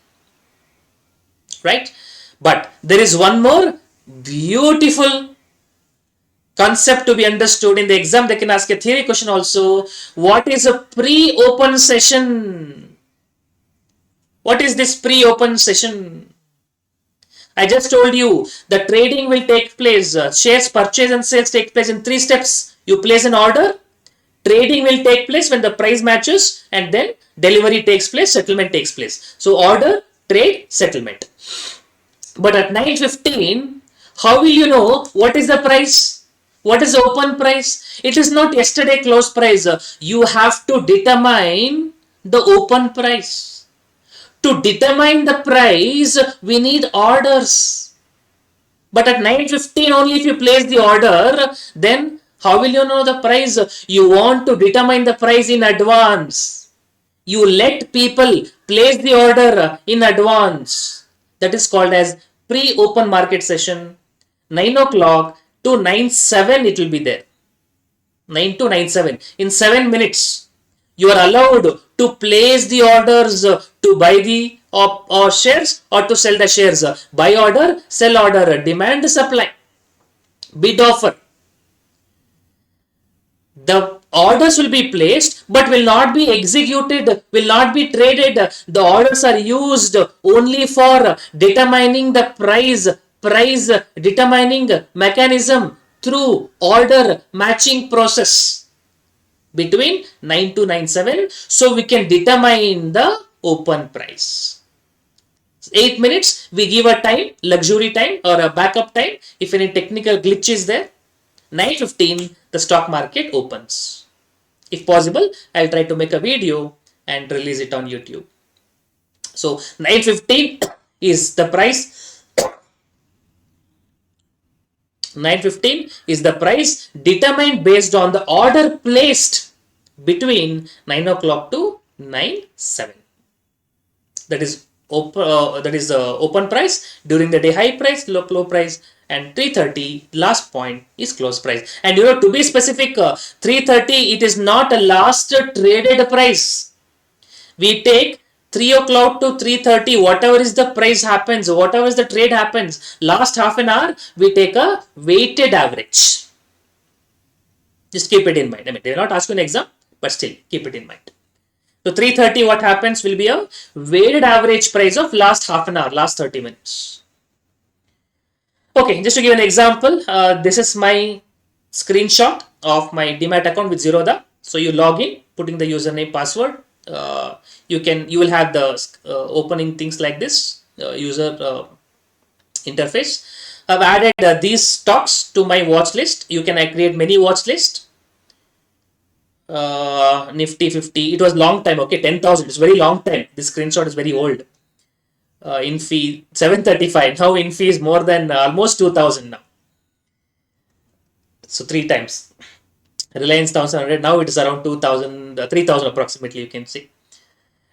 Right? But there is one more beautiful concept to be understood. In the exam, they can ask a theory question also. What is a pre-open session? What is this pre-open session? I just told you the trading will take place. Shares purchase and sales take place in 3 steps. You place an order. Trading will take place when the price matches, and then delivery takes place, settlement takes place. So order, trade, settlement. But at 9:15, how will you know what is the price? What is the open price? It is not yesterday close price. You have to determine the open price. To determine the price, we need orders. But at 9:15 only if you place the order, then how will you know the price? You want to determine the price in advance. You let people place the order in advance. That is called as pre-open market session. 9 o'clock to 9:07 it will be there. 9 to 9:07. In 7 minutes, you are allowed to place the orders to buy the or shares or to sell the shares. Buy order, sell order, demand, supply, bid offer. The orders will be placed but will not be executed, will not be traded. The orders are used only for determining the price determining mechanism through order matching process between 9 to 9:07, so we can determine the open price. 8 minutes we give a time, luxury time or a backup time if any technical glitch is there. 9:15 the stock market opens. If possible, I'll try to make a video and release it on YouTube. So 9:15 is the price. 9:15 is the price determined based on the order placed between 9 o'clock to 9:07. That is open price, during the day high price, low price, and 3:30 last point is close price. And you know, to be specific, 3:30 it is not a last traded price. We take 3 o'clock to 3:30, whatever is the price happens, whatever is the trade happens, last half an hour we take a weighted average. Just keep it in mind. I mean, they will not ask you an exam, but still keep it in mind. So 3:30, what happens will be a weighted average price of last half an hour, last 30 minutes. Okay, just to give an example, this is my screenshot of my Demat account with Zerodha. So you log in, putting the username, password. You will have the opening things like this user interface. I've added these stocks to my watch list. You can create many watch list. Nifty 50. It was long time. Okay, 10,000. It's very long time. This screenshot is very old. In fee 735. Now in fee is more than almost 2,000 now. So three times. Reliance 1,100. Now it is around 2,000, 3,000 approximately. You can see.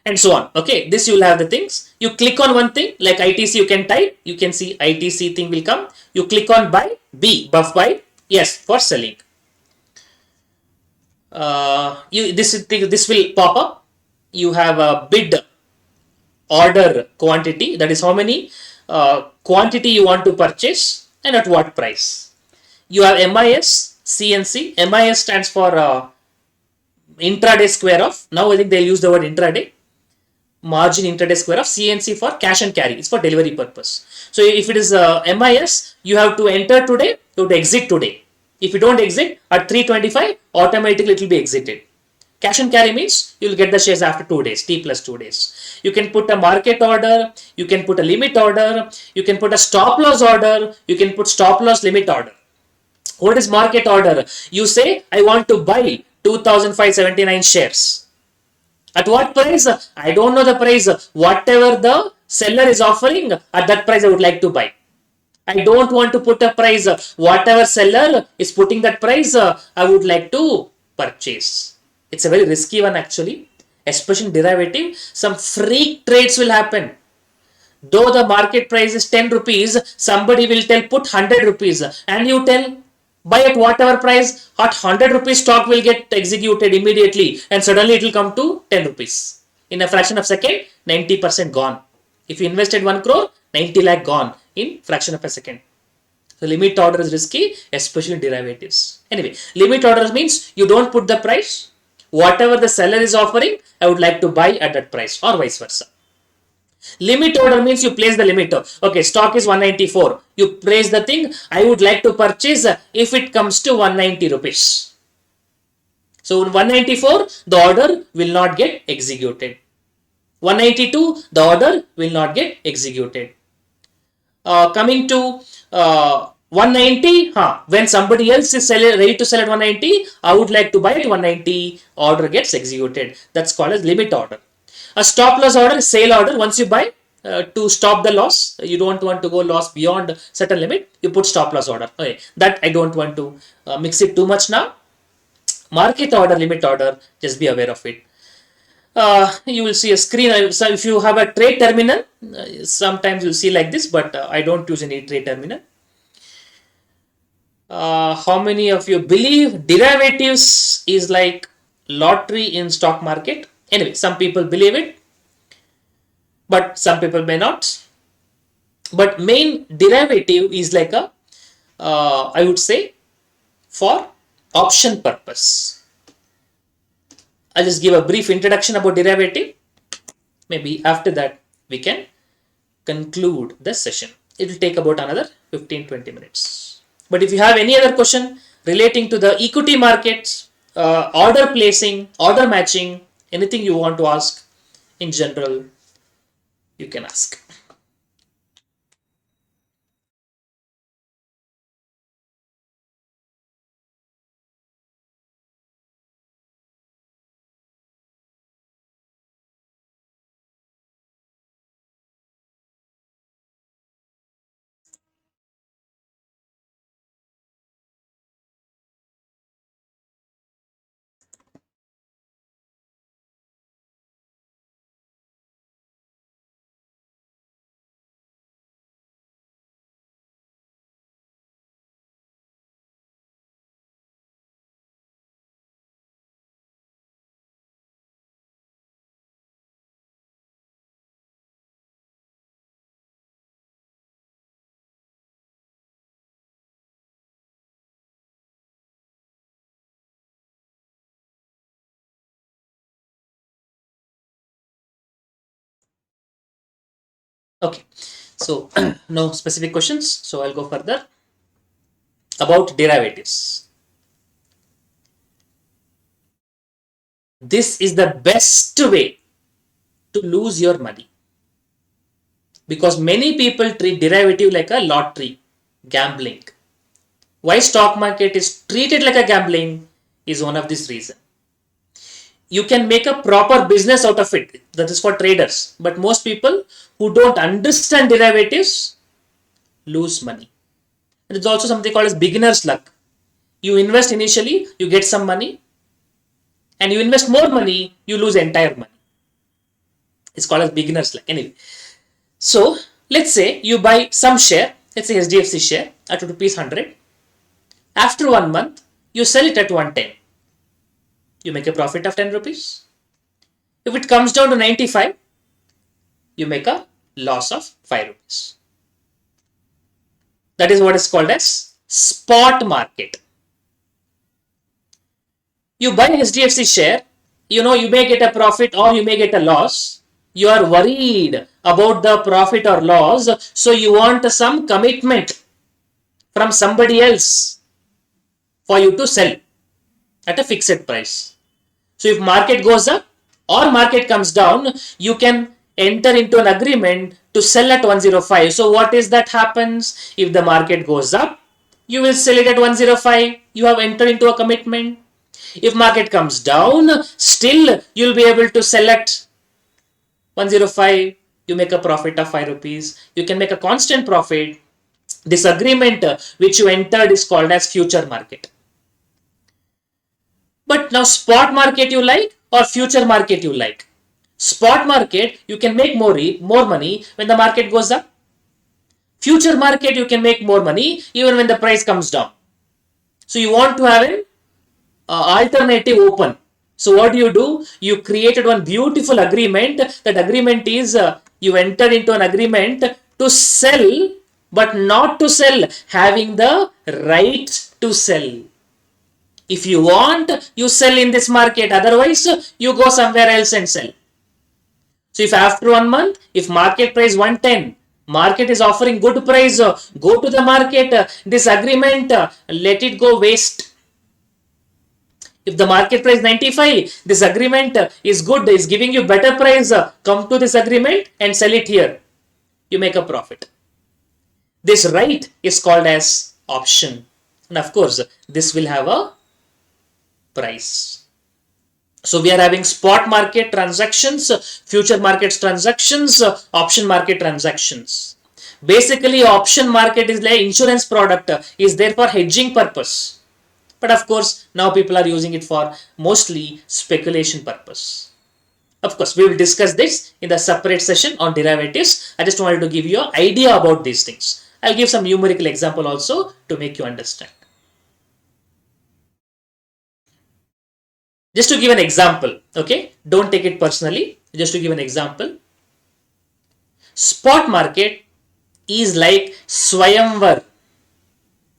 And so on. Okay, this you will have the things. You click on one thing like ITC, you can type. You can see ITC thing will come. You click on buy, B, buff buy, yes, for selling. This will pop up. You have a bid order quantity, that is how many quantity you want to purchase and at what price. You have MIS, CNC. MIS stands for intraday square of. Now I think they'll use the word intraday. Margin intraday square of. CNC for cash and carry. It's for delivery purpose. So if it is MIS, you have to enter today, you have to exit today. If you don't exit at 3:25, automatically it will be exited. Cash and carry means you will get the shares after 2 days, T plus 2 days. You can put a market order, you can put a limit order, you can put a stop loss order, you can put stop loss limit order. What is market order? You say, I want to buy 2,579 shares. At what price? I don't know the price. Whatever the seller is offering, at that price I would like to buy. I don't want to put a price. Whatever seller is putting that price, I would like to purchase. It's a very risky one actually, especially in derivative. Some freak trades will happen. Though the market price is 10 rupees, somebody will tell put 100 rupees and you tell buy at whatever price, at 100 rupees stock will get executed immediately and suddenly it will come to 10 rupees. In a fraction of a second, 90% gone. If you invested 1 crore, 90 lakh gone in fraction of a second. So limit order is risky, especially in derivatives. Anyway, limit orders means you don't put the price. Whatever the seller is offering, I would like to buy at that price or vice versa. Limit order means you place the limit. Okay, stock is 194. You place the thing. I would like to purchase if it comes to 190 rupees. So 194, the order will not get executed. 192, the order will not get executed. Coming to 190, when somebody else is ready to sell at 190, I would like to buy at 190, order gets executed. That's called as limit order. A stop loss order, sale order, once you buy, to stop the loss, you don't want to go loss beyond certain limit, you put stop loss order. Okay, that I don't want to mix it too much now. Market order, limit order, just be aware of it. You will see a screen. So if you have a trade terminal, sometimes you'll see like this, but I don't use any trade terminal. How many of you believe derivatives is like lottery in stock market? Anyway, some people believe it, but some people may not. But main derivative is like a, I would say, for option purpose. I'll just give a brief introduction about derivative. Maybe after that we can conclude the session. It will take about another 15-20 minutes. But if you have any other question relating to the equity markets, order placing, order matching, anything you want to ask in general, you can ask. Okay, so no specific questions. So I'll go further about derivatives. This is the best way to lose your money because many people treat derivative like a lottery, gambling. Why stock market is treated like a gambling is one of these reasons. You can make a proper business out of it. That is for traders. But most people who don't understand derivatives lose money. And it's also something called as beginner's luck. You invest initially, you get some money, and you invest more money, you lose entire money. It's called as beginner's luck. Anyway, so let's say you buy some share, let's say SDFC share at rupees 100. After 1 month, you sell it at 110. You make a profit of 10 rupees. If it comes down to 95, you make a loss of 5 rupees. That is what is called as spot market. You buy HDFC share, you may get a profit or you may get a loss. You are worried about the profit or loss, so you want some commitment from somebody else for you to sell at a fixed price. So if market goes up or market comes down, you can enter into an agreement to sell at 105. So what is that happens? If the market goes up, you will sell it at 105. You have entered into a commitment. If market comes down, still you will be able to sell at 105. You make a profit of 5 rupees. You can make a constant profit. This agreement which you entered is called as future market. But now spot market you like or future market you like? Spot market, you can make more money when the market goes up. Future market, you can make more money even when the price comes down. So you want to have an alternative open. So what do? You created one beautiful agreement. That agreement is you entered into an agreement to sell, but not to sell, having the right to sell. If you want, you sell in this market. Otherwise, you go somewhere else and sell. So if after 1 month, if market price 110, market is offering good price, go to the market. This agreement, let it go waste. If the market price 95, this agreement is good, is giving you better price, come to this agreement and sell it here. You make a profit. This right is called as option. And of course, this will have a price. So we are having spot market transactions, future markets transactions, option market transactions. Basically, option market is like insurance product, is there for hedging purpose. But of course, now people are using it for mostly speculation purpose. Of course, we will discuss this in the separate session on derivatives. I just wanted to give you an idea about these things. I'll give some numerical example also to make you understand. Just to give an example, okay? Don't take it personally. Just to give an example. Spot market is like Swayamvar.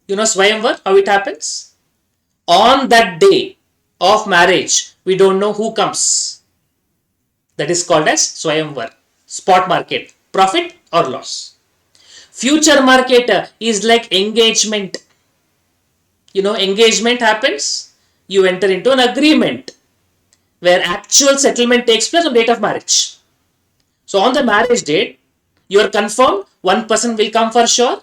You know Swayamvar, how it happens? On that day of marriage, we don't know who comes. That is called as Swayamvar. Spot market, profit or loss. Future market is like engagement. Engagement happens. You enter into an agreement where actual settlement takes place on date of marriage. So on the marriage date, you are confirmed one person will come for sure.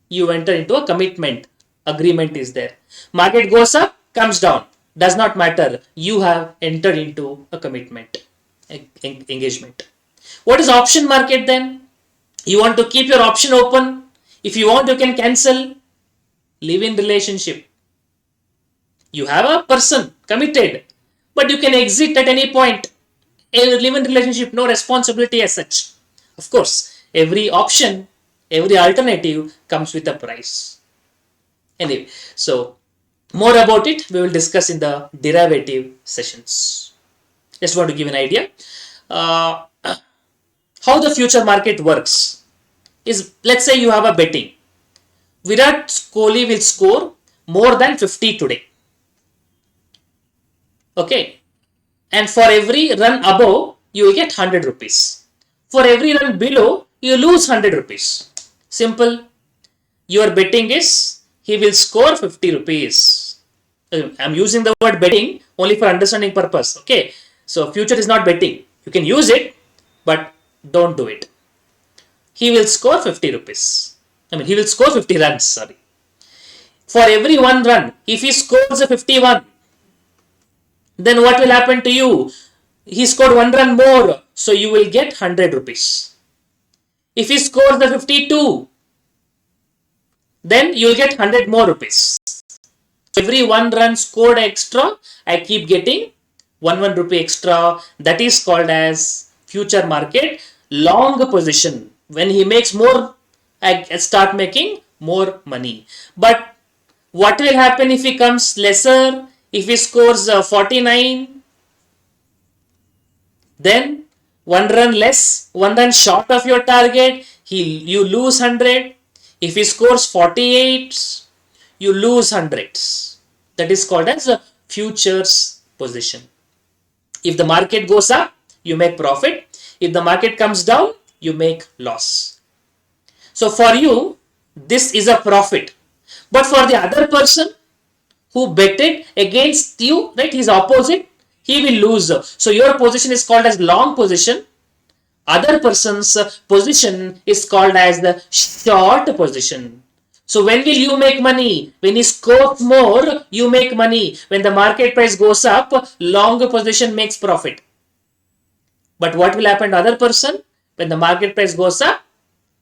You enter into a commitment. Agreement is there. Market goes up, comes down. Does not matter. You have entered into a commitment. Engagement. What is option market then? You want to keep your option open. If you want, you can cancel. Live-in relationship. You have a person committed, but you can exit at any point. A live-in relationship, no responsibility as such. Of course, every option, every alternative comes with a price. Anyway, so more about it we will discuss in the derivative sessions. Just want to give an idea. How the future market works is, let's say you have a betting. Virat Kohli will score more than 50 today. Okay. And for every run above, you will get 100 rupees. For every run below, you lose 100 rupees. Simple. Your betting is he will score 50 rupees. I'm using the word betting only for understanding purpose. Okay. So future is not betting. You can use it, but don't do it. He will score 50 rupees. He will score 50 runs. Sorry. For every one run, if he scores a 51, then what will happen to you? He scored one run more, so you will get 100 rupees. If he scores the 52, then you will get 100 more rupees. So every one run scored extra, I keep getting 1 rupee extra. That is called as future market long position. When he makes more, I start making more money. But what will happen if he comes lesser? If he scores 49, then one run less, one run short of your target, you lose 100. If he scores 48, you lose hundreds. That is called as a futures position. If the market goes up, you make profit. If the market comes down, you make loss. So for you, this is a profit. But for the other person who betted against you, right, his opposite, he will lose. So your position is called as long position. Other person's position is called as the short position. So when will you make money? When he scores more, you make money. When the market price goes up, long position makes profit. But what will happen to other person? When the market price goes up,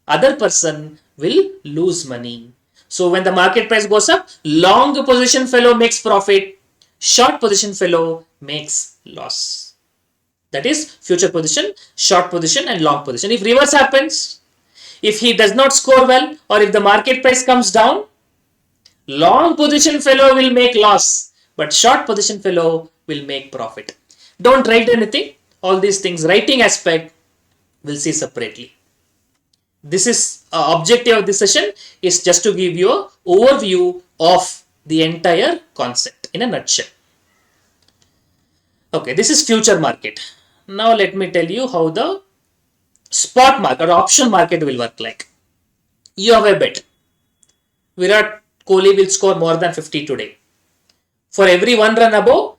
other person will lose money. So when the market price goes up, long position fellow makes profit, short position fellow makes loss. That is future position, short position and long position. If reverse happens, if he does not score well or if the market price comes down, long position fellow will make loss, but short position fellow will make profit. Don't write anything. All these things, writing aspect, we'll see separately. This is objective of this session is just to give you an overview of the entire concept in a nutshell. Okay, this is future market. Now let me tell you how the spot market or option market will work like. You have a bet. Virat Kohli will score more than 50 today. For every one run above,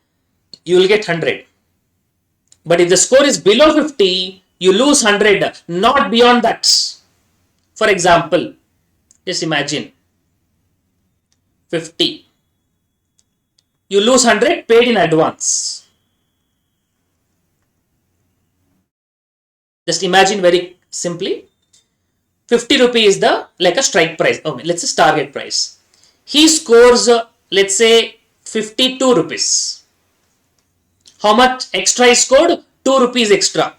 you will get 100. But if the score is below 50, you lose 100, not beyond that. For example, just imagine 50. You lose 100 paid in advance. Just imagine very simply, 50 rupees is the like a strike price. Okay, let's say target price. He scores, let's say 52 rupees. How much extra he scored? 2 rupees extra.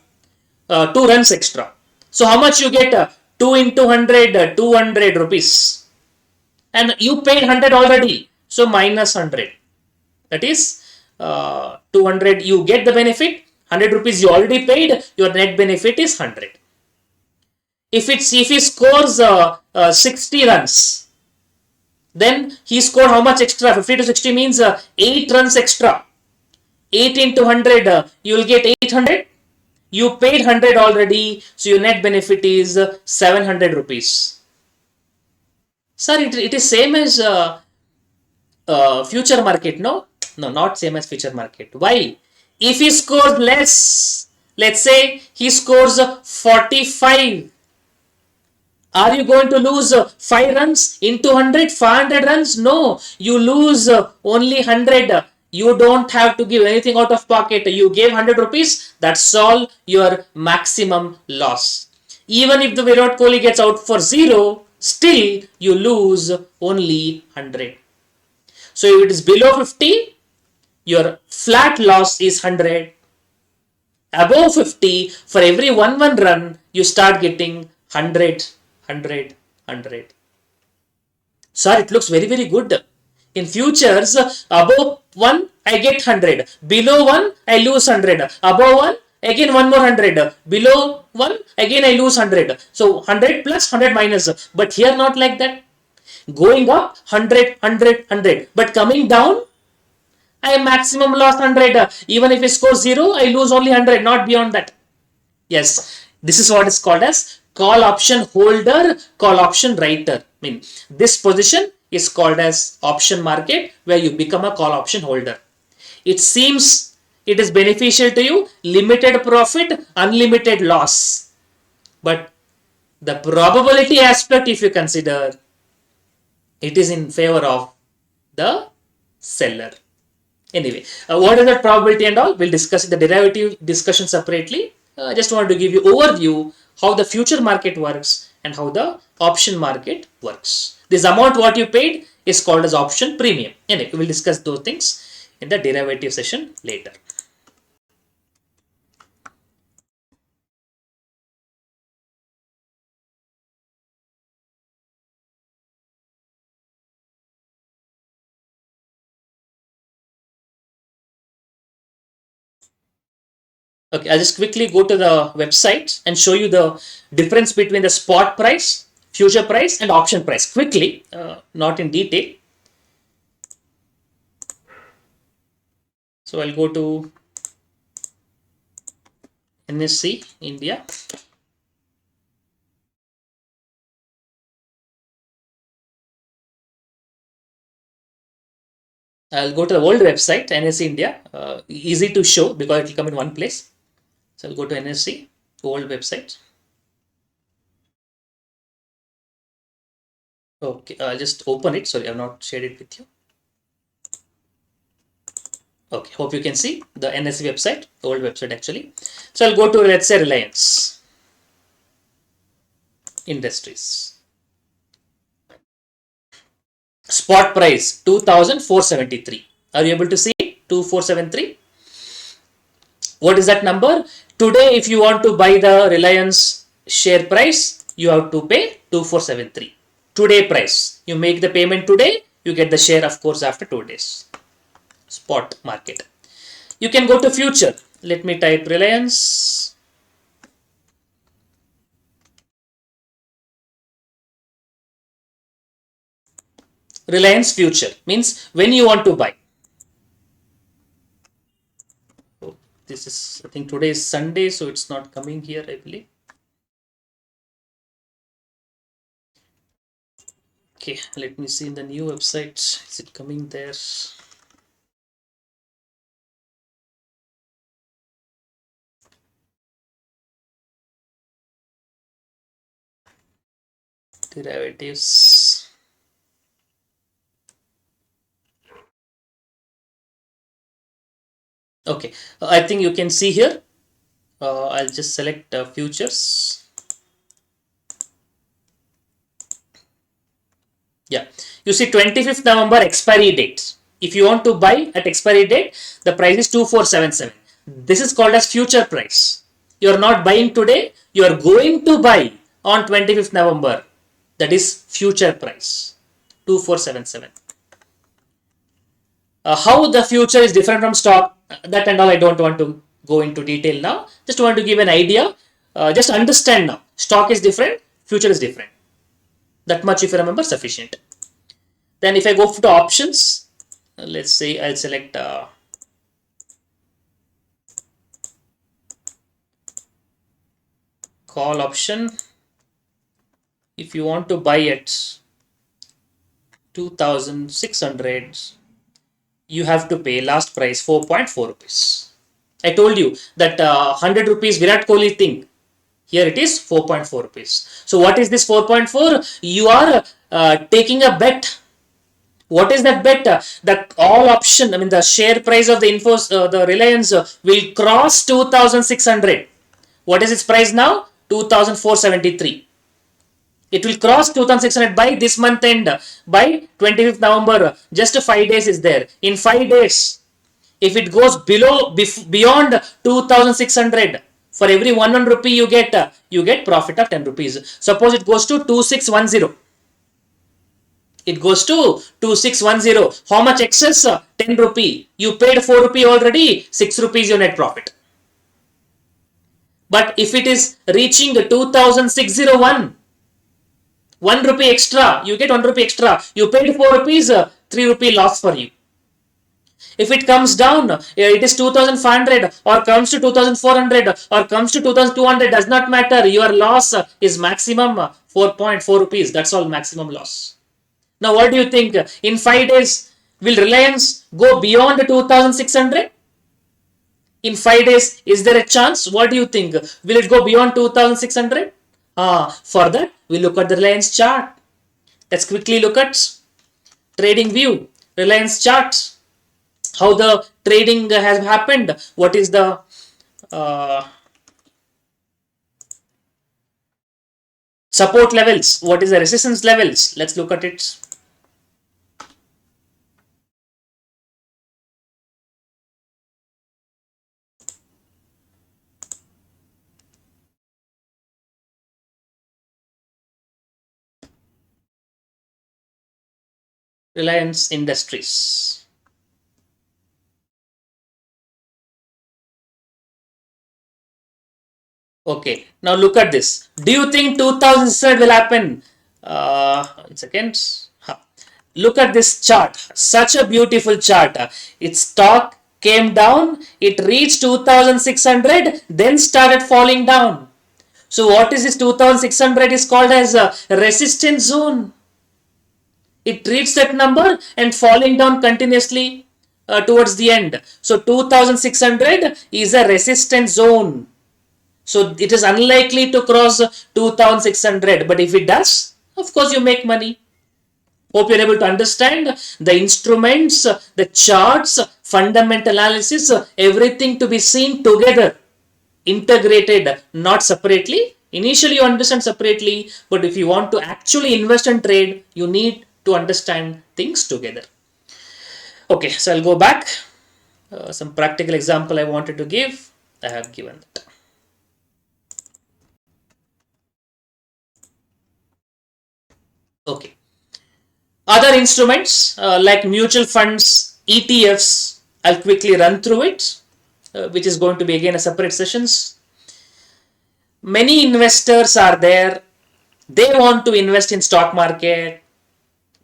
2 runs extra. So how much you get? 2 into 100, 200 rupees. And you paid 100 already. So minus 100. That is 200 you get the benefit. 100 rupees you already paid, your net benefit is 100. If he scores 60 runs, then he scored how much extra? 50 to 60 means 8 runs extra. 8 into 100, you will get 800. You paid 100 already, so your net benefit is 700 rupees. Sir, it is same as future market, no? No, not same as future market. Why? If he scores less, let's say he scores 45, are you going to lose 5 runs into 100, 500 runs? No, you lose only 100. You don't have to give anything out of pocket. You gave 100 rupees, that's all your maximum loss. Even if the Virat Kohli gets out for 0, still you lose only 100. So if it is below 50, your flat loss is 100. Above 50, for every one run, you start getting 100, 100, 100. Sir, it looks very, very good. In futures, above 1, I get 100. Below 1, I lose 100. Above 1, again one more 100. Below 1, again I lose 100. So 100 plus 100 minus. But here not like that. Going up 100, 100, 100. But coming down, I maximum loss 100. Even if I score 0, I lose only 100, not beyond that. Yes, this is what is called as call option holder, call option writer. I mean, this position is called as option market, where you become a call option holder. It seems it is beneficial to you, limited profit, unlimited loss. But the probability aspect, if you consider, it is in favor of the seller. Anyway, what is that probability and all? We'll discuss the derivative discussion separately. I just wanted to give you overview how the future market works and how the option market works. This amount what you paid is called as option premium. Anyway, we'll discuss those things in the derivative session later. Okay, I'll just quickly go to the website and show you the difference between the spot price, future price, and option price quickly, not in detail. So I'll go to NSE India. I'll go to the old website, NSE India. Easy to show because it will come in one place. So I'll go to NSE, old website. Okay, I'll just open it. Sorry, I've not shared it with you. Okay, hope you can see the NSE website, old website actually. So I'll go to, let's say, Reliance Industries. Spot price 2473. Are you able to see 2473? What is that number? Today, if you want to buy the Reliance share price, you have to pay 2473. Today price. You make the payment today, you get the share, of course, after 2 days. Spot market. You can go to future. Let me type Reliance. Reliance future means when you want to buy. Oh, this is, I think today is Sunday, so it's not coming here, I believe. Okay, let me see in the new website. Is it coming there? Derivatives. Okay, I think you can see here. I'll just select futures. Yeah, you see 25th November expiry date. If you want to buy at expiry date, the price is 2477. This is called as future price. You are not buying today, you are going to buy on 25th November. That is future price 2477. How the future is different from stock, that and all I don't want to go into detail now. Just want to give an idea. Just understand now. Stock is different, future is different. That much if you remember, sufficient. Then if I go to options, let's say I'll select call option. If you want to buy at 2600, you have to pay last price 4.4 rupees. I told you that 100 rupees Virat Kohli thing. Here it is 4.4 rupees. So what is this 4.4? You are taking a bet. What is that bet? The all option, I mean the share price of the the Reliance will cross 2600. What is its price now? 2473. It will cross 2600 by this month end, by 25th November. Just 5 days is there. In 5 days, if it goes beyond 2600, for every 1 rupee you get profit of 10 rupees. Suppose it goes to 2610. It goes to 2610. How much excess? 10 rupee. You paid 4 rupee already, 6 rupees your net profit. But if it is reaching 2601, 1 rupee extra, you get 1 rupee extra. You paid 4 rupees, 3 rupee loss for you. If it comes down, it is 2500 or comes to 2400 or comes to 2200, does not matter. Your loss is maximum 4.4 rupees. That's all, maximum loss. Now, what do you think? In 5 days, will Reliance go beyond 2600? In 5 days, is there a chance? What do you think? Will it go beyond 2600? For that, we look at the Reliance chart. Let's quickly look at trading view, Reliance charts, how the trading has happened, what is the support levels, what is the resistance levels. Let's look at it. Reliance Industries. Okay, now look at this. Do you think 2000 will happen? 1 second. Look at this chart. Such a beautiful chart. Its stock came down, it reached 2600, then started falling down. So what is this 2600 is called as a resistance zone. It reached that number and falling down continuously towards the end. So 2600 is a resistance zone. So it is unlikely to cross 2600. But if it does, of course you make money. Hope you're able to understand the instruments, the charts, fundamental analysis, everything to be seen together, integrated, not separately. Initially you understand separately, but if you want to actually invest and trade, you need to understand things together. Okay, so I'll go back. Some practical example I wanted to give, I have given that. Okay. Other instruments like mutual funds, ETFs, I'll quickly run through it, which is going to be again a separate sessions. Many investors are there. They want to invest in stock market,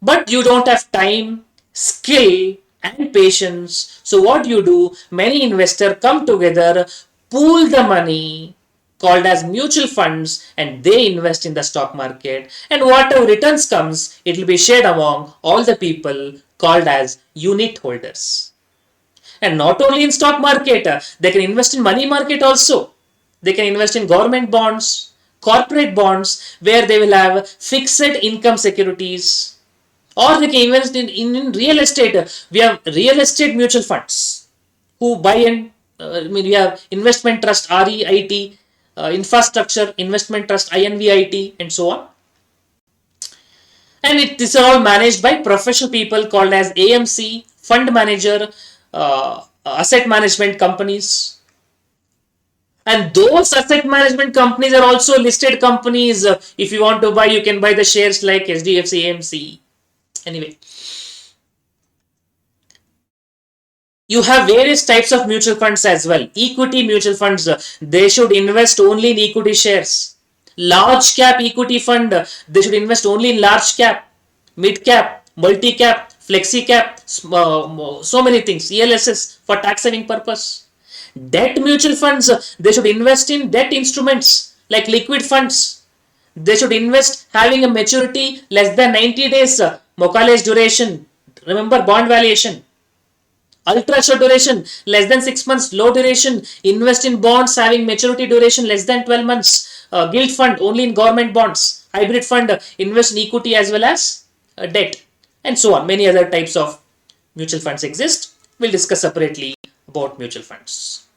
but you don't have time, skill, and patience. So what you do, many investors come together, pool the money called as mutual funds, and they invest in the stock market, and whatever returns comes, it will be shared among all the people called as unit holders. And not only in stock market, they can invest in money market also. They can invest in government bonds, corporate bonds, where they will have fixed income securities, or they can invest in real estate. We have real estate mutual funds who buy in. We have investment trust, REIT, infrastructure investment trust, INVIT, and so on. And these are all managed by professional people called as AMC, fund manager, asset management companies. And those asset management companies are also listed companies. If you want to buy, you can buy the shares like SDFC, AMC. Anyway, you have various types of mutual funds as well. Equity mutual funds, they should invest only in equity shares. Large cap equity fund, they should invest only in large cap, mid cap, multi cap, flexi cap, so many things, ELSS for tax saving purpose. Debt mutual funds, they should invest in debt instruments like liquid funds. They should invest having a maturity less than 90 days, Mokale's duration. Remember bond valuation. Ultra short duration, less than 6 months, low duration, invest in bonds having maturity duration less than 12 months, gilt fund only in government bonds, hybrid fund, invest in equity as well as debt, and so on. Many other types of mutual funds exist. We'll discuss separately about mutual funds.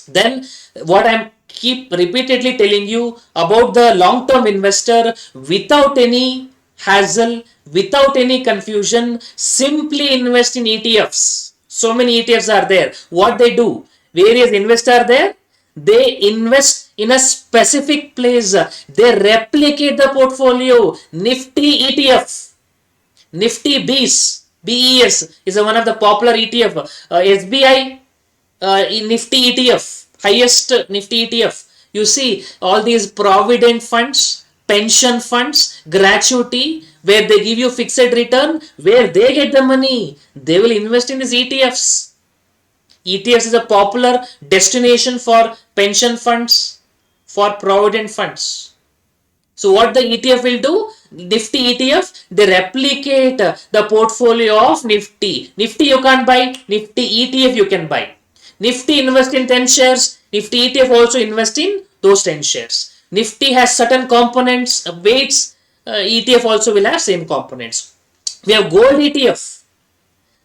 Then what I'm keep repeatedly telling you about the long-term investor, without any hassle, without any confusion, simply invest in ETFs. So many ETFs are there. What they do, various investors are there, they invest in a specific place, they replicate the portfolio. Nifty ETF, Nifty BES is one of the popular ETF. SBI Nifty ETF, highest Nifty ETF. You see all these provident funds, pension funds, gratuity, where they give you fixed return, where they get the money. They will invest in these ETFs. ETFs is a popular destination for pension funds, for provident funds. So what the ETF will do? Nifty ETF, they replicate the portfolio of Nifty. Nifty you can't buy, Nifty ETF you can buy. Nifty invest in 10 shares, Nifty ETF also invest in those 10 shares. Nifty has certain components, weights, ETF also will have same components. We have gold ETF.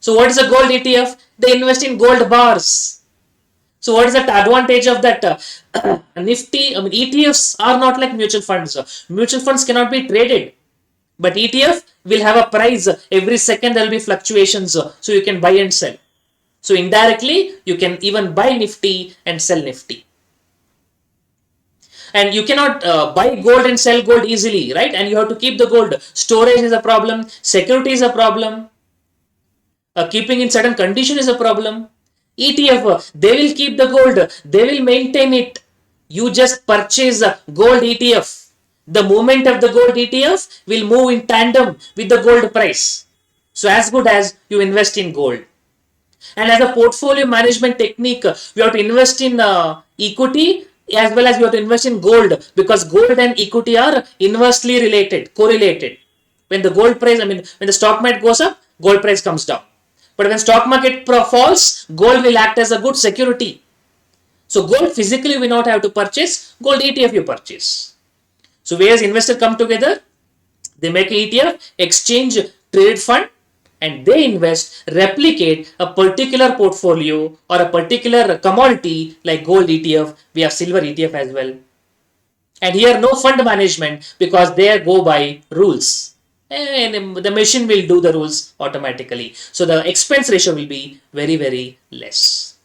So what is a gold ETF? They invest in gold bars. So what is the advantage of that? Nifty, I mean ETFs are not like mutual funds. Mutual funds cannot be traded. But ETF will have a price. Every second there will be fluctuations. So you can buy and sell. So indirectly, you can even buy Nifty and sell Nifty. And you cannot buy gold and sell gold easily, right? And you have to keep the gold. Storage is a problem. Security is a problem. Keeping in certain condition is a problem. ETF, they will keep the gold. They will maintain it. You just purchase a gold ETF. The movement of the gold ETF will move in tandem with the gold price. So as good as you invest in gold. And as a portfolio management technique, you have to invest in equity as well as you have to invest in gold, because gold and equity are inversely related, correlated. When the gold price, when the stock market goes up, gold price comes down. But when stock market falls, gold will act as a good security. So gold physically we not have to purchase, gold ETF you purchase. So various investors come together, they make an ETF, exchange traded fund, and they invest, replicate a particular portfolio or a particular commodity like gold ETF. We have silver ETF as well. And here no fund management, because they go by rules. And the machine will do the rules automatically. So the expense ratio will be very, very less.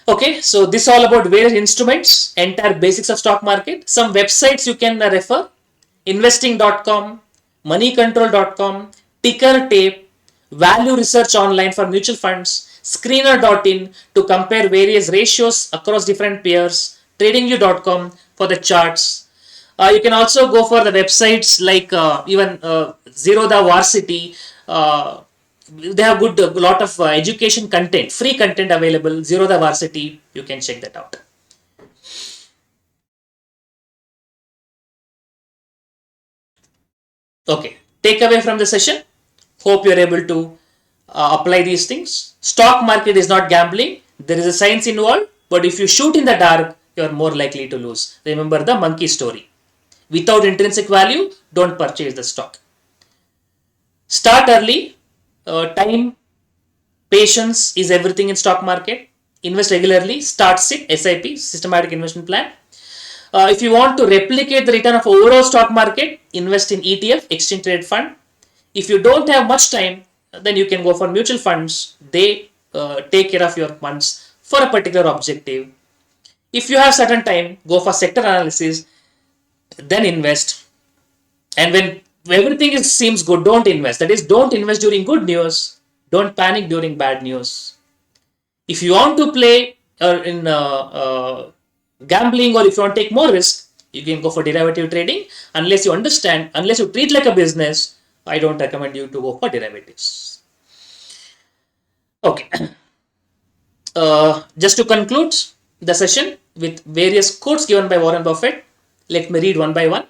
Okay, so this is all about various instruments, entire basics of stock market. Some websites you can refer: investing.com, moneycontrol.com, ticker tape, value research online for mutual funds, screener.in to compare various ratios across different pairs, tradingyou.com for the charts. You can also go for the websites like even Zero the Varsity. They have good lot of education content, free content available. Zero the Varsity, you can check that out. Okay, takeaway from the session. Hope you are able to apply these things. Stock market is not gambling. There is a science involved, but if you shoot in the dark, you are more likely to lose. Remember the monkey story. Without intrinsic value, don't purchase the stock. Start early. Time, patience is everything in stock market. Invest regularly. Start SIP, systematic investment plan. If you want to replicate the return of overall stock market, invest in ETF, exchange traded fund. If you don't have much time, then you can go for mutual funds. They take care of your funds for a particular objective. If you have certain time, go for sector analysis, then invest. And when everything seems good, don't invest. That is, don't invest during good news. Don't panic during bad news. If you want to play in gambling, or if you want to take more risk, you can go for derivative trading. Unless you understand, unless you treat like a business, I don't recommend you to go for derivatives. Okay. Just to conclude the session with various quotes given by Warren Buffett, let me read one by one.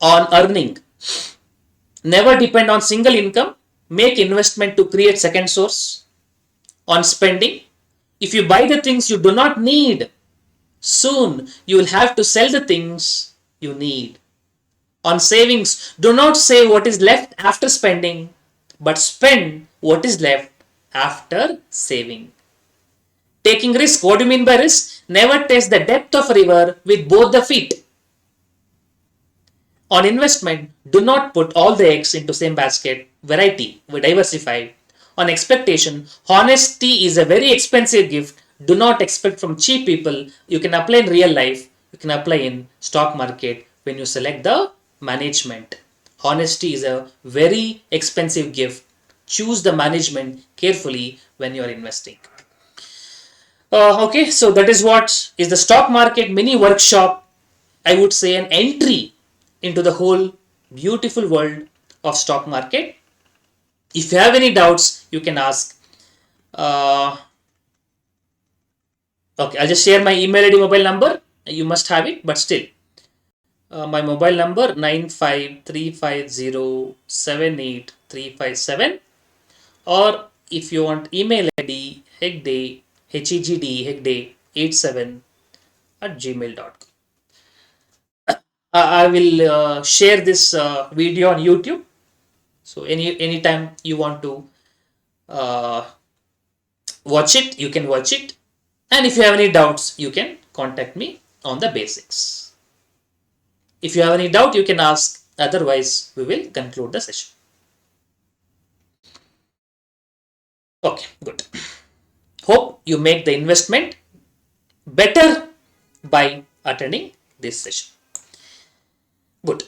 On earning, never depend on single income. Make investment to create second source. On spending, if you buy the things you do not need, soon you will have to sell the things you need. On savings, do not save what is left after spending, but spend what is left after saving. Taking risk, what do you mean by risk? Never test the depth of a river with both the feet. On investment, do not put all the eggs into same basket. Variety, diversify. On expectation, honesty is a very expensive gift. Do not expect from cheap people. You can apply in real life. You can apply in stock market when you select the management. Honesty is a very expensive gift. Choose the management carefully when you are investing. Okay, so that is what is the stock market mini workshop. I would say an entry into the whole beautiful world of stock market. If you have any doubts, you can ask. Okay, I'll just share my email ID, mobile number. You must have it, but still. My mobile number 9535078357, or if you want email ID hegde hegde 87 at gmail.com. I will share this video on YouTube. So anytime you want to uh, watch it, you can watch it. And if you have any doubts, you can contact me on the basics. If you have any doubt, you can ask. Otherwise, we will conclude the session. Okay, good. Hope you make the investment better by attending this session. Good.